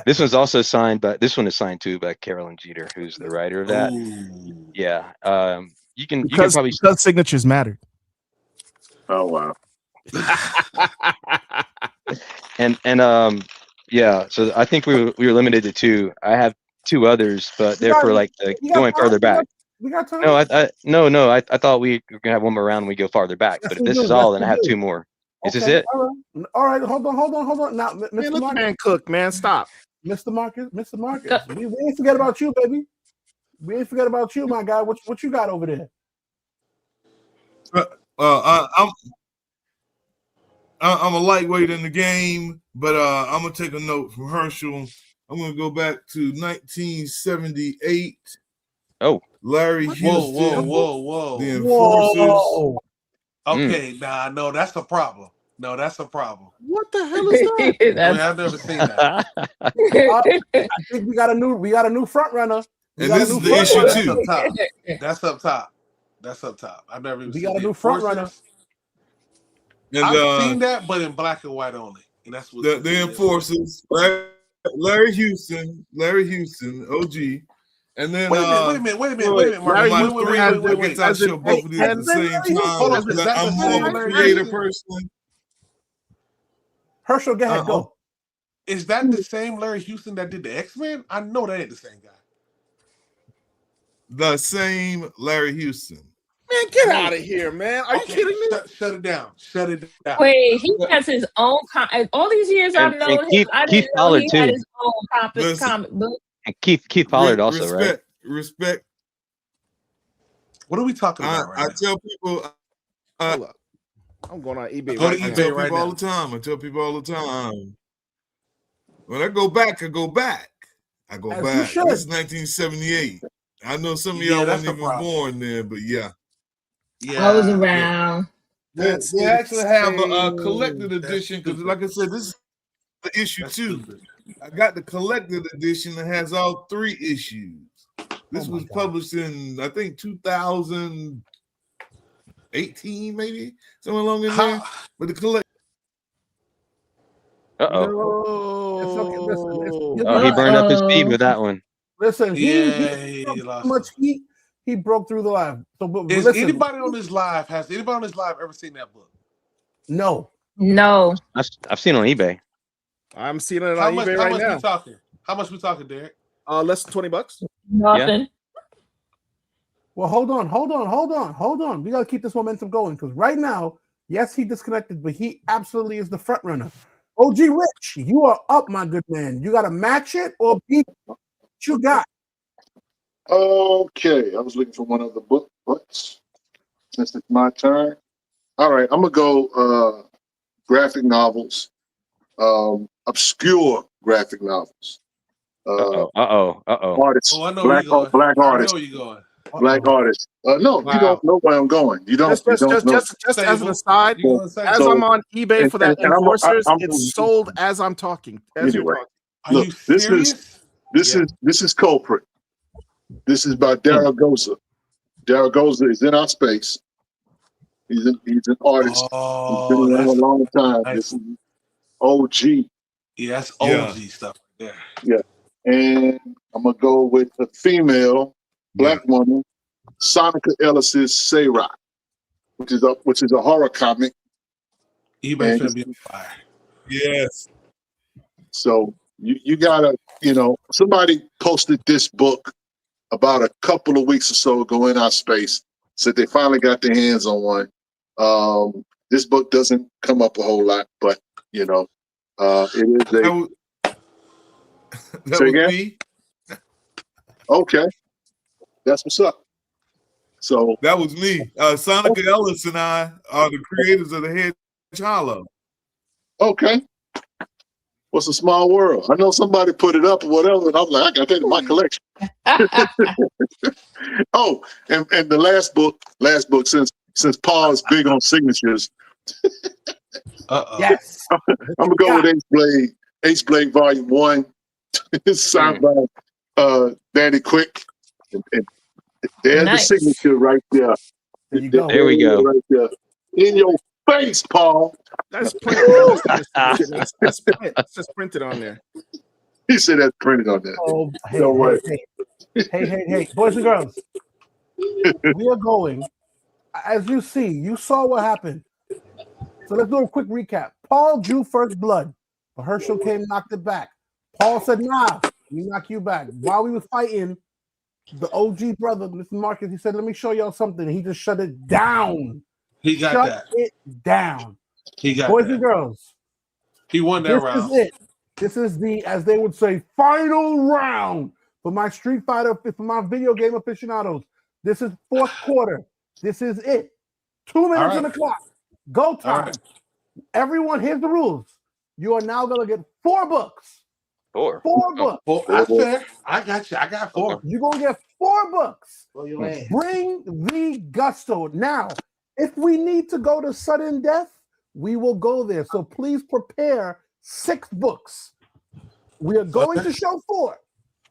Speaker 3: this one's also signed, but this one is signed too by Carolyn Jeter, who's the writer of that. Ooh. Yeah. You can probably
Speaker 4: because signatures matter.
Speaker 2: Oh wow.
Speaker 3: and yeah, so I think we were limited to 2. I have 2 others, but they're for going further back.
Speaker 1: We got time.
Speaker 3: No, I thought we were gonna have one more round and we go farther back. But if this is all, then I have 2 more. Is this it?
Speaker 1: All right. Hold on. Now, Mr.
Speaker 4: Marcus, man, cook, man, stop.
Speaker 1: Mr. Marcus, we ain't forget about you, baby. We ain't forget about you, my guy. What you got over there?
Speaker 6: I'm a lightweight in the game, but I'm gonna take a note from Herschel. I'm gonna go back to 1978.
Speaker 3: Oh,
Speaker 6: Larry Houston.
Speaker 7: Whoa.
Speaker 6: The Enforcers.
Speaker 7: Okay, no, that's a problem.
Speaker 4: What the hell is that?
Speaker 7: I've never seen that.
Speaker 1: I think we got a new front runner.
Speaker 6: And this is the issue too.
Speaker 7: That's up top. I've never even
Speaker 1: seen.
Speaker 7: We
Speaker 1: got a new front runner.
Speaker 6: And
Speaker 7: I've seen that, but in black and white only. And that's what
Speaker 6: the Enforcers. Larry Houston, OG. And then
Speaker 7: wait a minute,
Speaker 6: Mark. Wait. I show both of these at the same time. I'm more of a creative person.
Speaker 1: Herschel, go ahead, go.
Speaker 7: Is that the same Larry Houston that did the X-Men? I know that ain't the same guy.
Speaker 6: The same Larry Houston.
Speaker 4: Man, get out of here, man. Are you kidding me?
Speaker 7: Shut it down.
Speaker 5: Wait, he has his own all these years I've known him. I didn't know he had his own comic book.
Speaker 3: And Keith Pollard also, right?
Speaker 6: Respect.
Speaker 7: What are we talking about right
Speaker 6: now? I tell people
Speaker 4: I'm going on eBay.
Speaker 6: I tell people all the time. When I go back, I go back. I go
Speaker 1: As you
Speaker 6: back.
Speaker 1: should.
Speaker 6: This is 1978. I know some of
Speaker 7: Yeah,
Speaker 6: y'all
Speaker 7: that's
Speaker 6: wasn't
Speaker 7: the
Speaker 6: even
Speaker 7: problem.
Speaker 6: born then, but yeah.
Speaker 5: I was
Speaker 7: Yeah.
Speaker 5: around.
Speaker 6: They actually have a collected edition because, like I said, this is the issue
Speaker 7: That's
Speaker 6: 2.
Speaker 7: stupid.
Speaker 6: I got the collected edition that has all 3 issues. This
Speaker 1: Oh my
Speaker 6: was
Speaker 1: God.
Speaker 6: published in, I think, 2018, maybe somewhere along in there. But the collect.
Speaker 3: Uh-oh.
Speaker 4: No.
Speaker 1: It's okay. Listen,
Speaker 3: Oh, he burned up his feed with that one.
Speaker 1: Listen,
Speaker 7: Yeah,
Speaker 1: he
Speaker 7: he
Speaker 1: so
Speaker 7: lost
Speaker 1: much heat. He broke through the live. So, but
Speaker 7: Is
Speaker 1: listen,
Speaker 7: anybody on this live ever seen that book?
Speaker 1: no.
Speaker 5: No.
Speaker 3: I've seen it on eBay.
Speaker 4: I'm seeing it
Speaker 7: How
Speaker 4: on
Speaker 7: much?
Speaker 4: eBay
Speaker 7: How
Speaker 4: right
Speaker 7: much
Speaker 4: now.
Speaker 7: we talking? How much we talking, Derek?
Speaker 4: Less than $20.
Speaker 5: Nothing.
Speaker 1: Well, hold on. We gotta keep this momentum going because right now, yes, he disconnected, but he absolutely is the front runner. OG Rich, you are up, my good man. You gotta match it or beat what you got.
Speaker 2: Okay, I was looking for one of the books. Since it's my turn. All right, I'm gonna go graphic novels, obscure graphic novels. Artists,
Speaker 7: Oh, I know where you're going.
Speaker 2: black
Speaker 7: I know
Speaker 2: artists,
Speaker 7: where you're going.
Speaker 2: black artists. No,
Speaker 7: Wow.
Speaker 2: you don't know where I'm going. You don't.
Speaker 4: Just as an aside,
Speaker 7: You gonna say
Speaker 4: as
Speaker 2: So-
Speaker 4: I'm on eBay for that
Speaker 2: and I'm-
Speaker 4: Enforcers,
Speaker 2: I'm-
Speaker 4: it's sold as I'm talking. As you're
Speaker 2: Anyway.
Speaker 4: talking.
Speaker 7: Are
Speaker 2: Look,
Speaker 7: you
Speaker 2: this
Speaker 7: serious?
Speaker 2: This is Culprit. This is by Darryl Goza. Darryl Goza is in our space. He's an artist. He's been
Speaker 7: Oh,
Speaker 2: around a
Speaker 7: that's
Speaker 2: long time.
Speaker 7: nice.
Speaker 2: This is OG.
Speaker 7: Yeah, that's
Speaker 6: Yeah.
Speaker 7: OG stuff right there.
Speaker 2: Yeah. And I'm gonna go with a female black woman, Sonica Ellis's Say Rock, which is a horror comic.
Speaker 7: eBay's
Speaker 2: And
Speaker 7: gonna be on fire.
Speaker 6: Yes.
Speaker 2: so you gotta, somebody posted this book about a couple of weeks or so ago in our space. Said they finally got their hands on one. This book doesn't come up a whole lot, but it is a.
Speaker 6: That
Speaker 2: Say
Speaker 6: was
Speaker 2: again?
Speaker 6: me.
Speaker 2: Okay, that's what's up. So
Speaker 6: That was me. Sonica Ellis and I are the creators of the Hedge Hollow.
Speaker 2: okay, what's a small world? I know somebody put it up or whatever, and I was like, I got that in my collection. Oh, and the last book, since Paul's big on signatures,
Speaker 1: Yes.
Speaker 2: I'm gonna go with Ace Blade Volume 1. It's signed by Danny Quick. And there's
Speaker 5: Nice.
Speaker 2: the signature right there.
Speaker 1: There you go.
Speaker 3: There we go.
Speaker 2: Right there. In your face, Paul.
Speaker 4: That's printed. That's print. It's just printed on there.
Speaker 2: He said that's printed on there.
Speaker 1: Oh,
Speaker 2: No way.
Speaker 1: hey, boys and girls. We are going. As you see, you saw what happened. So let's do a quick recap. Paul drew first blood, but Herschel came and knocked it back. Paul said, nah, we knock you back. While we were fighting, the OG brother, Mr. Marcus, he said, let me show y'all something. He just shut it down.
Speaker 7: He got
Speaker 1: Shut
Speaker 7: that.
Speaker 1: it down.
Speaker 7: He got
Speaker 1: Boys
Speaker 7: that.
Speaker 1: and girls,
Speaker 7: He won that
Speaker 1: this
Speaker 7: round.
Speaker 1: is it. This is the, as they would say, final round for my Street Fighter, for my video game aficionados. This is fourth quarter. This is it. 2 minutes on the clock. Go time.
Speaker 7: right.
Speaker 1: Everyone, here's the rules. You are now going to get 4 books.
Speaker 3: 4
Speaker 1: books.
Speaker 7: Well, that's fair. I got you. I got 4.
Speaker 1: You're going to get 4 books.
Speaker 7: Well, you ain't.
Speaker 1: Bring the gusto. Now, if we need to go to sudden death, we will go there. So please prepare 6 books. We are going to show 4.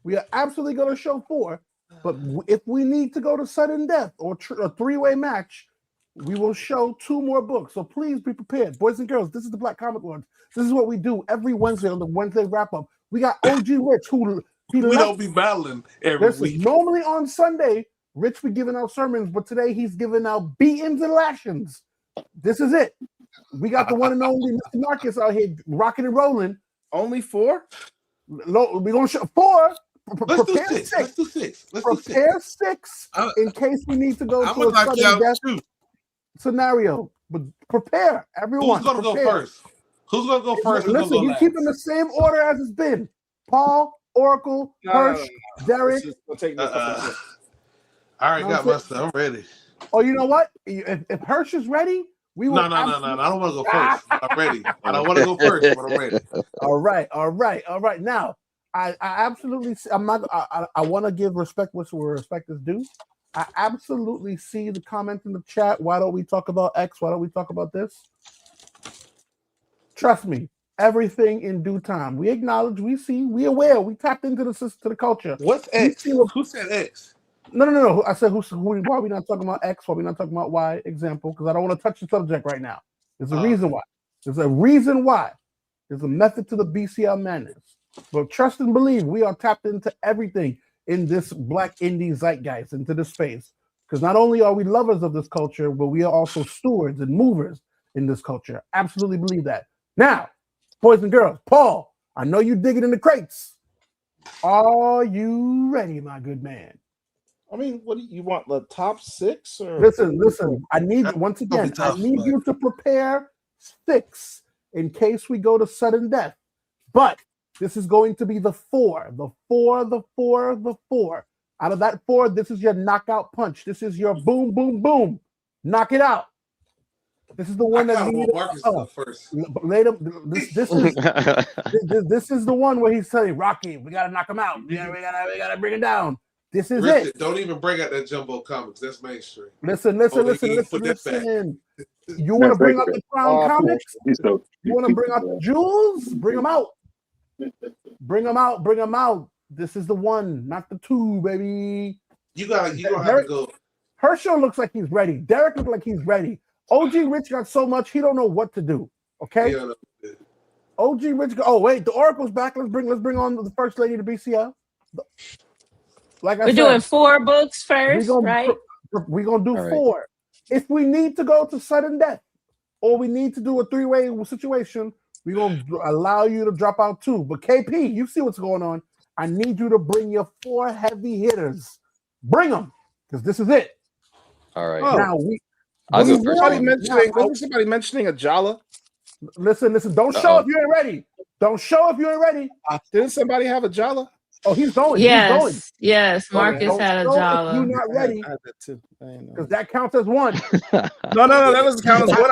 Speaker 1: We are absolutely going to show 4. But if we need to go to sudden death or a 3-way match, we will show 2 more books. So please be prepared. Boys and girls, this is the Black Comic Lords. This is what we do every Wednesday on the Wednesday wrap-up. We got OG Rich, who
Speaker 7: we don't be battling every week.
Speaker 1: Normally on Sunday, Rich be giving out sermons, but today he's giving out beatings and lashings. This is it. We got the one and only Mr. Marcus out here rocking and rolling.
Speaker 4: Only 4?
Speaker 1: We're going to show 4.
Speaker 7: Let's do 6. Let's do 6.
Speaker 1: Prepare 6 in case we need to go to a sudden death scenario. But prepare, everyone.
Speaker 7: Who's going to go first? Who's going to go first?
Speaker 1: Listen, you keep in the same order as it's been. Paul, Oracle, Hirsch, Derek.
Speaker 7: All right, got my stuff. I'm ready.
Speaker 1: Oh, you know what? If Hirsch is ready, We will
Speaker 7: No. I don't want to go first. I'm ready. I don't want to go first, but I'm ready.
Speaker 1: All right. Now, I absolutely. I'm not. I want to give respect where respect is due. I absolutely see the comment in the chat. Why don't we talk about X? Why don't we talk about this? Trust me, everything in due time. We acknowledge, we see, we aware, we tapped into the culture.
Speaker 7: What's X? Who said X?
Speaker 1: No. I said why are we not talking about X? Why are we not talking about Y? Example, because I don't want to touch the subject right now. There's a reason why. There's a reason why. There's a method to the BCL madness. But trust and believe, we are tapped into everything in this Black indie zeitgeist, into this space. Because not only are we lovers of this culture, but we are also stewards and movers in this culture. Absolutely believe that. Now, boys and girls, Paul, I know you dig it in the crates. Are you ready, my good man?
Speaker 4: I mean, what do you want? The top 6 or
Speaker 1: Listen. I need once again. I need you to prepare 6 in case we go to sudden death. But this is going to be the 4. The 4. Out of that 4, this is your knockout punch. This is your boom, boom, boom. Knock it out. This is the one that needed
Speaker 7: Marcus go first.
Speaker 1: Later, this is the one where he's saying, Rocky, we gotta knock him out. We gotta bring it down. This is
Speaker 7: Richard,
Speaker 1: it.
Speaker 7: Don't even bring out that Jumbo Comics. That's mainstream.
Speaker 1: Listen. You want to bring out the Crown Comics? You want to bring out the jewels? Bring them out. Bring them out. This is the one, not the 2, baby.
Speaker 7: You gonna have to go.
Speaker 1: Herschel looks like he's ready. Derek looks like he's ready. OG Rich got so much he don't know what to do. Okay. Yeah, OG Rich. Oh wait, the Oracle's back. Let's bring on the first lady to BCL. Like I said,
Speaker 5: we're doing 4 books first, right?
Speaker 1: We're gonna do 4. If we need to go to sudden death, or we need to do a 3-way situation, we're gonna allow you to drop out 2. But KP, you see what's going on. I need you to bring your 4 heavy hitters. Bring them, because this is it.
Speaker 3: All right.
Speaker 1: Now
Speaker 4: wasn't somebody mentioning a Jala?
Speaker 1: Listen. Don't show if you ain't ready. Don't show if you ain't ready.
Speaker 4: Didn't somebody have a Jala?
Speaker 1: Oh, he's going.
Speaker 5: Yes. Marcus had a Jala.
Speaker 1: You're not ready.
Speaker 4: I had that too.
Speaker 1: Because that counts as 1.
Speaker 4: No, that doesn't count as 1.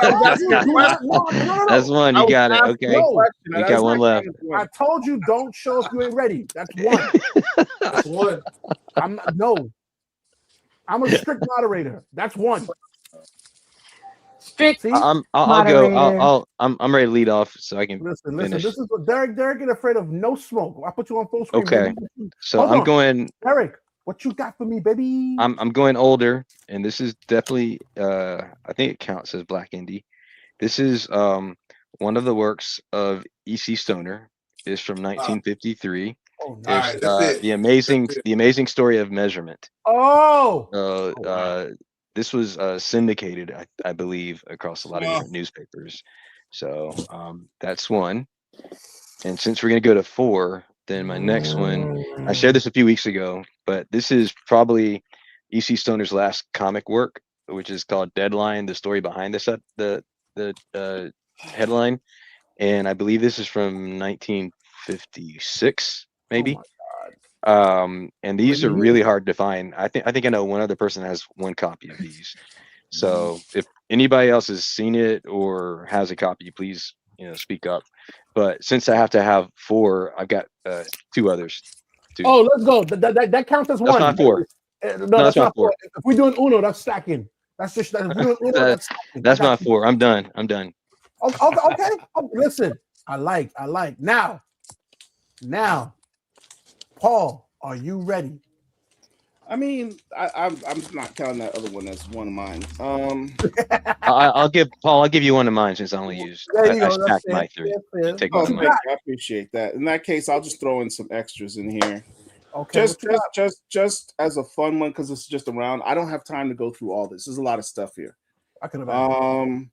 Speaker 3: That's 1. You got it. Okay. You got 1 left.
Speaker 1: I told you don't show if you ain't ready. That's 1.
Speaker 7: That's 1.
Speaker 1: I'm a strict moderator. That's 1.
Speaker 5: Strict.
Speaker 3: I'll go. I'm ready to lead off so I can
Speaker 1: listen.
Speaker 3: finish.
Speaker 1: This is what Derek get afraid of. No smoke. I'll put you on full screen.
Speaker 3: Okay. So I'm going.
Speaker 1: Derek, what you got for me, baby?
Speaker 3: I'm going older, and this is definitely I think it counts as Black Indie. This is one of the works of E.C. Stoner. It's from 1953.
Speaker 1: Oh,
Speaker 3: nice. The amazing story of measurement. This was syndicated, I believe, across a lot of different newspapers. So that's 1. And since we're gonna go to 4, then my next one, I shared this a few weeks ago, but this is probably E.C. Stoner's last comic work, which is called Deadline: The Story Behind the headline. And I believe this is from 1956, maybe. And these are really hard to find. I think I know one other person has 1 copy of these. So if anybody else has seen it or has a copy, please speak up. But since I have to have 4, I've got 2 others. 2.
Speaker 1: Oh, let's go. That counts as 1.
Speaker 3: That's not 4.
Speaker 1: No, that's not 4. If we're doing Uno, that's stacking. That's just if we're doing Uno, that's stacking.
Speaker 3: That's not 4. I'm done.
Speaker 1: Okay. Listen, I like. Now, Paul, are you ready?
Speaker 4: I mean, I'm not counting that other one as one of mine.
Speaker 3: I'll give you one of mine since I only used. I stacked my 3. Take one of mine.
Speaker 4: I appreciate that. In that case, I'll just throw in some extras in here.
Speaker 1: Okay.
Speaker 4: Just as a fun one because it's just around. I don't have time to go through all this. There's a lot of stuff here.
Speaker 1: I could have.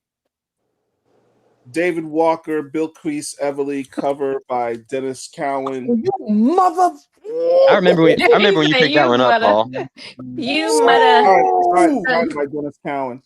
Speaker 4: David Walker, Bill Crease, Everly, cover by Dennis Cowan.
Speaker 1: You mother!
Speaker 3: I remember when you picked that one up, Paul.
Speaker 5: You might
Speaker 4: have by Dennis Cowan.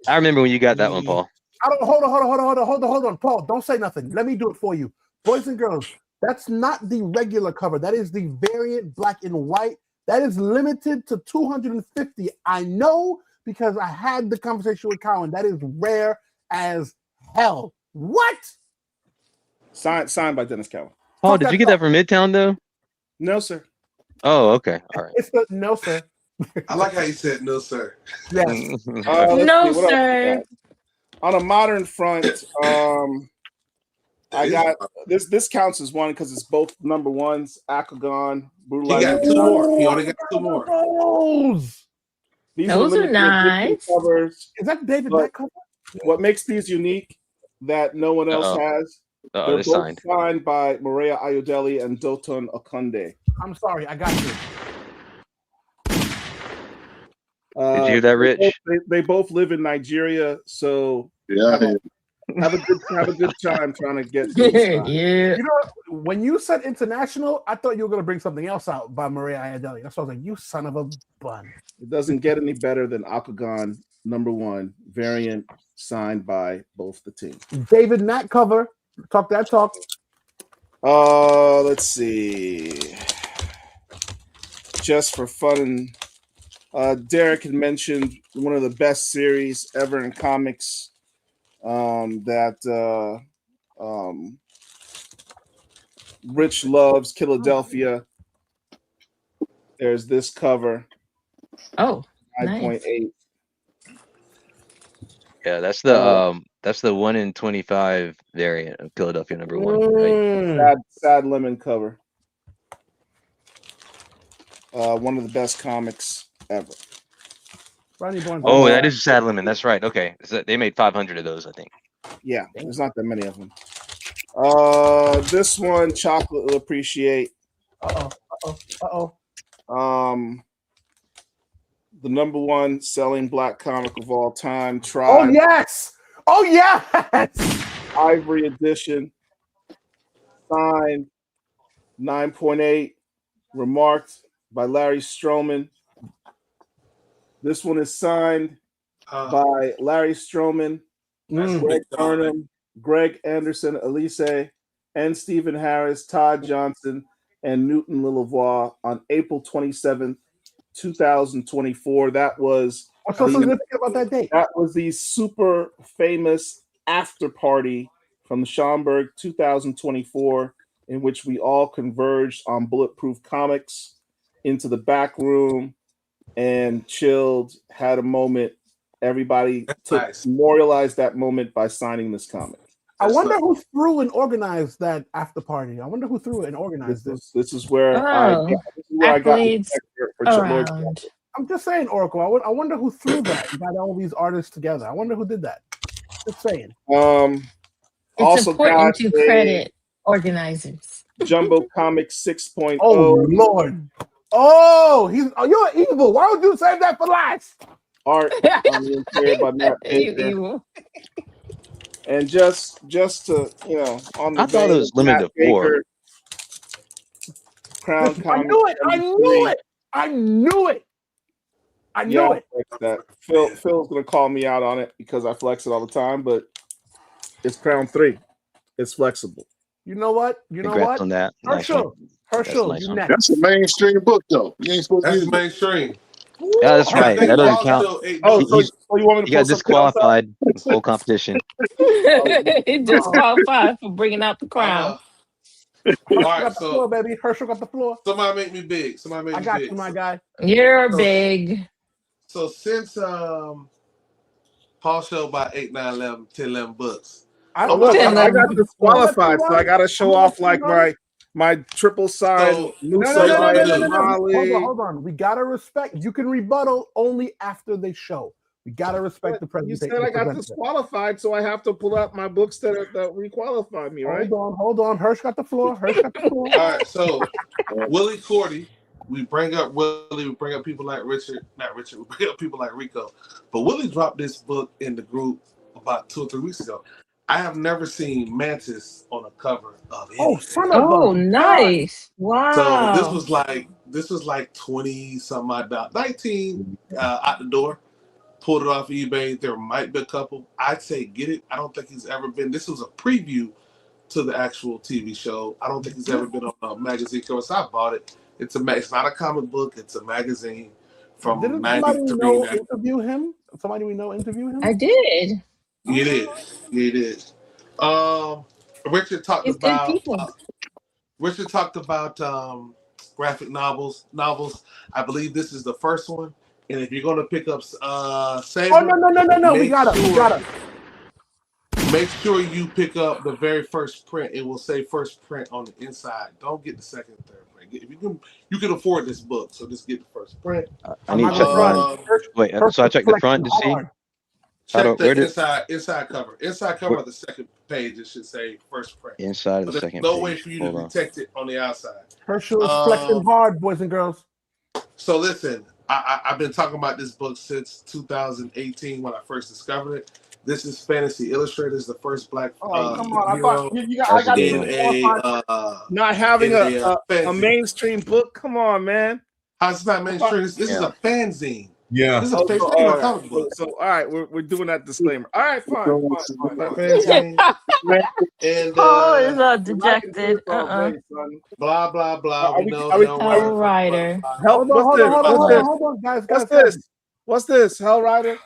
Speaker 3: I remember when you got that one, Paul.
Speaker 1: Hold on, Paul. Don't say nothing. Let me do it for you, boys and girls. That's not the regular cover. That is the variant black and white. That is limited to 250. I know because I had the conversation with Cowan. That is rare as hell. What?
Speaker 4: Signed by Dennis Cowan.
Speaker 3: Paul, did you get that from Midtown though?
Speaker 4: No, sir.
Speaker 3: Oh, okay. All right.
Speaker 1: It's the no, sir.
Speaker 7: I like how you said no, sir.
Speaker 1: Yes.
Speaker 4: Let's
Speaker 5: No,
Speaker 4: see, what else we
Speaker 5: sir.
Speaker 4: got? On a modern front, I got this counts as one because it's both number ones. Akagon,
Speaker 7: He got two more. He only got two more.
Speaker 4: These
Speaker 5: Those are
Speaker 4: limited edition
Speaker 5: nice.
Speaker 4: covers.
Speaker 1: Is that David
Speaker 4: But
Speaker 1: Mack cover?
Speaker 4: what makes these unique that no one else has?
Speaker 3: Oh,
Speaker 4: They're
Speaker 3: they're
Speaker 4: both
Speaker 3: signed.
Speaker 4: signed by Maria Ayodele and Dotun Okunde.
Speaker 1: I'm sorry, I got you.
Speaker 3: Did you hear that, Rich?
Speaker 4: They both live in Nigeria, so
Speaker 2: Yeah,
Speaker 4: have a good time trying to get these signed.
Speaker 5: Yeah.
Speaker 1: You know, when you said international, I thought you were gonna bring something else out by Maria Ayodele. That's why I was like, you son of a bun.
Speaker 4: It doesn't get any better than Akagon #1 variant signed by both the teams.
Speaker 1: David Mack cover. Talk that talk.
Speaker 4: Let's see. Just for fun, Derek had mentioned one of the best series ever in comics. That Rich loves, Philadelphia. There's this cover.
Speaker 5: Oh,
Speaker 4: 9.8.
Speaker 3: Yeah, that's the 1 in 25 variant of Philadelphia #1. Right?
Speaker 4: Sad lemon cover. One of the best comics ever.
Speaker 3: Oh, that is a sad lemon. That's right. Okay, they made 500 of those, I think.
Speaker 4: Yeah, there's not that many of them. This one, Chocolate will appreciate. The #1 selling black comic of all time, Tribe.
Speaker 1: Oh yes! Oh yes!
Speaker 4: Ivory edition, signed 9.8, remarked by Larry Stroman. This one is signed by Larry Stroman, Greg Burnham, Greg Anderson, Elise, and Stephen Harris, Todd Johnson, and Newton Lilavoie on April 27th, 2024. That was
Speaker 1: what's so significant about that date?
Speaker 4: That was the super famous after party from the Schaumburg 2024, in which we all converged on Bulletproof Comics into the back room and chilled, had a moment. Everybody memorialized that moment by signing this comic.
Speaker 1: I wonder who threw and organized that after party. I wonder who threw it and organized this.
Speaker 4: This is where I got the for
Speaker 5: around.
Speaker 1: I'm just saying, Oracle. I wonder who threw that and got all these artists together. I wonder who did that. Just saying.
Speaker 5: It's
Speaker 4: Also
Speaker 5: important to credit organizers.
Speaker 4: Jumbo Comics 6.0.
Speaker 1: Oh Lord. Oh, you're evil. Why would you save that for last?
Speaker 4: Art on the interior by Matt Baker. And just to, on the
Speaker 3: I thought it was limited to 4.
Speaker 4: Crown
Speaker 1: I knew it. I knew it. I knew it. I knew it.
Speaker 4: That Phil's gonna call me out on it because I flex it all the time, but it's Crown 3. It's flexible.
Speaker 1: You know what? You know
Speaker 3: Congrats
Speaker 1: what?
Speaker 3: on that.
Speaker 1: Herschel,
Speaker 3: Nice
Speaker 1: you next.
Speaker 2: That's a mainstream book, though. You ain't supposed to
Speaker 7: That's
Speaker 2: use it.
Speaker 7: mainstream.
Speaker 3: Yeah, that's right. That doesn't count.
Speaker 4: So you want me to
Speaker 3: He got disqualified. Whole competition.
Speaker 5: Disqualified for bringing out the crown.
Speaker 7: All right,
Speaker 1: got the floor, baby. Herschel got the floor.
Speaker 7: Somebody make me big.
Speaker 1: I got you, my guy.
Speaker 5: You're big.
Speaker 7: So since Paul showed about 8, 9, 11, 10, 11 books.
Speaker 4: I got disqualified, so I got to show off like my triple side.
Speaker 1: Hold on. We gotta respect. You can rebuttal only after they show. We gotta respect the presentation.
Speaker 4: You said I got disqualified, so I have to pull out my books that requalified me, right?
Speaker 1: Hold on. Hirsch got the floor.
Speaker 7: All right, so Willie Cordy, we bring up Willie, we bring up people like Richard, not Richard, we bring up people like Rico. But Willie dropped this book in the group about 2 or 3 weeks ago. I have never seen Mantis on a cover of anything.
Speaker 5: Nice. Wow.
Speaker 7: So this was like 20 something about 19 out the door. Pulled it off eBay. There might be a couple. I'd say get it. I don't think he's ever been. This was a preview to the actual TV show. I don't think he's ever been on a magazine cover. So I bought it. It's not a comic book. It's a magazine from
Speaker 1: Didn't
Speaker 7: 93.
Speaker 1: somebody interview him? Somebody we know interview him?
Speaker 5: I did.
Speaker 7: It is. It is. Richard talked
Speaker 5: It's good
Speaker 7: about
Speaker 5: people.
Speaker 7: graphic novels. I believe this is the first one. And if you're going to pick up Saber,
Speaker 1: No. We got it.
Speaker 7: Make sure you pick up the very first print. It will say first print on the inside. Don't get the second and third print. If you can afford this book, so just get the first print.
Speaker 3: I need to check the front. Wait, so I check the front to see.
Speaker 7: Check the inside cover. Inside cover of the second page, it should say first print.
Speaker 3: Inside of the
Speaker 7: There's
Speaker 3: second
Speaker 7: no
Speaker 3: page.
Speaker 7: way for you to detect it on the outside.
Speaker 1: Herschel is flexing hard, boys and girls.
Speaker 7: So listen, I've been talking about this book since 2018 when I first discovered it. This is Fantasy Illustrators, the first black
Speaker 1: Come on,
Speaker 7: hero
Speaker 1: I got
Speaker 7: in
Speaker 4: not having a
Speaker 7: fanzine.
Speaker 4: mainstream book. Come on, man.
Speaker 7: How's it not mainstream? This is a fanzine.
Speaker 6: Yeah.
Speaker 7: This is a comic book.
Speaker 4: So all right, we're doing that disclaimer. All right, fine.
Speaker 7: And
Speaker 5: Paul is dejected.
Speaker 7: blah blah blah.
Speaker 5: Hell Rider.
Speaker 1: Hold on, guys.
Speaker 4: What's this? Hell Rider?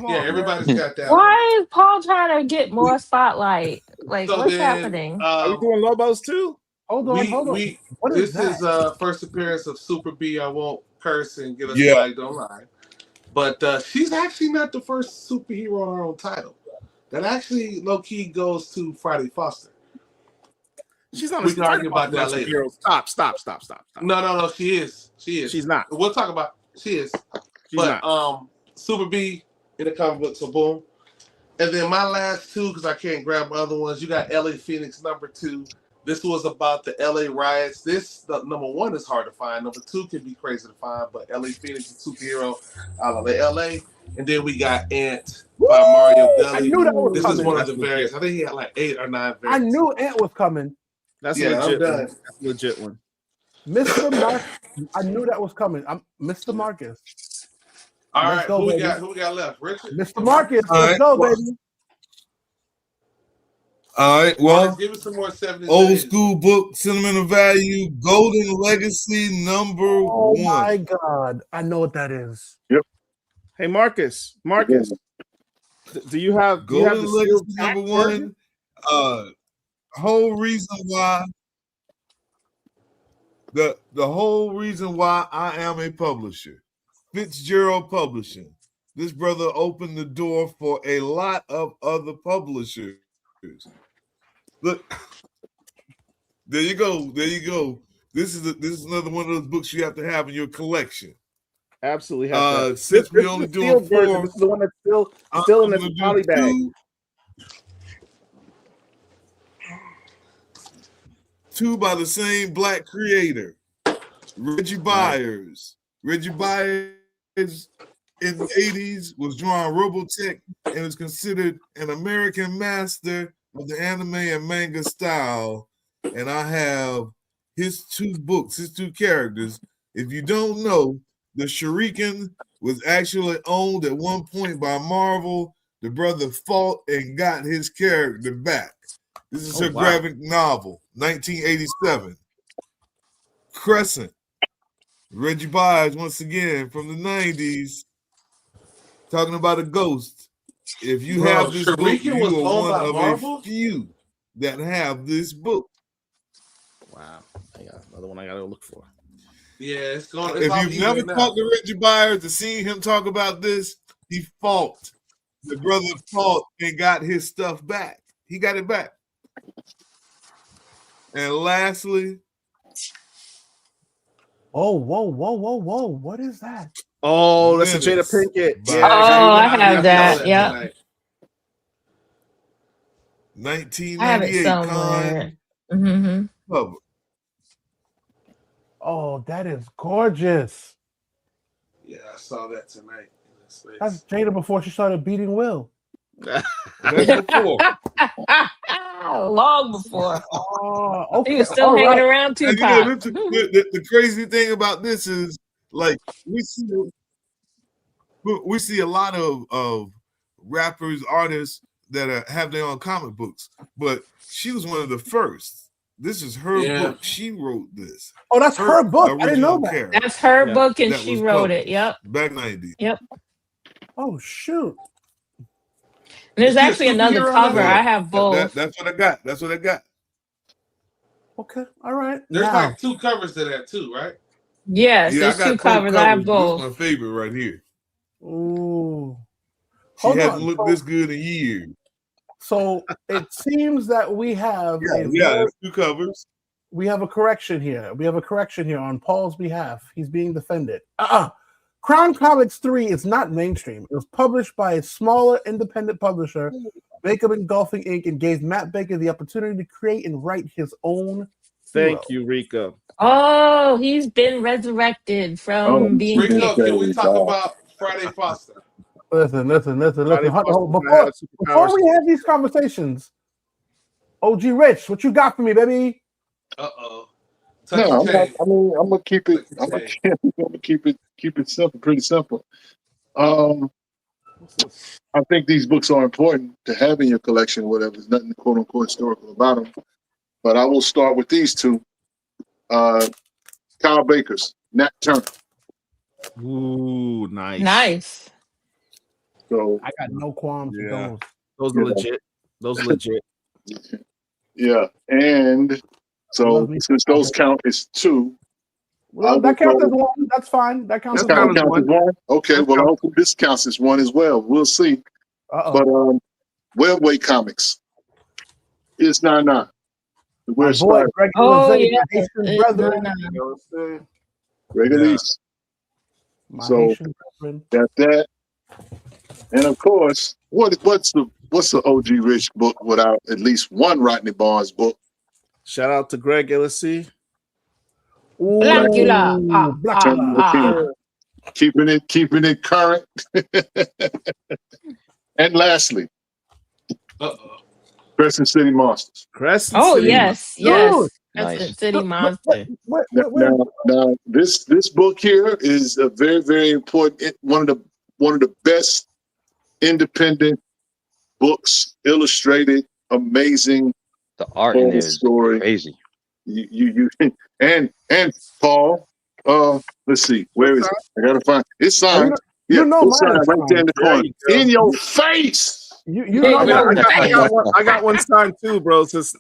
Speaker 7: Yeah, everybody's got that.
Speaker 5: Why is Paul trying to get more spotlight? Like,
Speaker 7: So
Speaker 5: what's
Speaker 7: then,
Speaker 5: happening?
Speaker 4: Are we doing Lobos too?
Speaker 1: Hold on. What is
Speaker 7: This
Speaker 1: that?
Speaker 7: is first appearance of Super B. I won't curse and get us
Speaker 6: Yeah.
Speaker 7: flagged online. But she's actually not the first superhero on her own title. That actually low key goes to Friday Foster.
Speaker 4: She's not.
Speaker 7: We can argue about that later.
Speaker 4: Stop.
Speaker 7: No. She is.
Speaker 4: She's not.
Speaker 7: We'll talk about. She is.
Speaker 4: She's not.
Speaker 7: Super B in the comic book. So boom. And then my last two, because I can't grab other ones. You got LA Phoenix #2. This was about the LA riots. The number one is hard to find. Number two can be crazy to find, but LA Phoenix is a superhero out of LA. And then we got Ant by Mario Gully.
Speaker 1: I knew that was
Speaker 7: This
Speaker 1: coming.
Speaker 7: is one of the variants. I think he had like 8 or 9 variants.
Speaker 1: I knew Ant was coming.
Speaker 4: That's
Speaker 7: Yeah,
Speaker 4: legit.
Speaker 7: I'm done.
Speaker 4: That's a legit one.
Speaker 1: Mr. Marcus. I knew that was coming. I'm Mr. Marcus.
Speaker 7: All
Speaker 1: Let's
Speaker 7: right,
Speaker 1: go, baby.
Speaker 7: who we got left? Richard?
Speaker 1: Mr. Marcus,
Speaker 6: All
Speaker 1: let's
Speaker 6: right.
Speaker 1: go, baby.
Speaker 6: All right. Well,
Speaker 7: Give us some more 70s.
Speaker 6: old school book, sentimental value, Golden Legacy number
Speaker 1: Oh
Speaker 6: 1.
Speaker 1: my God. I know what that is.
Speaker 4: Hey, Marcus, do you have
Speaker 6: Golden
Speaker 4: the
Speaker 6: Legacy
Speaker 4: sealed pack
Speaker 6: number
Speaker 4: version?
Speaker 6: 1. Whole reason why the whole reason why I am a publisher, Fitzgerald Publishing. This brother opened the door for a lot of other publishers. Look, there you go. This is another one of those books you have to have in your collection.
Speaker 4: Absolutely. Have that.
Speaker 6: Since we
Speaker 4: This
Speaker 6: only
Speaker 4: is the
Speaker 6: doing
Speaker 4: sealed version.
Speaker 6: 4,
Speaker 4: This is the one that's still in
Speaker 6: I'm
Speaker 4: its
Speaker 6: gonna do
Speaker 4: poly bag.
Speaker 6: 2 by the same black creator, Reggie Byers. Reggie Byers in the 80s was drawing Robotech and is considered an American master of the anime and manga style. And I have his 2 books, his 2 characters. If you don't know, the Shuriken was actually owned at one point by Marvel. The brother fought and got his character back. This is her graphic novel, 1987. Crescent. Reggie Byers, once again, from the 90s, talking about a ghost. If you have this book, you are one of a few that have this book.
Speaker 4: Wow. I got another one I got to look for.
Speaker 7: Yeah, it's going.
Speaker 6: If you've never talked to Reggie Byers to see him talk about this, he fought. The brother fought and got his stuff back. He got it back. And lastly,
Speaker 1: Oh, whoa. What is that?
Speaker 4: Oh, that's a Jada Pinkett.
Speaker 6: by
Speaker 5: Oh, I have that. Yep.
Speaker 6: 1998
Speaker 5: I have it somewhere. Mm-hmm.
Speaker 6: cover.
Speaker 1: Oh, that is gorgeous.
Speaker 7: Yeah, I saw that tonight.
Speaker 1: That's Jada before she started beating Will.
Speaker 6: That's before.
Speaker 5: Long before.
Speaker 1: Oh, okay.
Speaker 5: He was still
Speaker 1: All
Speaker 5: hanging
Speaker 1: right.
Speaker 5: around
Speaker 6: And,
Speaker 5: Tupac.
Speaker 6: the crazy thing about this is, like, we see a lot of rappers, artists that have their own comic books, but she was one of the first. This is her book. She wrote this.
Speaker 1: Oh, that's her book. I didn't know
Speaker 6: original
Speaker 1: that.
Speaker 6: character
Speaker 5: That's her book, and
Speaker 6: that
Speaker 5: she
Speaker 6: was
Speaker 5: wrote
Speaker 6: published
Speaker 5: it. Yep.
Speaker 6: back 90s.
Speaker 5: Yep.
Speaker 1: Oh, shoot.
Speaker 5: And there's
Speaker 7: Is he a
Speaker 5: actually another
Speaker 7: superhero on
Speaker 5: cover.
Speaker 7: that
Speaker 5: I have both.
Speaker 6: That's what I got. That's what I got.
Speaker 1: Okay, all right.
Speaker 7: There's
Speaker 1: Now,
Speaker 7: like 2 covers to that too, right?
Speaker 5: Yes,
Speaker 6: Yeah, I
Speaker 5: there's 2
Speaker 6: got both
Speaker 5: covers. I have
Speaker 6: covers. This is
Speaker 5: both.
Speaker 6: my favorite right here.
Speaker 1: ooh,
Speaker 6: She
Speaker 1: hold
Speaker 6: hasn't
Speaker 1: on.
Speaker 6: looked this good in years.
Speaker 1: So it seems that we have
Speaker 6: Yeah, it's 2 covers.
Speaker 1: we have a correction here. We have a correction here on Paul's behalf. He's being defended. Crown Comics 3 is not mainstream. It was published by a smaller independent publisher, Baker Engulfing Inc., and gave Matt Baker the opportunity to create and write his own.
Speaker 4: Thank
Speaker 1: hero.
Speaker 4: you, Rico.
Speaker 5: Oh, he's been resurrected from being
Speaker 7: Rico,
Speaker 5: kicked.
Speaker 7: can we talk about Friday Foster?
Speaker 1: Listen.
Speaker 4: Friday
Speaker 1: Hold
Speaker 4: Foster
Speaker 1: on.
Speaker 4: might have
Speaker 1: Before
Speaker 4: superpowers.
Speaker 1: we have these conversations, OG Rich, what you got for me, baby?
Speaker 7: Uh-oh.
Speaker 2: No, I'm not, I mean, I'm gonna keep it.
Speaker 7: Touch
Speaker 2: I'm
Speaker 7: and
Speaker 2: gonna keep it simple, pretty simple. I think these books are important to have in your collection. Whatever, there's nothing quote unquote historical about them. But I will start with these 2. Kyle Baker's Nat Turner.
Speaker 4: Ooh, nice.
Speaker 5: Nice.
Speaker 2: So
Speaker 1: I got no qualms with
Speaker 6: Yeah.
Speaker 1: those.
Speaker 4: Those are legit. Those are legit.
Speaker 2: yeah, and so
Speaker 1: Love me.
Speaker 2: since those count as 2,
Speaker 1: Well, that counts as one. That's fine. That counts
Speaker 2: this
Speaker 1: as
Speaker 2: count
Speaker 1: one.
Speaker 2: as one. Okay,
Speaker 4: That
Speaker 2: well, I
Speaker 4: counts.
Speaker 2: hope this counts as one as well. We'll see. But Webway Comics is 99.
Speaker 1: My
Speaker 2: We're
Speaker 1: boy,
Speaker 2: starting
Speaker 1: Greg
Speaker 5: Oh,
Speaker 1: Lizzie,
Speaker 5: yeah.
Speaker 1: my Haitian brethren.
Speaker 2: regular.
Speaker 6: Yeah.
Speaker 1: My
Speaker 2: So-
Speaker 1: Haitian brethren.
Speaker 2: Got that. And of course, what's the OG Rich book without at least one Rodney Barnes book?
Speaker 4: Shout out to Greg Illicy.
Speaker 5: Blackula.
Speaker 1: Blackula.
Speaker 2: Keeping it current. And lastly,
Speaker 7: Uh-oh.
Speaker 2: Crescent City Monsters.
Speaker 4: Crescent
Speaker 5: Oh,
Speaker 4: City.
Speaker 5: yes.
Speaker 1: Dude.
Speaker 5: Yes.
Speaker 3: Nice.
Speaker 5: Crescent City Monster.
Speaker 2: Now, this book here is a very, very important, one of the best independent books, illustrated, amazing
Speaker 3: The art in
Speaker 2: whole
Speaker 3: there is
Speaker 2: story.
Speaker 3: crazy.
Speaker 2: You and Paul. Let's see, where is it? I gotta find it's signed.
Speaker 1: you know
Speaker 2: it's
Speaker 1: mine
Speaker 2: signed
Speaker 1: is
Speaker 2: right there in the
Speaker 4: There
Speaker 2: corner.
Speaker 4: you go.
Speaker 2: In your face.
Speaker 1: You
Speaker 5: Hey,
Speaker 1: know
Speaker 5: man,
Speaker 1: mine.
Speaker 4: I got one signed too, bro. It's,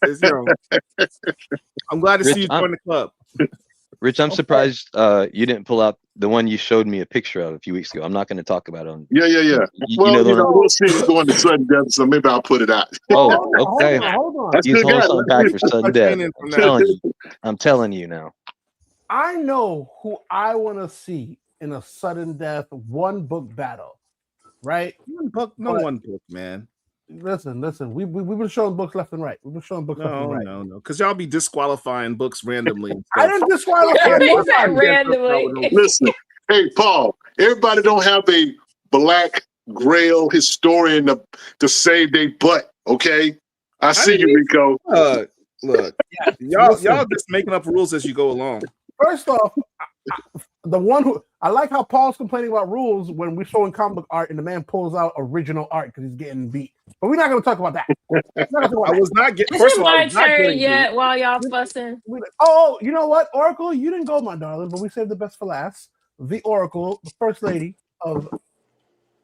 Speaker 4: I'm glad to see you join the club.
Speaker 3: Rich, I'm
Speaker 1: Okay.
Speaker 3: surprised you didn't pull out the one you showed me a picture of a few weeks ago. I'm not going to talk about it on.
Speaker 2: Yeah.
Speaker 3: Well, the one
Speaker 2: We'll see it's going to sudden death, so maybe I'll put it out.
Speaker 3: Oh, okay.
Speaker 1: Hold on.
Speaker 2: That's
Speaker 3: He's
Speaker 2: good
Speaker 3: holding
Speaker 2: guy.
Speaker 3: something back for sudden death.
Speaker 4: From
Speaker 3: I'm telling you now.
Speaker 1: I know who I want to see in a sudden death one book battle, right?
Speaker 4: one book, one book, man.
Speaker 1: Listen. We've been showing books left and right. We've been showing books left and right.
Speaker 4: No, because y'all be disqualifying books randomly. and
Speaker 1: I
Speaker 4: stuff.
Speaker 1: didn't disqualify
Speaker 5: He
Speaker 1: nobody.
Speaker 5: said randomly.
Speaker 2: Listen, hey Paul, everybody don't have a black grail historian to save their butt, okay? I see you, Rico.
Speaker 4: Look, y'all just making up rules as you go along.
Speaker 1: First off, the one who I like how Paul's complaining about rules when we're showing comic book art and the man pulls out original art because he's getting beat. But we're not going to talk about that.
Speaker 4: I was not getting.
Speaker 5: Is
Speaker 4: First
Speaker 5: it
Speaker 4: of all, I
Speaker 5: my
Speaker 4: was not
Speaker 5: turn
Speaker 4: getting
Speaker 5: yet while y'all fussing?
Speaker 1: Oh, you know what, Oracle? You didn't go, my darling, but we saved the best for last. The Oracle, the first lady of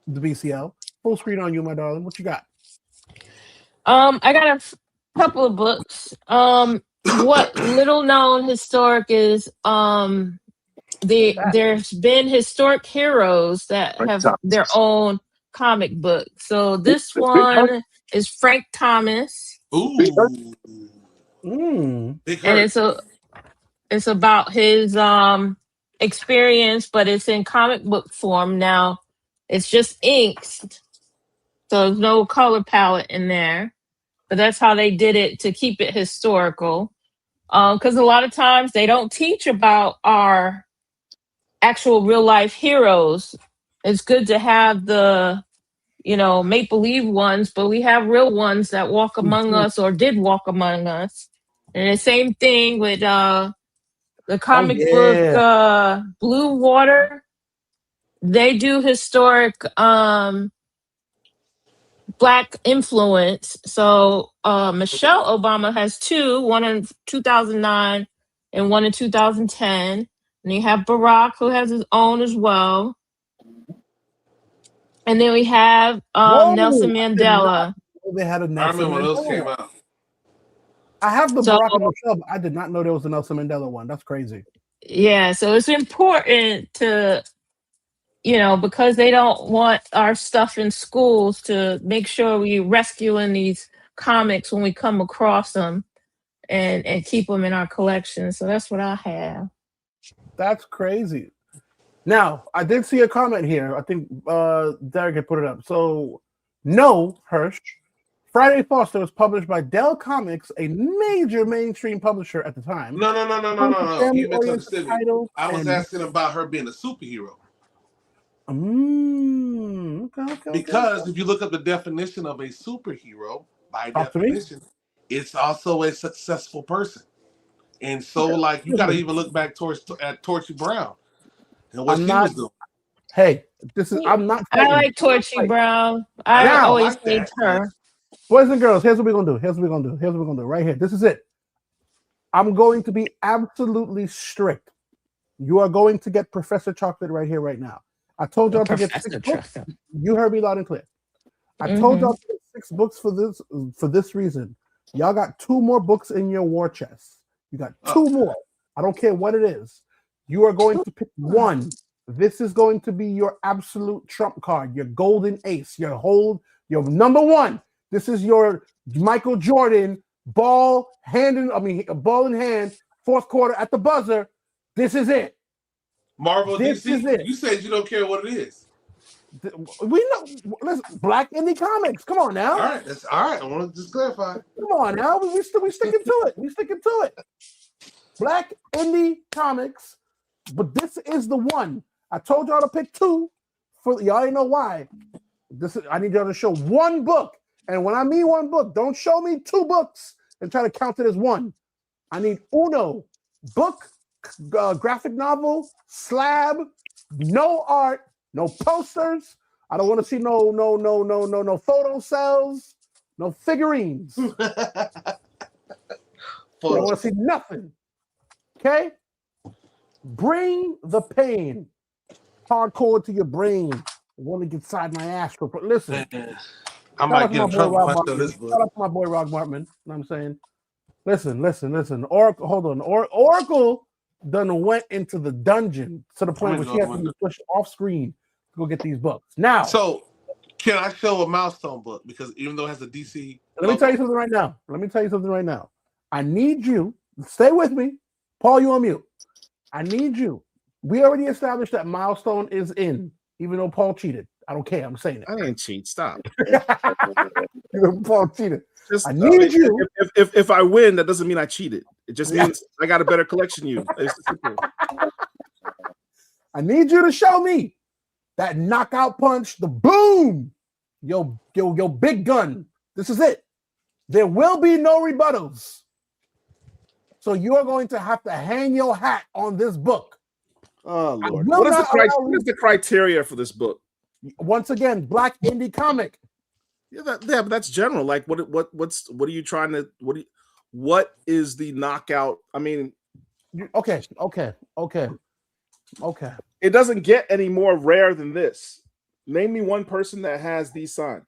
Speaker 1: the BCL. Full screen on you, my darling. What you got?
Speaker 5: I got a couple of books. What little known historic is there's been historic heroes that have their own comic book. So this one is Frank Thomas.
Speaker 7: Ooh. Big
Speaker 5: And
Speaker 7: Hurt.
Speaker 5: it's about his experience, but it's in comic book form now. It's just inked, so there's no color palette in there. But that's how they did it to keep it historical. Because a lot of times they don't teach about our actual real life heroes. It's good to have the make believe ones, but we have real ones that walk among us or did walk among us. And the same thing with the comic book Blue Water. They do historic Black influence. So Michelle Obama has two, one in 2009 and one in 2010. And you have Barack, who has his own as well. And then we have Nelson
Speaker 1: Whoa, I did not
Speaker 5: Mandela.
Speaker 1: know they had a
Speaker 7: I
Speaker 1: Nelson
Speaker 7: remember when those
Speaker 1: Mandela
Speaker 7: came
Speaker 1: one.
Speaker 7: out.
Speaker 1: I have the
Speaker 5: So
Speaker 1: Barack and Michelle, but I did not know there was a Nelson Mandela one. That's crazy.
Speaker 5: yeah, so it's important to, because they don't want our stuff in schools, to make sure we rescuing these comics when we come across them and keep them in our collection. So that's what I have.
Speaker 1: That's crazy. Now, I did see a comment here. I think Derek had put it up. So, no, Hirsch. Friday Foster was published by Dell Comics, a major mainstream publisher at the time.
Speaker 7: No. You
Speaker 1: Family-oriented
Speaker 7: misunderstood me.
Speaker 1: titles
Speaker 7: I was
Speaker 1: and
Speaker 7: asking about her being a superhero.
Speaker 1: okay.
Speaker 7: Because if you look up the definition of a superhero, by
Speaker 1: Talk to me.
Speaker 7: definition, it's also a successful person. And so, like, you got to even look back at Torchy Brown and what
Speaker 1: I'm
Speaker 7: she
Speaker 1: not.
Speaker 7: was doing.
Speaker 1: Hey, I'm not
Speaker 5: I
Speaker 1: fighting.
Speaker 5: like Torchy Brown.
Speaker 7: I
Speaker 5: I
Speaker 1: Now,
Speaker 5: always
Speaker 7: like
Speaker 5: liked
Speaker 7: that.
Speaker 5: her.
Speaker 1: boys and girls, here's what we're gonna do. Right here. This is it. I'm going to be absolutely strict. You are going to get Professor Chocolate right here, right now. I told y'all to get 6 books. You heard me loud and clear. I told y'all to get 6 books for this reason. Y'all got 2 more books in your war chest. You got 2 more. I don't care what it is. You are going to pick one. This is going to be your absolute trump card, your golden ace, your number one. This is your Michael Jordan ball in hand, fourth quarter at the buzzer. This is it.
Speaker 7: Marvel
Speaker 1: This
Speaker 7: DC,
Speaker 1: is it.
Speaker 7: you said you don't care what it is.
Speaker 1: We know. Listen, Black Indie Comics. Come on now.
Speaker 7: All right, that's all right. I want to just clarify.
Speaker 1: Come on now. We sticking to it. We sticking to it. Black Indie Comics. But this is the one. I told y'all to pick 2. For y'all already know why. I need y'all to show 1 book. And when I mean 1 book, don't show me 2 books and try to count it as 1. I need uno book, graphic novel, slab, no art, no posters. I don't want to see no photo cells, no figurines. I don't want to see nothing. Okay? Bring the pain hardcore to your brain. I want to get inside my ass. Listen,
Speaker 7: I might get in trouble if I show this book.
Speaker 1: Shout out to my boy Rock Martman. You know what I'm saying? Listen. Oracle, hold on. Oracle done went into the dungeon to the point where she has to be pushed off screen to go get these books. Now,
Speaker 7: so can I show a Milestone book? Because even though it has a DC,
Speaker 1: let me tell you something right now. I need you. Stay with me. Paul, you on mute. I need you. We already established that Milestone is in, even though Paul cheated. I don't care. I'm saying it.
Speaker 4: I didn't cheat. Stop.
Speaker 1: Paul cheated.
Speaker 4: Just,
Speaker 1: I need you.
Speaker 4: If I win, that doesn't mean I cheated. It just means I got a better collection than you. It's simple.
Speaker 1: I need you to show me that knockout punch, the boom, yo, big gun. This is it. There will be no rebuttals. So you are going to have to hang your hat on this book.
Speaker 4: Oh Lord! What is the criteria for this book?
Speaker 1: Once again, Black Indie Comic.
Speaker 4: Yeah, but that's general. Like, what are you trying to? What is the knockout? I mean,
Speaker 1: okay.
Speaker 4: It doesn't get any more rare than this. Name me one person that has these signed.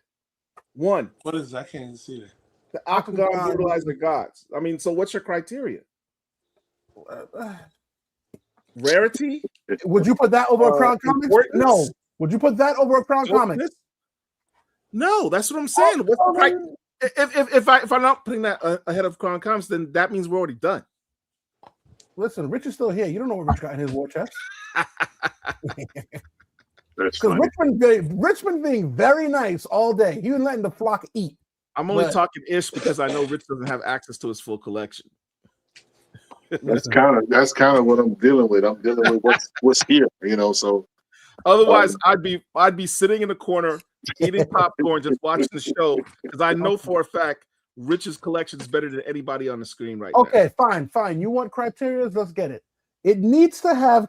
Speaker 4: One.
Speaker 7: What is that? I can't even see that.
Speaker 4: The Octagon Brutalize the Gods. I mean, so what's your criteria? Rarity?
Speaker 1: Would you put that over a Crown Comics? No. Would you put that over a Crown Comics?
Speaker 4: No, that's what I'm saying. If I'm not putting that ahead of Crown Comics, then that means we're already done.
Speaker 1: Listen, Rich is still here. You don't know what Rich got in his war chest.
Speaker 2: Because
Speaker 1: Richmond being very nice all day. He was letting the flock eat.
Speaker 4: I'm only talking ish because I know Rich doesn't have access to his full collection.
Speaker 2: That's kind of what I'm dealing with. I'm dealing with what's here, So
Speaker 4: otherwise, I'd be sitting in the corner eating popcorn, just watching the show because I know for a fact Rich's collection is better than anybody on the screen right now.
Speaker 1: Okay, fine. You want criteria? Let's get it. It needs to have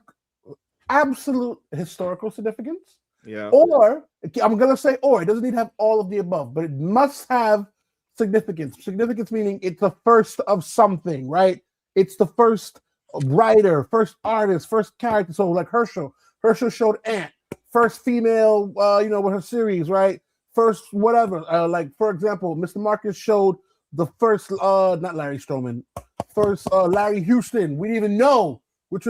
Speaker 1: absolute historical significance.
Speaker 4: Yeah.
Speaker 1: Or I'm gonna say, it doesn't need to have all of the above, but it must have significance. Significance meaning it's the first of something, right? It's the first writer, first artist, first character. So like Herschel showed Ant. first female, with her series, right? First whatever. Like for example, Mr. Marcus showed the first, not Larry Stroman, first Larry Houston. We didn't even know which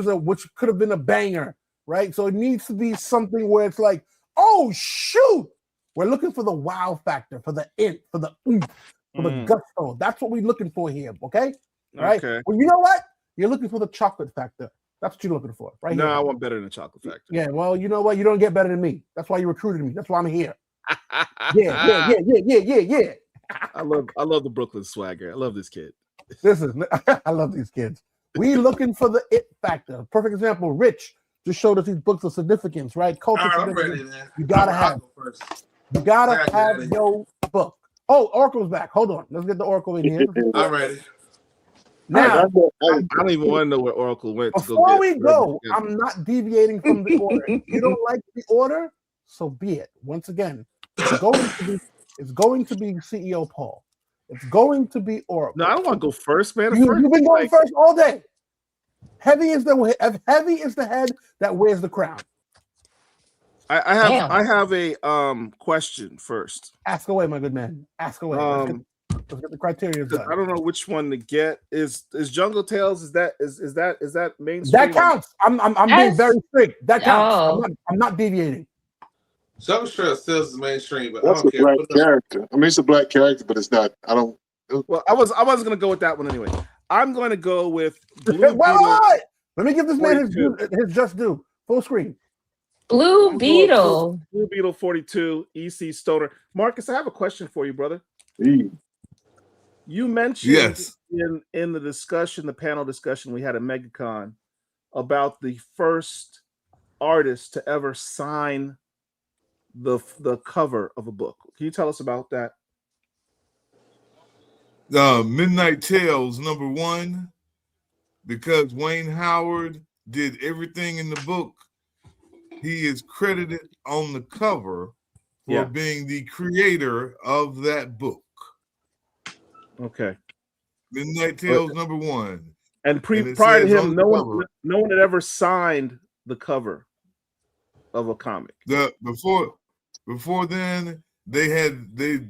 Speaker 1: could have been a banger, right? So it needs to be something where it's like, oh shoot, we're looking for the wow factor, for the it, for the oomph, for the gusto. That's what we're looking for here, okay? Right?
Speaker 4: Okay.
Speaker 1: Well, you know what? You're looking for the chocolate factor. That's what you're looking for, right?
Speaker 4: No,
Speaker 1: here.
Speaker 4: I want better than the chocolate factor.
Speaker 1: Yeah, well, you know what? You don't get better than me. That's why you recruited me. That's why I'm here. Yeah.
Speaker 4: I love the Brooklyn swagger. I love this kid.
Speaker 1: I love these kids. We looking for the it factor. Perfect example. Rich just showed us these books of significance, right? Culture.
Speaker 7: All right, I'm ready, man.
Speaker 1: You gotta have your book. Oh, Oracle's back. Hold on. Let's get the Oracle in here.
Speaker 7: I'm ready.
Speaker 1: Now,
Speaker 4: I don't even want to know where Oracle went.
Speaker 1: Before we go, I'm not deviating from the order. If you don't like the order, so be it. Once again, it's going to be CEO Paul. It's going to be Oracle.
Speaker 4: No, I don't want to go first, man.
Speaker 1: You've been going first all day. Heavy is the head that wears the crown.
Speaker 4: I have a question first.
Speaker 1: Ask away, my good man. Ask away. Let's get the criteria done.
Speaker 4: I don't know which one to get. Is Jungle Tales? Is that mainstream?
Speaker 1: That counts. I'm being very strict. That counts. I'm not deviating.
Speaker 7: Jungle Tales still is mainstream, but
Speaker 2: that's
Speaker 7: I don't care.
Speaker 2: Black character. I mean, it's a black character, but it's not. I don't.
Speaker 4: Well, I was going to go with that one anyway. I'm going to go with Blue Beetle.
Speaker 1: Let me give this man his just due. Full screen.
Speaker 5: Blue Beetle.
Speaker 4: Blue Beetle 42. EC Stoner. Marcus, I have a question for you, brother. You mentioned in the discussion, the panel discussion we had at MegaCon about the first artist to ever sign the cover of a book. Can you tell us about that?
Speaker 6: Midnight Tales #1, because Wayne Howard did everything in the book. He is credited on the cover for being the creator of that book.
Speaker 4: Okay.
Speaker 6: Midnight Tales #1.
Speaker 4: And prior to him, no one had ever signed the cover of a comic.
Speaker 6: Before then, they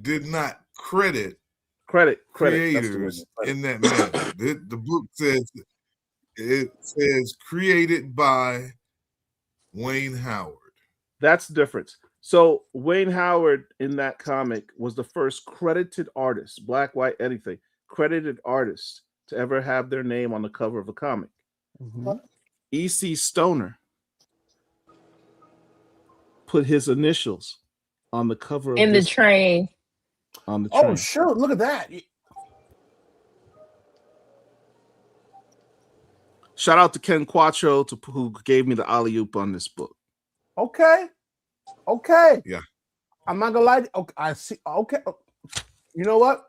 Speaker 6: did not credit creators in that manner. The book says created by Wayne Howard.
Speaker 4: That's the difference. So Wayne Howard in that comic was the first credited artist, black, white, anything, credited artist to ever have their name on the cover of a comic.
Speaker 1: Mm-hmm.
Speaker 4: EC Stoner put his initials on the cover of
Speaker 5: the train.
Speaker 4: On the train.
Speaker 1: Oh, sure. Look at that.
Speaker 4: Shout out to Ken Quattro who gave me the alley-oop on this book.
Speaker 1: Okay.
Speaker 6: Yeah.
Speaker 1: I'm not gonna lie. Okay, I see. Okay. You know what?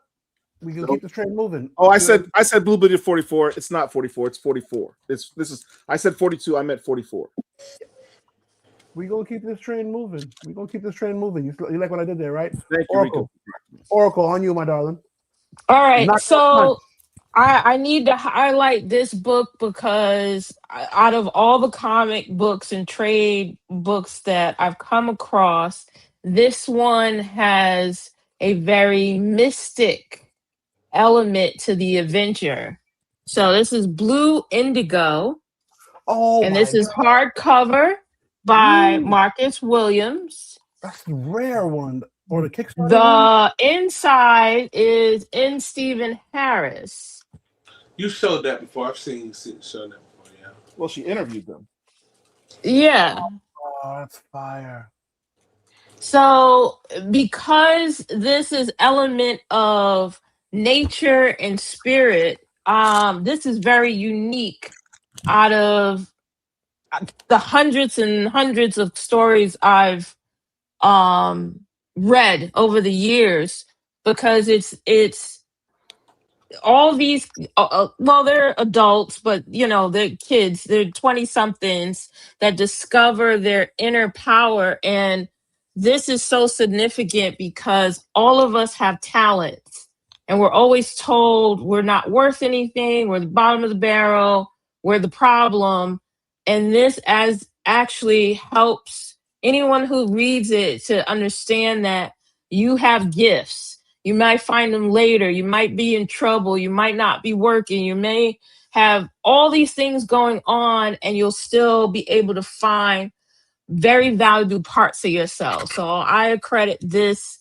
Speaker 1: We can keep the train moving.
Speaker 4: Oh, I said Blue Beetle 44. It's not 44. It's 44. This is. I said 42. I meant 44.
Speaker 1: We're gonna keep this train moving. You like what I did there, right?
Speaker 4: Thank you,
Speaker 1: Oracle, on you, my darling.
Speaker 5: All right. So I need to highlight this book because out of all the comic books and trade books that I've come across, this one has a very mystic element to the adventure. So this is Blue Indigo.
Speaker 1: Oh,
Speaker 5: and this is hardcover by Marcus Williams.
Speaker 1: That's the rare one. Or the Kickstarter.
Speaker 5: The inside is in Stephen Harris.
Speaker 7: You showed that before. I've seen you show that before, yeah.
Speaker 4: Well, she interviewed them.
Speaker 5: Yeah.
Speaker 1: Oh, that's fire.
Speaker 5: So because this is element of nature and spirit, this is very unique out of the hundreds and hundreds of stories I've read over the years, because it's all these well, they're adults, but they're kids, they're 20 somethings that discover their inner power. And this is so significant because all of us have talents and we're always told we're not worth anything, we're the bottom of the barrel, we're the problem. And this actually helps anyone who reads it to understand that you have gifts. You might find them later. You might be in trouble. You might not be working. You may have all these things going on, and you'll still be able to find very valuable parts of yourself. So I credit this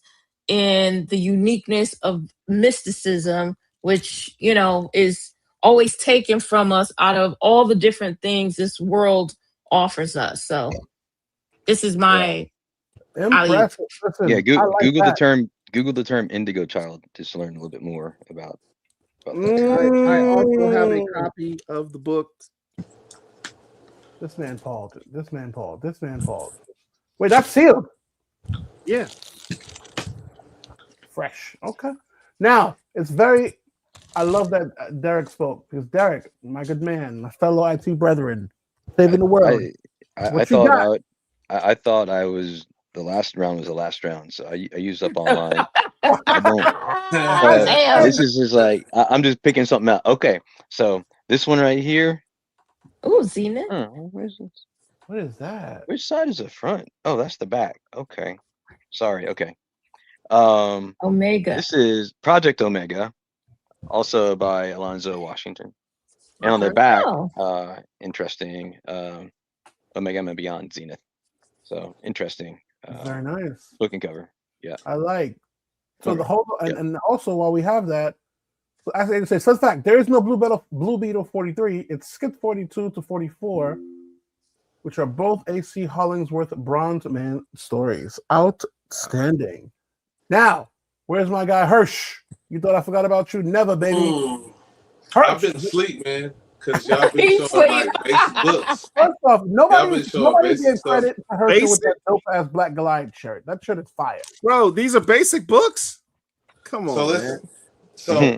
Speaker 5: in the uniqueness of mysticism, which, you know, is always taken from us out of all the different things this world offers us. So this is my
Speaker 1: Impressive. Listen,
Speaker 3: Yeah,
Speaker 1: I like
Speaker 3: Google
Speaker 1: that.
Speaker 3: Google the term indigo child just to learn a little bit more about that.
Speaker 4: I also have a
Speaker 1: Mm.
Speaker 4: copy of the book.
Speaker 1: This man Paul. This man Paul. This man Paul. Wait, that's sealed.
Speaker 4: Yeah.
Speaker 1: Fresh. Okay. Now it's very. I love that Derek spoke because Derek, my good man, my fellow IT brethren, saving the world.
Speaker 3: I
Speaker 1: What you
Speaker 3: thought
Speaker 1: got?
Speaker 3: I thought I was the last round was the last round, so I used up all mine. I don't.
Speaker 5: Damn.
Speaker 3: This is just like I'm just picking something out. Okay, so this one right here.
Speaker 5: Ooh, Zenith.
Speaker 1: What is that?
Speaker 3: Which side is the front? Oh, that's the back. Okay, sorry. Okay.
Speaker 5: Omega.
Speaker 3: This is Project Omega, also by Alonzo Washington, and on the
Speaker 4: Okay.
Speaker 3: back,
Speaker 5: Oh.
Speaker 3: interesting. Omega and Beyond Zenith. So interesting.
Speaker 1: Very nice.
Speaker 3: Book and cover. Yeah.
Speaker 1: I like. So the
Speaker 3: Okay.
Speaker 1: whole and also while we have that, so as I say, fun fact: there is no Blue Beetle 43. It's Skip 42 to 44, which are both AC Hollingsworth Bronze Man stories. Outstanding. Now, where's my guy Hirsch? You thought I forgot about you? Never, baby.
Speaker 7: I've been asleep, man, because y'all been showing like basic books.
Speaker 1: First off, nobody
Speaker 7: been showing
Speaker 1: gave
Speaker 7: basic
Speaker 1: credit to Herschel with
Speaker 4: Basic?
Speaker 1: that dope ass Black Goliath shirt. That shirt is fire.
Speaker 4: Bro, these are basic books. Come on,
Speaker 7: So
Speaker 4: man.
Speaker 7: listen, so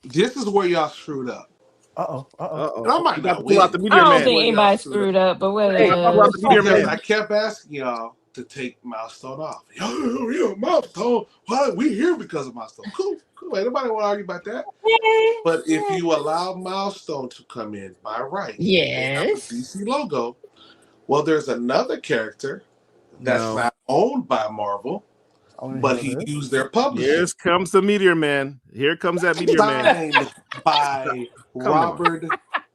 Speaker 7: this is where y'all screwed up.
Speaker 1: Uh-oh.
Speaker 7: And I might
Speaker 4: You got to
Speaker 7: not
Speaker 4: pull out the
Speaker 7: win.
Speaker 5: I
Speaker 4: Meteor
Speaker 5: don't
Speaker 4: Man.
Speaker 5: think anybody screwed up, but what
Speaker 4: Hey,
Speaker 5: it
Speaker 4: pull out
Speaker 5: is.
Speaker 4: the Meteor
Speaker 7: Because
Speaker 4: Man.
Speaker 7: I kept asking y'all to take Milestone off. Yo, Milestone. Why we here because of Milestone? Cool. Ain't nobody want to argue about that. But if you allow Milestone to come in by right, they have a
Speaker 5: Yes.
Speaker 7: DC logo. Well, there's another character that's
Speaker 4: No.
Speaker 7: not owned by Marvel, but he used their publishing.
Speaker 4: Here comes the Meteor Man. Here comes that Meteor Man.
Speaker 7: Signed by Robert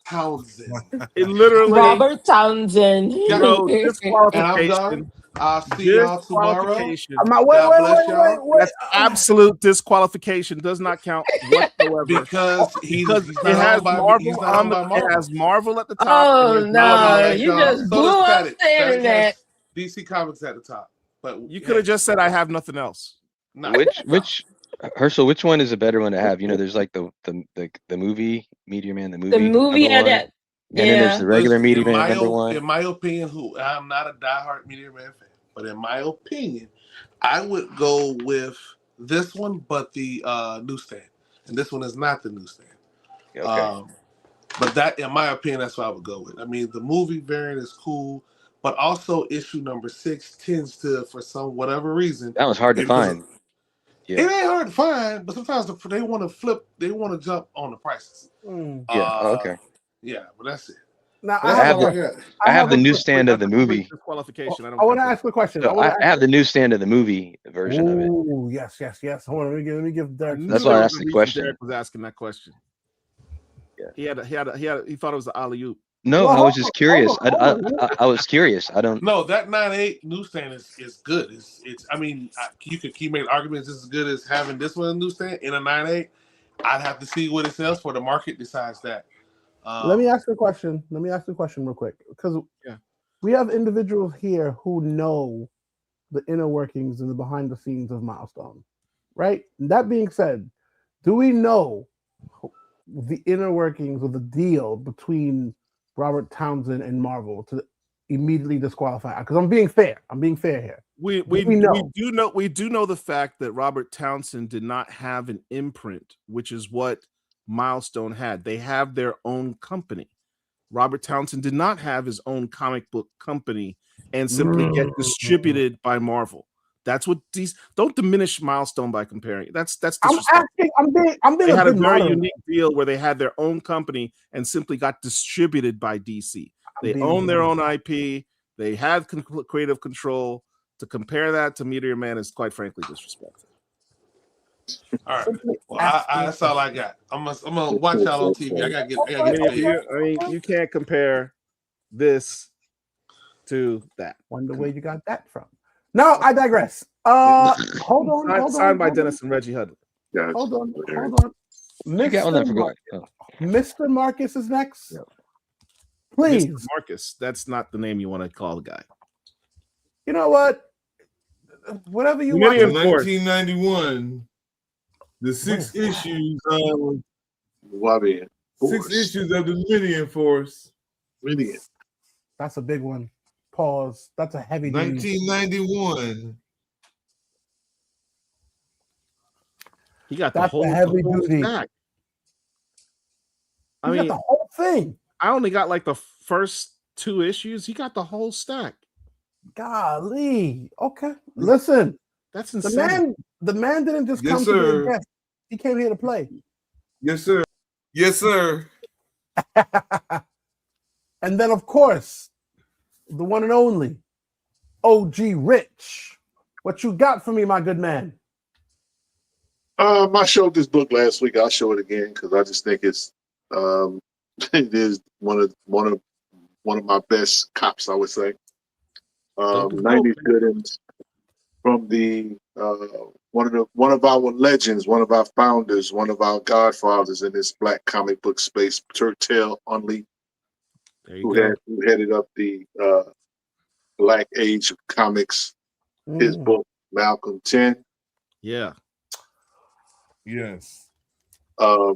Speaker 7: Townsend.
Speaker 4: It literally,
Speaker 5: Robert Townsend.
Speaker 4: bro,
Speaker 7: And I'm
Speaker 4: disqualification.
Speaker 7: done. I'll see y'all tomorrow.
Speaker 4: Disqualification.
Speaker 7: God bless y'all.
Speaker 4: That's absolute disqualification. Does not count whatsoever.
Speaker 7: Because
Speaker 4: Because
Speaker 7: he's
Speaker 4: it
Speaker 7: not
Speaker 4: has
Speaker 7: owned by,
Speaker 4: Marvel
Speaker 7: he's not
Speaker 4: on
Speaker 7: owned
Speaker 4: the.
Speaker 7: by Marvel.
Speaker 4: It has Marvel at the top.
Speaker 5: Oh
Speaker 4: and there's
Speaker 5: no,
Speaker 4: Marvel
Speaker 5: you
Speaker 4: at the
Speaker 5: just
Speaker 7: So
Speaker 5: blew
Speaker 7: does
Speaker 5: up
Speaker 7: Static.
Speaker 5: the
Speaker 7: Static
Speaker 5: internet.
Speaker 7: has DC Comics at the top. But
Speaker 4: You could have just said I have nothing else.
Speaker 7: no,
Speaker 3: which Herschel, which one is a better one to have? You know, there's like the movie Meteor Man, the movie.
Speaker 5: The movie
Speaker 3: number
Speaker 5: had
Speaker 3: one,
Speaker 5: that.
Speaker 3: and then there's the regular
Speaker 7: Listen,
Speaker 3: Meteor Man number one.
Speaker 7: in my opinion, I'm not a diehard Meteor Man fan, but in my opinion, I would go with this one, but the newsstand, and this one is not the newsstand.
Speaker 3: Okay.
Speaker 7: But that, in my opinion, that's what I would go with. I mean, the movie variant is cool, but also issue number 6 tends to, for some whatever reason,
Speaker 3: That was hard to find.
Speaker 7: It ain't hard to find, but sometimes they want to flip, they want to jump on the prices.
Speaker 3: Yeah. Okay.
Speaker 7: Yeah, but that's it.
Speaker 1: Now
Speaker 7: That's
Speaker 3: I have
Speaker 7: all
Speaker 3: the I have the newsstand of the movie.
Speaker 4: Disqualification.
Speaker 1: I want to ask a question.
Speaker 3: So I have the newsstand of the movie version of it.
Speaker 1: Oh, yes. Hold on, let me give Derek.
Speaker 3: That's why I asked the question.
Speaker 4: Derek was asking that question.
Speaker 3: Yeah.
Speaker 4: He thought it was the alley oop.
Speaker 3: No,
Speaker 1: Well,
Speaker 3: I was
Speaker 1: hold
Speaker 3: just
Speaker 1: on,
Speaker 3: curious.
Speaker 1: hold on.
Speaker 3: I was curious. I don't.
Speaker 7: No, that 9.8 newsstand is good. It's. I mean, you could keep making arguments just as good as having this one newsstand in a 9.8. I'd have to see what it sells for. The market decides that.
Speaker 1: Let me ask the question. Real quick, because we have individuals here who know the inner workings and the behind the scenes of Milestone, right? That being said, do we know the inner workings of the deal between Robert Townsend and Marvel to immediately disqualify? Because I'm being fair here.
Speaker 4: We do know the fact that Robert Townsend did not have an imprint, which is what Milestone had. They have their own company. Robert Townsend did not have his own comic book company and simply get distributed by Marvel. That's what these. Don't diminish Milestone by comparing. That's disrespectful.
Speaker 1: I'm being.
Speaker 4: They had a very
Speaker 1: modern.
Speaker 4: unique deal where they had their own company and simply got distributed by DC. They own their own IP. They have creative control. To compare that to Meteor Man is quite frankly disrespectful.
Speaker 7: All right.
Speaker 1: Simply
Speaker 7: Well,
Speaker 1: asking
Speaker 7: that's all I got. I'm gonna watch y'all on TV. I gotta get paid.
Speaker 4: You can't compare this to that.
Speaker 1: Wonder where you got that from. No, I digress. Hold on.
Speaker 4: Signed by Dennis and Reggie Hudlin.
Speaker 2: Guys,
Speaker 1: Hold on.
Speaker 3: You got one that I forgot.
Speaker 1: Mr. Marcus is next.
Speaker 3: Yep.
Speaker 1: Please.
Speaker 4: Mr. Marcus. That's not the name you want to call the guy.
Speaker 1: You know what? Whatever you
Speaker 4: Many
Speaker 1: want.
Speaker 4: in force.
Speaker 6: 1991, the six issues of
Speaker 2: Wabi.
Speaker 6: six issues of the Dominion Force.
Speaker 2: Really?
Speaker 1: That's a big one. Pause. That's a heavy duty.
Speaker 6: 1991.
Speaker 4: He got
Speaker 1: That's
Speaker 4: the
Speaker 1: a heavy
Speaker 4: whole
Speaker 1: duty.
Speaker 4: stack. I
Speaker 1: You
Speaker 4: mean,
Speaker 1: got the whole thing.
Speaker 4: I only got like the first 2 issues. He got the whole stack.
Speaker 1: Golly. Okay. Listen.
Speaker 4: That's insane.
Speaker 1: The man didn't just
Speaker 6: Yes,
Speaker 1: come to be a
Speaker 6: sir.
Speaker 1: guest. He came here to play.
Speaker 6: Yes, sir. Yes, sir.
Speaker 1: And then, of course, the one and only OG Rich. What you got for me, my good man?
Speaker 2: I showed this book last week. I'll show it again because I just think it's it is one of my best cops, I would say. 90s Goodins from the one of our legends, one of our founders, one of our godfathers in this black comic book space, Turtel Unley, who headed up the Black Age of Comics. His book Malcolm 10.
Speaker 4: Yeah.
Speaker 6: Yes.
Speaker 2: I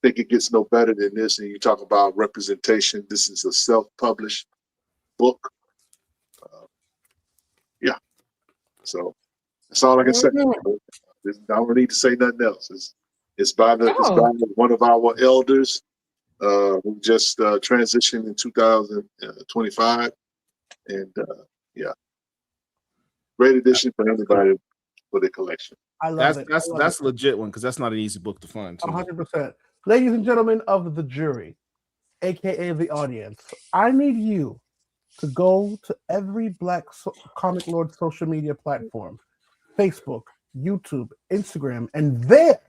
Speaker 2: think it gets no better than this. And you talk about representation. This is a self-published book. Yeah. So that's all I can say. I don't need to say nothing else. It's by one of our elders who just transitioned in 2025. And yeah, great addition for anybody for the collection.
Speaker 1: I love it.
Speaker 4: That's a legit one because that's not an easy book to find.
Speaker 1: 100%. Ladies and gentlemen of the jury, aka the audience, I need you to go to every Black Comic Lord social media platform, Facebook, YouTube, Instagram, and there,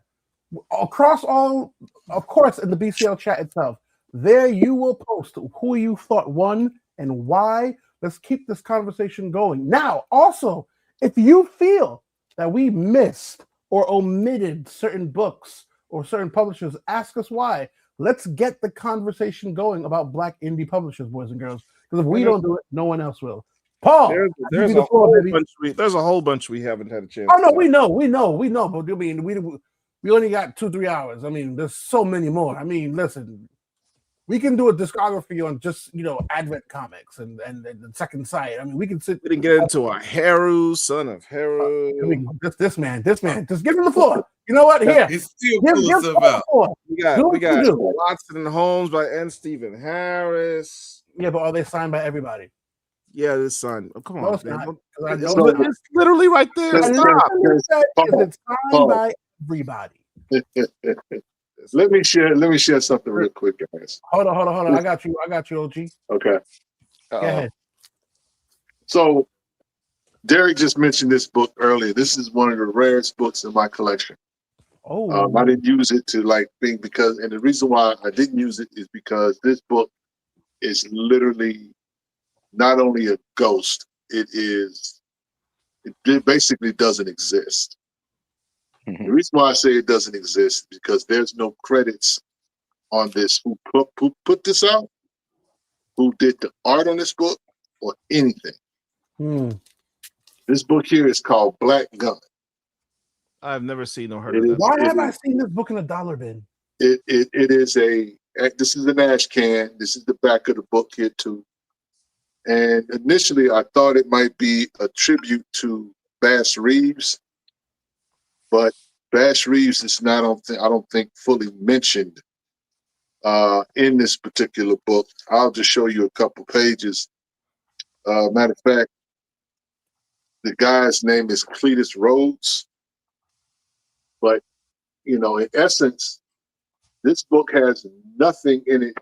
Speaker 1: across all, of course, in the BCL chat itself, there you will post who you thought won and why. Let's keep this conversation going. Now, also, if you feel that we missed or omitted certain books or certain publishers, ask us why. Let's get the conversation going about Black indie publishers, boys and girls. Because if we don't do it, no one else will. Paul,
Speaker 4: there's a whole bunch we haven't had a chance.
Speaker 1: Oh no, we know. But I mean, we only got 2-3 hours. I mean, there's so many more. I mean, listen, we can do a discography on just Advent Comics and the Second Sight. I mean, we can sit.
Speaker 4: We didn't get into our Heru, son of Heru.
Speaker 1: I mean, this man, just give him the floor. You know what? Here,
Speaker 6: it's still pulling stuff out.
Speaker 4: We got Watson and Holmes by N. Stephen Harris.
Speaker 1: Yeah, but are they signed by everybody?
Speaker 4: Yeah, this son. Oh, come on, man.
Speaker 1: It's
Speaker 4: literally right there. Stop.
Speaker 1: It's signed by everybody.
Speaker 2: Let me share something real quick, guys.
Speaker 1: Hold on. I got you, OG.
Speaker 2: Okay.
Speaker 1: Go ahead.
Speaker 2: So Derek just mentioned this book earlier. This is one of the rarest books in my collection.
Speaker 1: Oh,
Speaker 2: I didn't use it to think and the reason why I didn't use it is because this book is literally not only a ghost, it basically doesn't exist. The reason why I say it doesn't exist is because there's no credits on this who put this out, who did the art on this book, or anything. This book here is called Black Gun.
Speaker 4: I've never seen or heard of that.
Speaker 1: Why have I seen this book in a dollar bin?
Speaker 2: It is this is an ash can. This is the back of the book here too. And initially I thought it might be a tribute to Bass Reeves, but Bass Reeves is not, I don't think fully mentioned in this particular book. I'll just show you a couple pages. Matter of fact, the guy's name is Cletus Rhodes. But, in essence, this book has nothing in it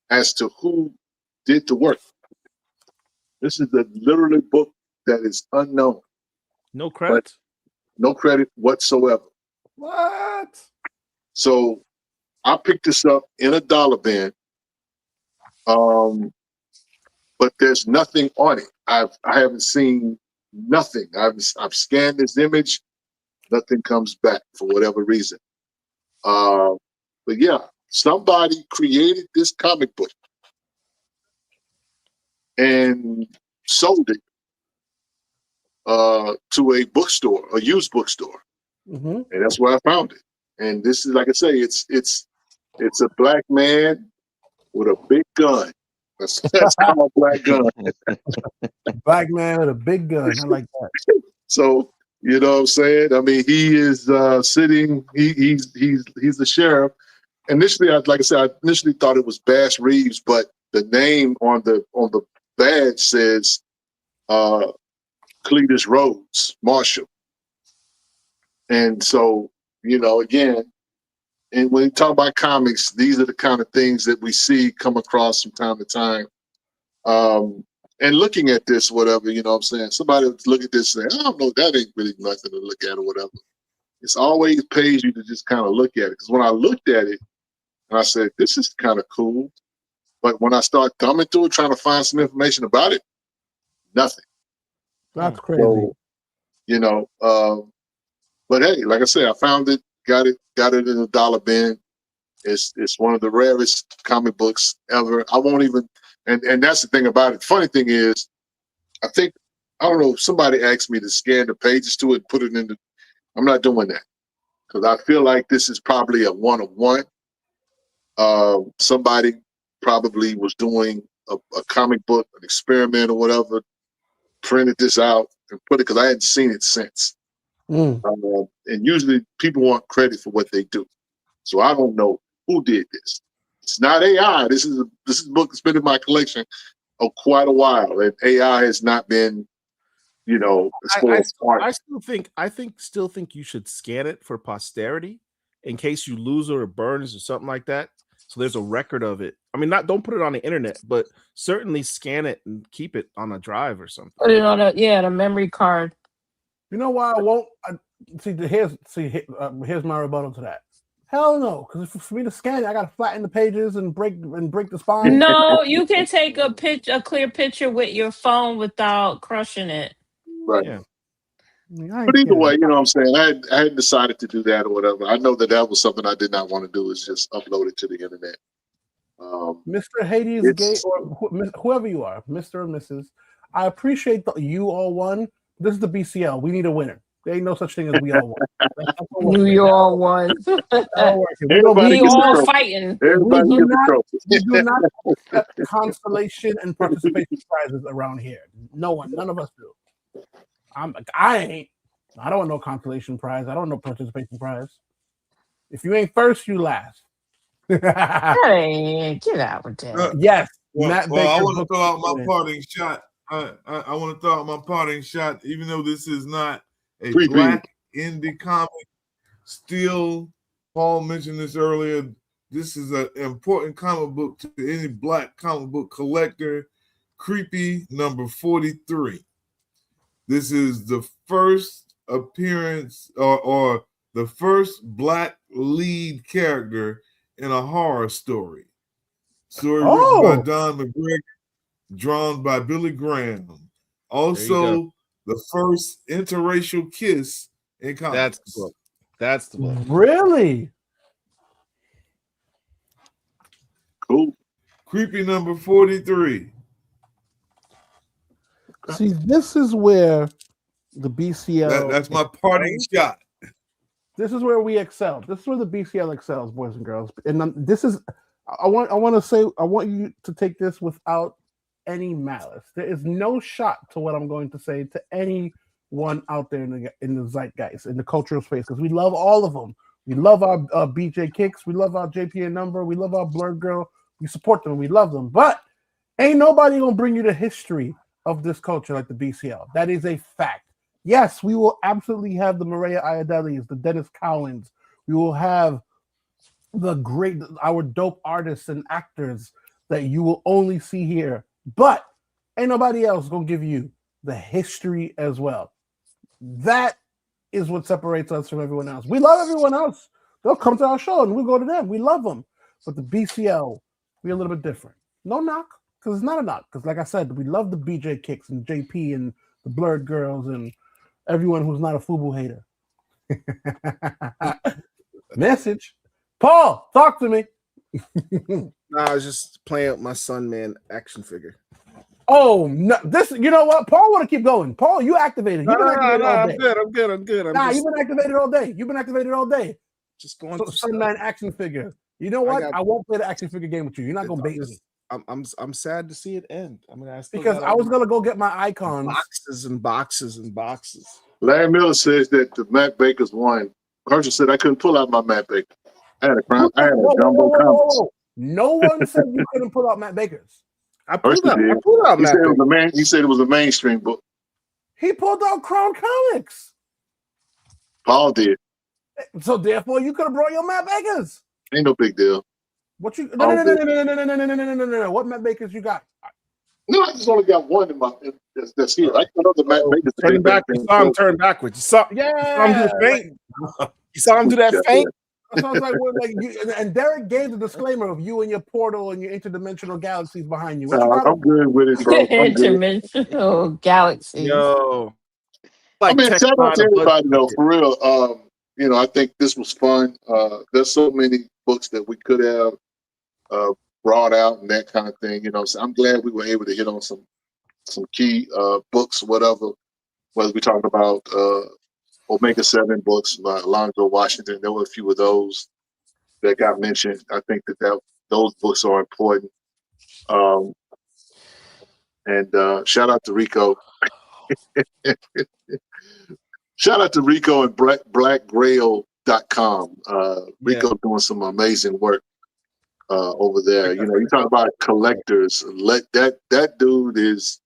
Speaker 2: as to who did the work. This is the literally book that is unknown.
Speaker 4: No credit.
Speaker 2: No credit whatsoever.
Speaker 1: What?
Speaker 2: So I picked this up in a dollar bin. But there's nothing on it. I haven't seen nothing. I've scanned this image, nothing comes back for whatever reason. But yeah, somebody created this comic book and sold it to a bookstore, a used bookstore, and that's where I found it. And this is, like I say, it's a black man with a big gun. That's called Black Gun.
Speaker 1: Black man with a big gun. I like that.
Speaker 2: So you know what I'm saying? I mean, he is sitting. He's the sheriff. Initially, like I said, I initially thought it was Bass Reeves, but the name on the badge says Cletus Rhodes, Marshall. And so, you know, again, and when you talk about comics, these are the kind of things that we see come across from time to time. And looking at this, whatever, you know what I'm saying? Somebody would look at this and say, I don't know, that ain't really nothing to look at or whatever. It's always pays you to just kind of look at it. Because when I looked at it, and I said, this is kind of cool. But when I start thumbing through it, trying to find some information about it, nothing.
Speaker 1: That's crazy.
Speaker 2: So, you know, but hey, like I said, I found it, got it in a dollar bin. It's one of the rarest comic books ever. I won't even, and that's the thing about it. Funny thing is, I don't know, if somebody asked me to scan the pages to it and put it in I'm not doing that. Because I feel like this is probably a one-of-one. Somebody probably was doing a comic book, an experiment or whatever, printed this out and put it, because I hadn't seen it since. And usually people want credit for what they do. So I don't know who did this. It's not AI. This is a book that's been in my collection quite a while, and AI has not been, you know,
Speaker 4: I still think you should scan it for posterity in case you lose it or burns or something like that. So there's a record of it. I mean, don't put it on the internet, but certainly scan it and keep it on a drive or something.
Speaker 5: Put it on the memory card.
Speaker 1: You know why I won't? Here's my rebuttal to that. Hell no, because for me to scan it, I got to flatten the pages and break the spine.
Speaker 5: No, you can take a clear picture with your phone without crushing it.
Speaker 2: Right.
Speaker 4: Yeah.
Speaker 2: But either way, you know what I'm saying? I hadn't decided to do that or whatever. I know that was something I did not want to do, is just upload it to the internet.
Speaker 1: Mr. Hades Gate, or whoever you are, Mr. or Mrs., I appreciate that you all won. This is the BCL. We need a winner. There ain't no such thing as we all won.
Speaker 5: We all won.
Speaker 2: Everybody
Speaker 5: we all fighting.
Speaker 2: Everybody gets the trophy.
Speaker 1: We do not accept consolation and participation prizes around here. No one, none of us do. I don't want no consolation prize. I don't want no participation prize. If you ain't first, you last.
Speaker 5: Hey, get out with that.
Speaker 1: Yes.
Speaker 6: Well, I want to throw out my
Speaker 1: win.
Speaker 6: parting shot. I want to throw out my parting shot, even though this is not a
Speaker 2: Creepy.
Speaker 6: black indie comic. Still, Paul mentioned this earlier. This is an important comic book to any black comic book collector. Creepy number 43. This is the first appearance or the first black lead character in a horror story. Story written by Don McGregor, drawn by Billy Graham. Also, the first interracial kiss in comics.
Speaker 4: That's the book.
Speaker 1: Really?
Speaker 2: Cool.
Speaker 6: Creepy number 43.
Speaker 1: See, this is where the BCL.
Speaker 6: That's my parting shot.
Speaker 1: This is where we excel. This is where the BCL excels, boys and girls. And this is, I want you to take this without any malice. There is no shot to what I'm going to say to anyone out there in the zeitgeist, in the cultural space, because we love all of them. We love our BJ Kicks. We love our JPA number. We love our Blurred Girl. We support them. We love them. But ain't nobody going to bring you the history of this culture like the BCL. That is a fact. Yes, we will absolutely have the Maria Iadelis, the Dennis Cowans. We will have our dope artists and actors that you will only see here. But Ain't nobody else gonna give you the history as well. That is what separates us from everyone else. We love everyone else. They'll come to our show and we go to them. We love them. But the BCL, we're a little bit different. No knock, because it's not a knock. Because like I said, we love the BJ Kicks and JP and the Blurred Girls and everyone who's not a FUBU hater. Message. Paul, talk to me.
Speaker 4: Nah, I was just playing with my son, man, action figure.
Speaker 1: Oh no! You know what? Paul want to keep going. Paul, you activated. You've been activated all day.
Speaker 4: I'm good.
Speaker 1: You've been activated all day. You've been activated all day.
Speaker 4: Just going
Speaker 1: to Sunman action figure. You know what? I won't play the action figure game with you. You're not gonna bait me.
Speaker 4: I'm sad to see it end. I mean,
Speaker 1: because I was gonna go get my icons.
Speaker 4: Boxes and boxes and boxes.
Speaker 2: Larry Miller says that the Matt Baker's won. Herschel said I couldn't pull out my Matt Baker. I had a crown. I had a jumbo comics.
Speaker 1: No one said you couldn't pull out Matt Baker's.
Speaker 4: I pulled out Matt Baker.
Speaker 2: He said it was a mainstream book.
Speaker 1: He pulled out Crown Comics.
Speaker 2: Paul did.
Speaker 1: So therefore, you could have brought your Matt Bakers.
Speaker 2: Ain't no big deal.
Speaker 1: What you? No. What Matt Bakers you got?
Speaker 2: No, I just only got one in my. That's here. I got other Matt Bakers.
Speaker 4: Turn back. You saw him turn backwards. You saw him do the feint. You saw him do that feint.
Speaker 1: Sounds like and Derek gave the disclaimer of you and your portal and your interdimensional galaxies behind you.
Speaker 2: I'm good with it, bro.
Speaker 5: Interdimensional galaxies.
Speaker 4: Yo,
Speaker 2: I mean, shout out to everybody though, for real. You know, I think this was fun. There's so many books that we could have brought out and that kind of thing. You know, so I'm glad we were able to hit on some key books, whatever. Whether we talked about Omega 7 books by Alonzo Washington, there were a few of those that got mentioned. I think that those books are important. And shout out to Rico. Shout out to Rico and blackgrail.com. Rico doing some amazing work over there. You know, you talk about collectors. That dude is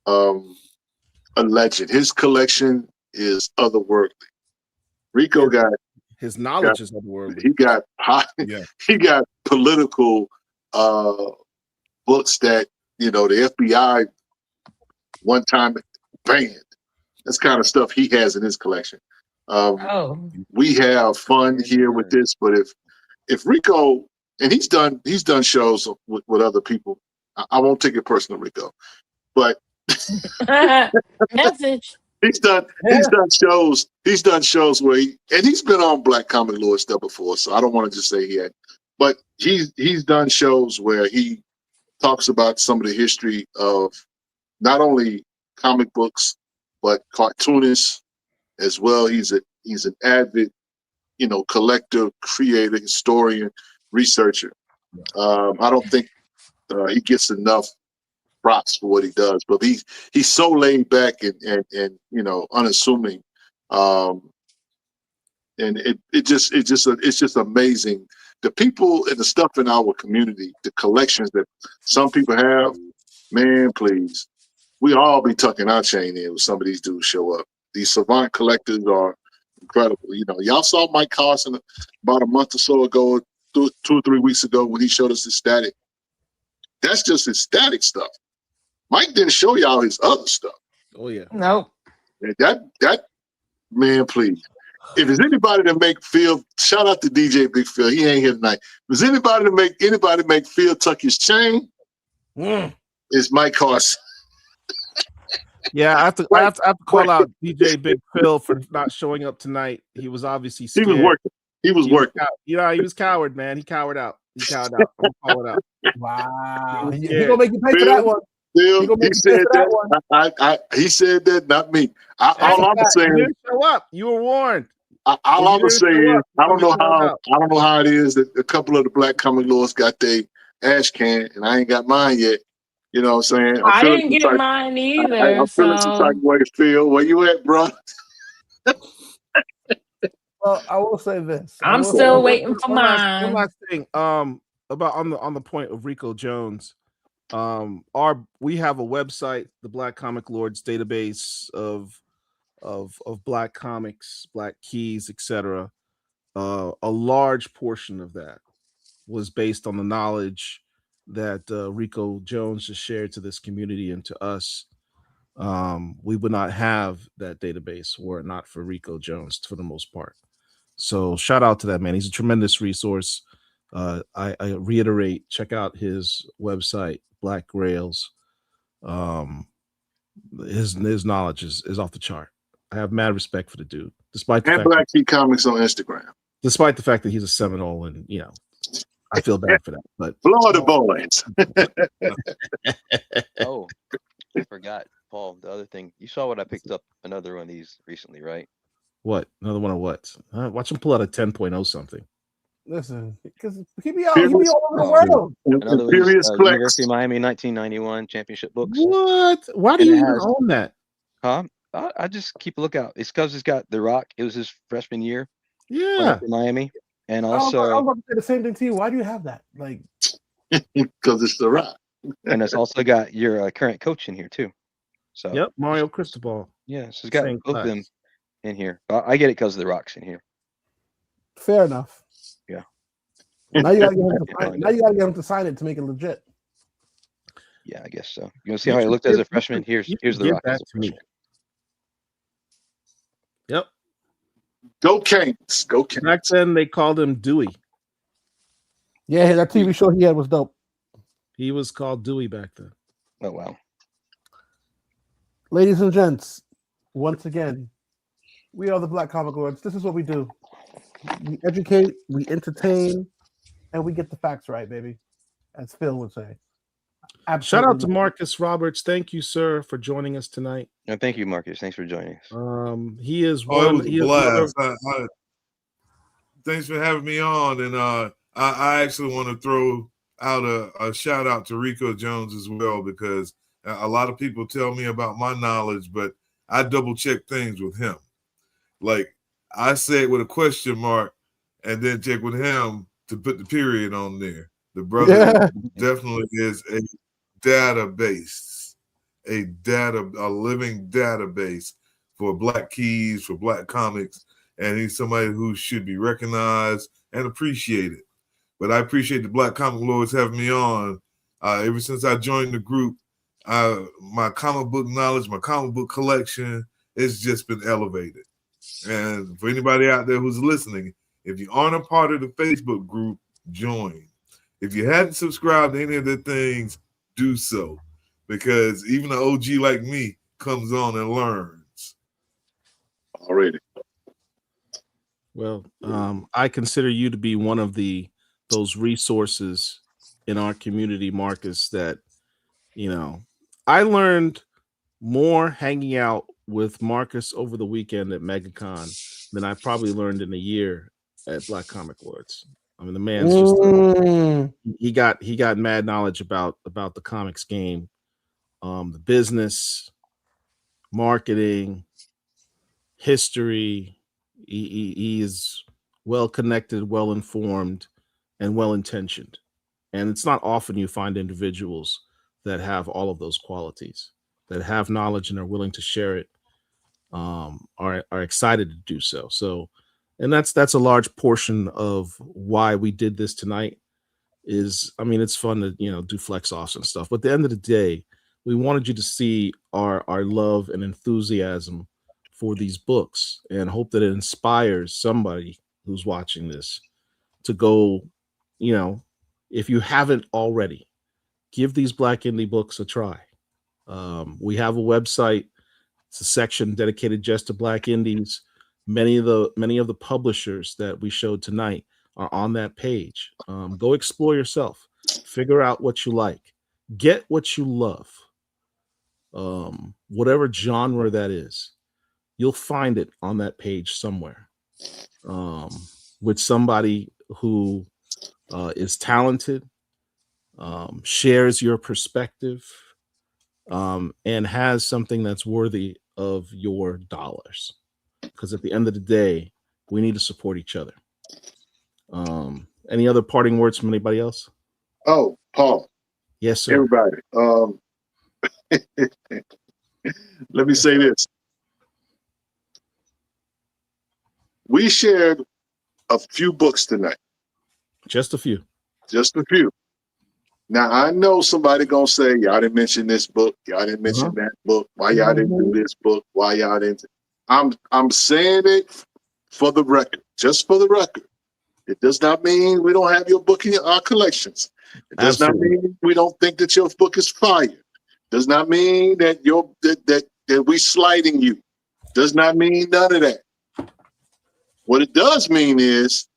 Speaker 2: a legend. His collection is otherworldly. Rico got
Speaker 4: his knowledge is otherworldly.
Speaker 2: He got political books that, you know, the FBI one time banned. That's kind of stuff he has in his collection. We have fun here with this, but if Rico, and he's done shows with other people. I won't take it personal, Rico, but
Speaker 5: message.
Speaker 2: He's done shows. He's done shows where he's been on Black Comic Lord stuff before, so I don't want to just say he had, but he's done shows where he talks about some of the history of not only comic books but cartoonists as well. He's an avid, you know, collector, creator, historian, researcher. I don't think he gets enough props for what he does, but he's so laid back and you know, unassuming, and it's just amazing. The people and the stuff in our community, the collections that some people have, man, please, we all be tucking our chain in when some of these dudes show up. These savant collectors are incredible. You know, y'all saw Mike Carson about a month or so ago, 2 or 3 weeks ago, when he showed us his static. That's just his static stuff. Mike didn't show y'all his other stuff.
Speaker 4: Oh yeah.
Speaker 5: Nope.
Speaker 2: That man, please. If there's anybody to make Phil, shout out to DJ Big Phil. He ain't here tonight. If there's anybody to make Phil tuck his chain, it's Mike Carson.
Speaker 4: Yeah, I have to call out DJ Big Phil for not showing up tonight. He was obviously scared.
Speaker 2: He was working.
Speaker 4: You know, he was coward, man. He cowered out. I'm gonna call it out.
Speaker 1: Wow. He gonna make you pay for that one.
Speaker 2: Phil, he said that. He said that, not me. All I'm saying,
Speaker 4: you didn't show up. You were warned.
Speaker 2: All I'm saying, I don't know how it is that a couple of the Black Comic Lords got their ash can, and I ain't got mine yet. You know what I'm saying?
Speaker 5: I didn't get mine either.
Speaker 2: I'm feeling some type of way, Phil. Where you at, bro?
Speaker 1: Well, I will say this.
Speaker 5: I'm still waiting for mine.
Speaker 4: One last thing. About on the point of Rico Jones. We have a website, the Black Comic Lords database of Black comics, Black keys, etc. A large portion of that was based on the knowledge that Rico Jones just shared to this community and to us, we would not have that database were it not for Rico Jones for the most part. So shout out to that man. He's a tremendous resource. I reiterate, check out his website, Black Grails. His knowledge is off the chart. I have mad respect for the dude, despite the
Speaker 2: And
Speaker 4: fact
Speaker 2: Black Key Comics on Instagram.
Speaker 4: despite the fact that he's a Seminole, and I feel bad for that. But
Speaker 2: Florida boys.
Speaker 3: Oh, I forgot, Paul. The other thing, you saw what I picked up another one of these recently, right?
Speaker 4: what? Another one of what? Watch him pull out a 10.0 something.
Speaker 1: Listen, because he be all over the world.
Speaker 3: Another one,
Speaker 2: Imperious Flex.
Speaker 3: University of Miami 1991 championship books.
Speaker 4: What? Why do
Speaker 3: And
Speaker 4: you
Speaker 3: it
Speaker 4: even
Speaker 3: has-
Speaker 4: own that?
Speaker 3: Huh? I just keep a lookout. It's because it's got The Rock. It was his freshman year.
Speaker 4: Yeah.
Speaker 3: In Miami, and
Speaker 1: I was
Speaker 3: also,
Speaker 1: about to say the same thing to you. Why do you have that? Like,
Speaker 2: Because it's The Rock.
Speaker 3: and it's also got your current coach in here too. So
Speaker 4: Yep, Mario Cristobal.
Speaker 3: yeah, so it's got
Speaker 4: Same
Speaker 3: both of them
Speaker 4: class.
Speaker 3: in here. I get it because The Rock's in here.
Speaker 1: fair enough.
Speaker 3: Yeah.
Speaker 1: Now you gotta get him to sign. Now you gotta get him to sign it to make it legit.
Speaker 3: Yeah, I guess so. You want to see how he looked as a freshman? Here's The
Speaker 4: Give
Speaker 3: Rock as
Speaker 4: that
Speaker 3: a
Speaker 4: to me.
Speaker 3: freshman.
Speaker 4: Yep.
Speaker 2: Go Canes. Go Canes.
Speaker 4: Back then they called him Dewey.
Speaker 1: Yeah, that TV show he had was dope.
Speaker 4: He was called Dewey back then.
Speaker 3: Oh wow.
Speaker 1: Ladies and gents, once again, we are the Black Comic Lords. This is what we do. We educate, we entertain, and we get the facts right, baby. As Phil would say.
Speaker 4: Shout out to
Speaker 1: Absolutely.
Speaker 4: Marcus Roberts. Thank you, sir, for joining us tonight.
Speaker 3: No, thank you, Marcus. Thanks for joining us.
Speaker 4: He is
Speaker 6: Oh, it
Speaker 4: one.
Speaker 6: was a
Speaker 4: He is one of,
Speaker 6: blast. Thanks for having me on. And I actually want to throw out a shout out to Rico Jones as well, because a lot of people tell me about my knowledge, but I double check things with him. Like I say it with a question mark and then check with him to put the period on there. The brother definitely is a database, a living database for Black keys, for Black comics, and he's somebody who should be recognized and appreciated. But I appreciate the Black Comic Lords having me on. Ever since I joined the group, my comic book knowledge, my comic book collection, it's just been elevated. And for anybody out there who's listening, if you aren't a part of the Facebook group, join. If you hadn't subscribed to any of the things, do so, because even an OG like me comes on and learns.
Speaker 2: Already.
Speaker 4: well, I consider you to be one of those resources in our community, Marcus, that, I learned more hanging out with Marcus over the weekend at MegaCon than I probably learned in a year at Black Comic Lords. I mean, the man's just he got mad knowledge about the comics game, the business, marketing, history. He is well connected, well informed, and well intentioned. And it's not often you find individuals that have all of those qualities, that have knowledge and are willing to share it, are excited to do so. So, and that's a large portion of why we did this tonight. It's fun to do flex offs and stuff, but at the end of the day, we wanted you to see our love and enthusiasm for these books, and hope that it inspires somebody who's watching this to go, if you haven't already, give these Black indie books a try. We have a website. It's a section dedicated just to Black indies. Many of the publishers that we showed tonight are on that page. Go explore yourself. Figure out what you like. Get what you love. Whatever genre that is, you'll find it on that page somewhere. With somebody who is talented, shares your perspective, and has something that's worthy of your dollars. Because at the end of the day, we need to support each other. Any other parting words from anybody else?
Speaker 2: Oh, Paul.
Speaker 4: Yes, sir.
Speaker 2: Everybody. Let me say this. We shared a few books tonight.
Speaker 4: Just a few.
Speaker 2: Just a few. Now I know somebody gonna say, y'all didn't mention this book, y'all didn't mention that book, why y'all didn't do this book, why y'all didn't. I'm saying it for the record, just for the record. It does not mean we don't have your book in our collections. It does not mean we don't think that your book is fire. It does not mean that that we slighting you. It does not mean none of that. What it does mean is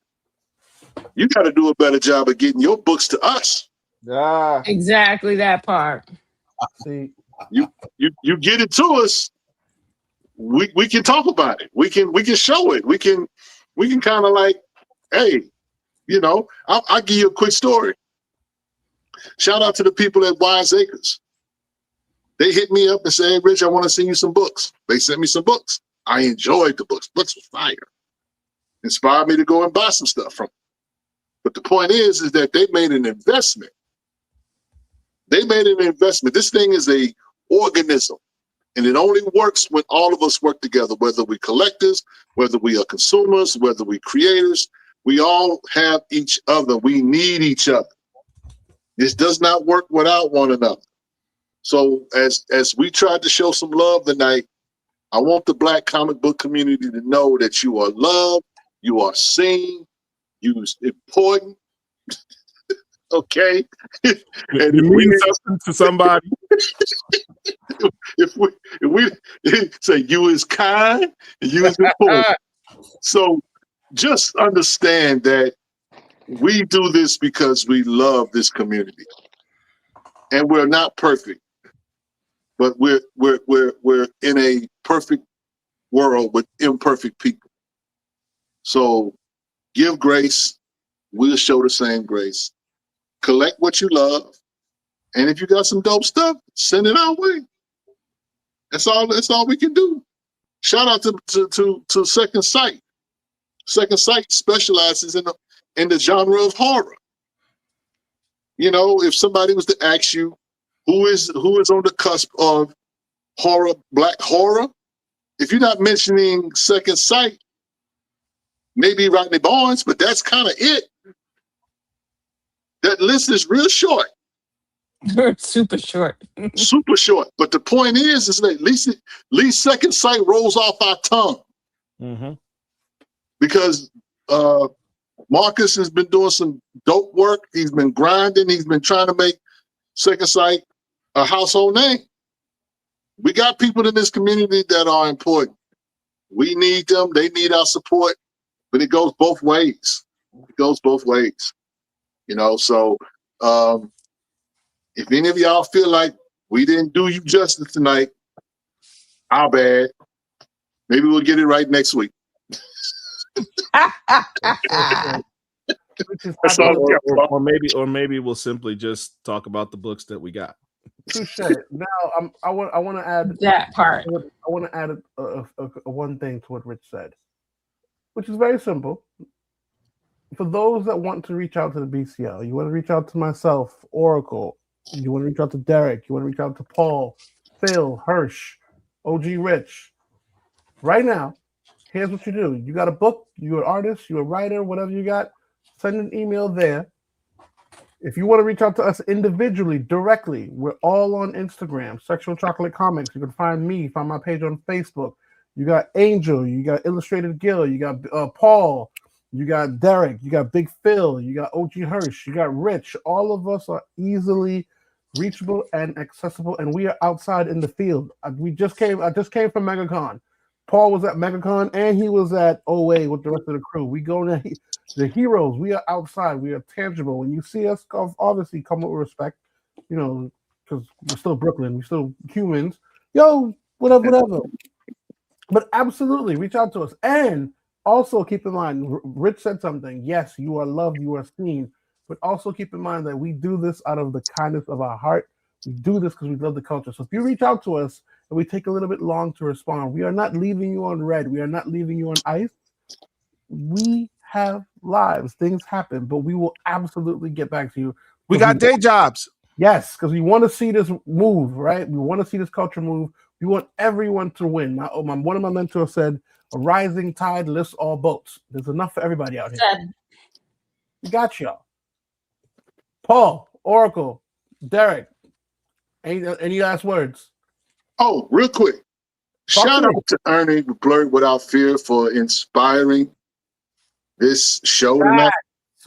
Speaker 2: you got to do a better job of getting your books to us.
Speaker 1: Yeah.
Speaker 5: Exactly that part.
Speaker 1: See,
Speaker 2: you get it to us. We can talk about it. We can show it. We can kind of like, hey, you know, I'll give you a quick story. Shout out to the people at Wise Acres. They hit me up and said, hey, Rich, I want to send you some books. They sent me some books. I enjoyed the books. Books were fire. Inspired me to go and buy some stuff from them. But the point is that they made an investment. They made an investment. This thing is a organism, and it only works when all of us work together, whether we collectors, whether we are consumers, whether we creators. We all have each other. We need each other. This does not work without one another. So as we tried to show some love tonight, I want the Black comic book community to know that you are loved, you are seen, you're important. Okay, and
Speaker 9: it means something to somebody.
Speaker 2: if we say you is kind and you is important, so just understand that we do this because we love this community, and we're not perfect, but we're in a perfect world with imperfect people. So give grace. We'll show the same grace. Collect what you love. And if you got some dope stuff, send it our way. That's all we can do. Shout out to Second Sight. Second Sight specializes in the genre of horror. You know, if somebody was to ask you who is on the cusp of horror, Black horror, if you're not mentioning Second Sight, maybe Rodney Barnes, but that's kind of it. That list is real short.
Speaker 5: Super short.
Speaker 2: Super short. But the point is that at least Second Sight rolls off our tongue.
Speaker 4: Mm-hmm.
Speaker 2: Because Marcus has been doing some dope work. He's been grinding. He's been trying to make Second Sight a household name. We got people in this community that are important. We need them. They need our support. But it goes both ways. It goes both ways. You know, so if any of y'all feel like we didn't do you justice tonight, our bad. Maybe we'll get it right next week. That's all.
Speaker 4: Or maybe we'll simply just talk about the books that we got.
Speaker 1: Touche. Now I want to add
Speaker 5: that part.
Speaker 1: I want to add a one thing to what Rich said, which is very simple. For those that want to reach out to the BCL, you want to reach out to myself, Oracle. You want to reach out to Derek. You want to reach out to Paul, Phil, Hirsch, OG Rich. Right now, here's what you do. You got a book, you're an artist, you're a writer, whatever you got, send an email there. If you want to reach out to us individually, directly, we're all on Instagram, Sexual Chocolate Comics. You can find me, find my page on Facebook. You got Angel, you got Illustrated Gil, you got Paul, you got Derek, you got Big Phil, you got OG Hirsch, you got Rich. All of us are easily reachable and accessible, and we are outside in the field. I just came from MegaCon. Paul was at MegaCon, and he was at OA with the rest of the crew. We go to the heroes. We are outside. We are tangible. When you see us, obviously come with respect, you know, because we're still Brooklyn. We're still humans. Yo, whatever. But absolutely, reach out to us. And also keep in mind, Rich said something. Yes, you are loved. You are seen. But also keep in mind that we do this out of the kindness of our heart. We do this because we love the culture. So if you reach out to us and we take a little bit long to respond, we are not leaving you on red. We are not leaving you on ice. We have lives. Things happen, but we will absolutely get back to you.
Speaker 9: We got day jobs.
Speaker 1: Yes, because we want to see this move, right? We want to see this culture move. We want everyone to win. One of my mentors said, a rising tide lifts all boats. There's enough for everybody out here. We got y'all. Paul, Oracle, Derek, any last words?
Speaker 2: Oh, real quick.
Speaker 1: Talk
Speaker 2: Shout
Speaker 1: to me.
Speaker 2: out to Ernie Blurt Without Fear for inspiring this show tonight.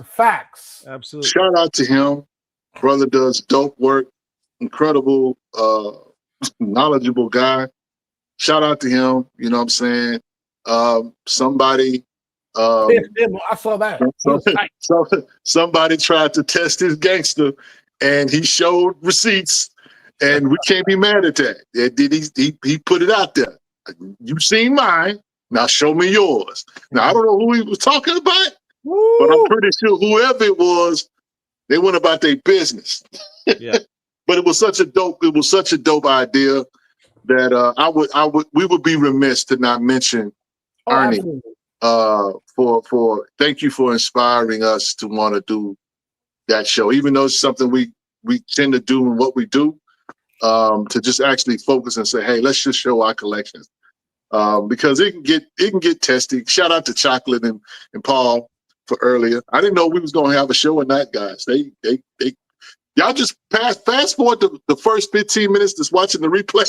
Speaker 1: Facts.
Speaker 4: Absolutely.
Speaker 2: Shout out to him. Brother does dope work. Incredible, knowledgeable guy. Shout out to him. You know what I'm saying? Somebody
Speaker 1: I saw that. He was tight.
Speaker 2: somebody tried to test his gangster and he showed receipts and we can't be mad at that. He put it out there. You seen mine, now show me yours. Now I don't know who he was talking about, but I'm pretty sure whoever it was, they went about their business.
Speaker 4: Yeah.
Speaker 2: But it was such a dope idea that we would be remiss to not mention Ernie. For thank you for inspiring us to want to do that show, even though it's something we tend to do in what we do, to just actually focus and say, hey, let's just show our collections, because it can get testy. Shout out to Chocolate and Paul for earlier. I didn't know we was gonna have a show or not, guys. They y'all just fast forward to the first 15 minutes just watching the replay.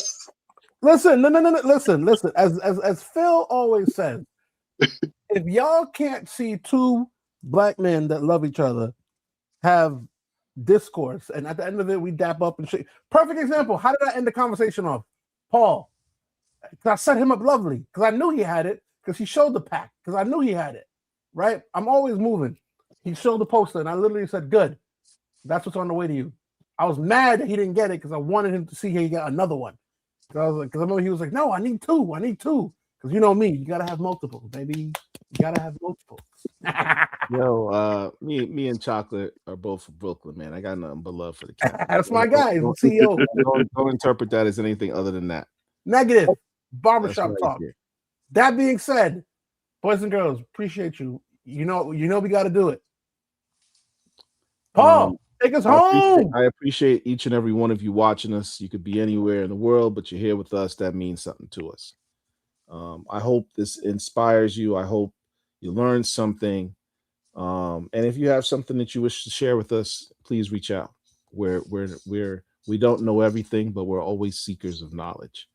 Speaker 1: Listen, no. Listen. As Phil always says, if y'all can't see two black men that love each other have discourse, and at the end of it, we dap up and shit. Perfect example. How did I end the conversation off? Paul. Because I set him up lovely. Because I knew he had it. Because he showed the pack. Because I knew he had it. Right? I'm always moving. He showed the poster, and I literally said, good. That's what's on the way to you. I was mad that he didn't get it because I wanted him to see he got another one. Because I remember he was like, no, I need two. Because you know me, you gotta have multiple, baby. You gotta have multiple.
Speaker 4: Yo, me and Chocolate are both from Brooklyn, man. I got nothing but love for the cat.
Speaker 1: That's my guy. He's the CEO.
Speaker 4: Don't interpret that as anything other than that.
Speaker 1: Negative. Barbershop
Speaker 4: right
Speaker 1: talk.
Speaker 4: here.
Speaker 1: That being said, boys and girls, appreciate you. You know we got to do it. Paul, take us home.
Speaker 4: I appreciate each and every one of you watching us. You could be anywhere in the world, but you're here with us. That means something to us. I hope this inspires you. I hope you learn something. And if you have something that you wish to share with us, please reach out. We don't know everything, but we're always seekers of knowledge.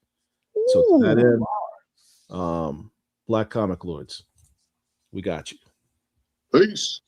Speaker 4: So to that end, Black Comic Lords, we got you.
Speaker 2: Peace.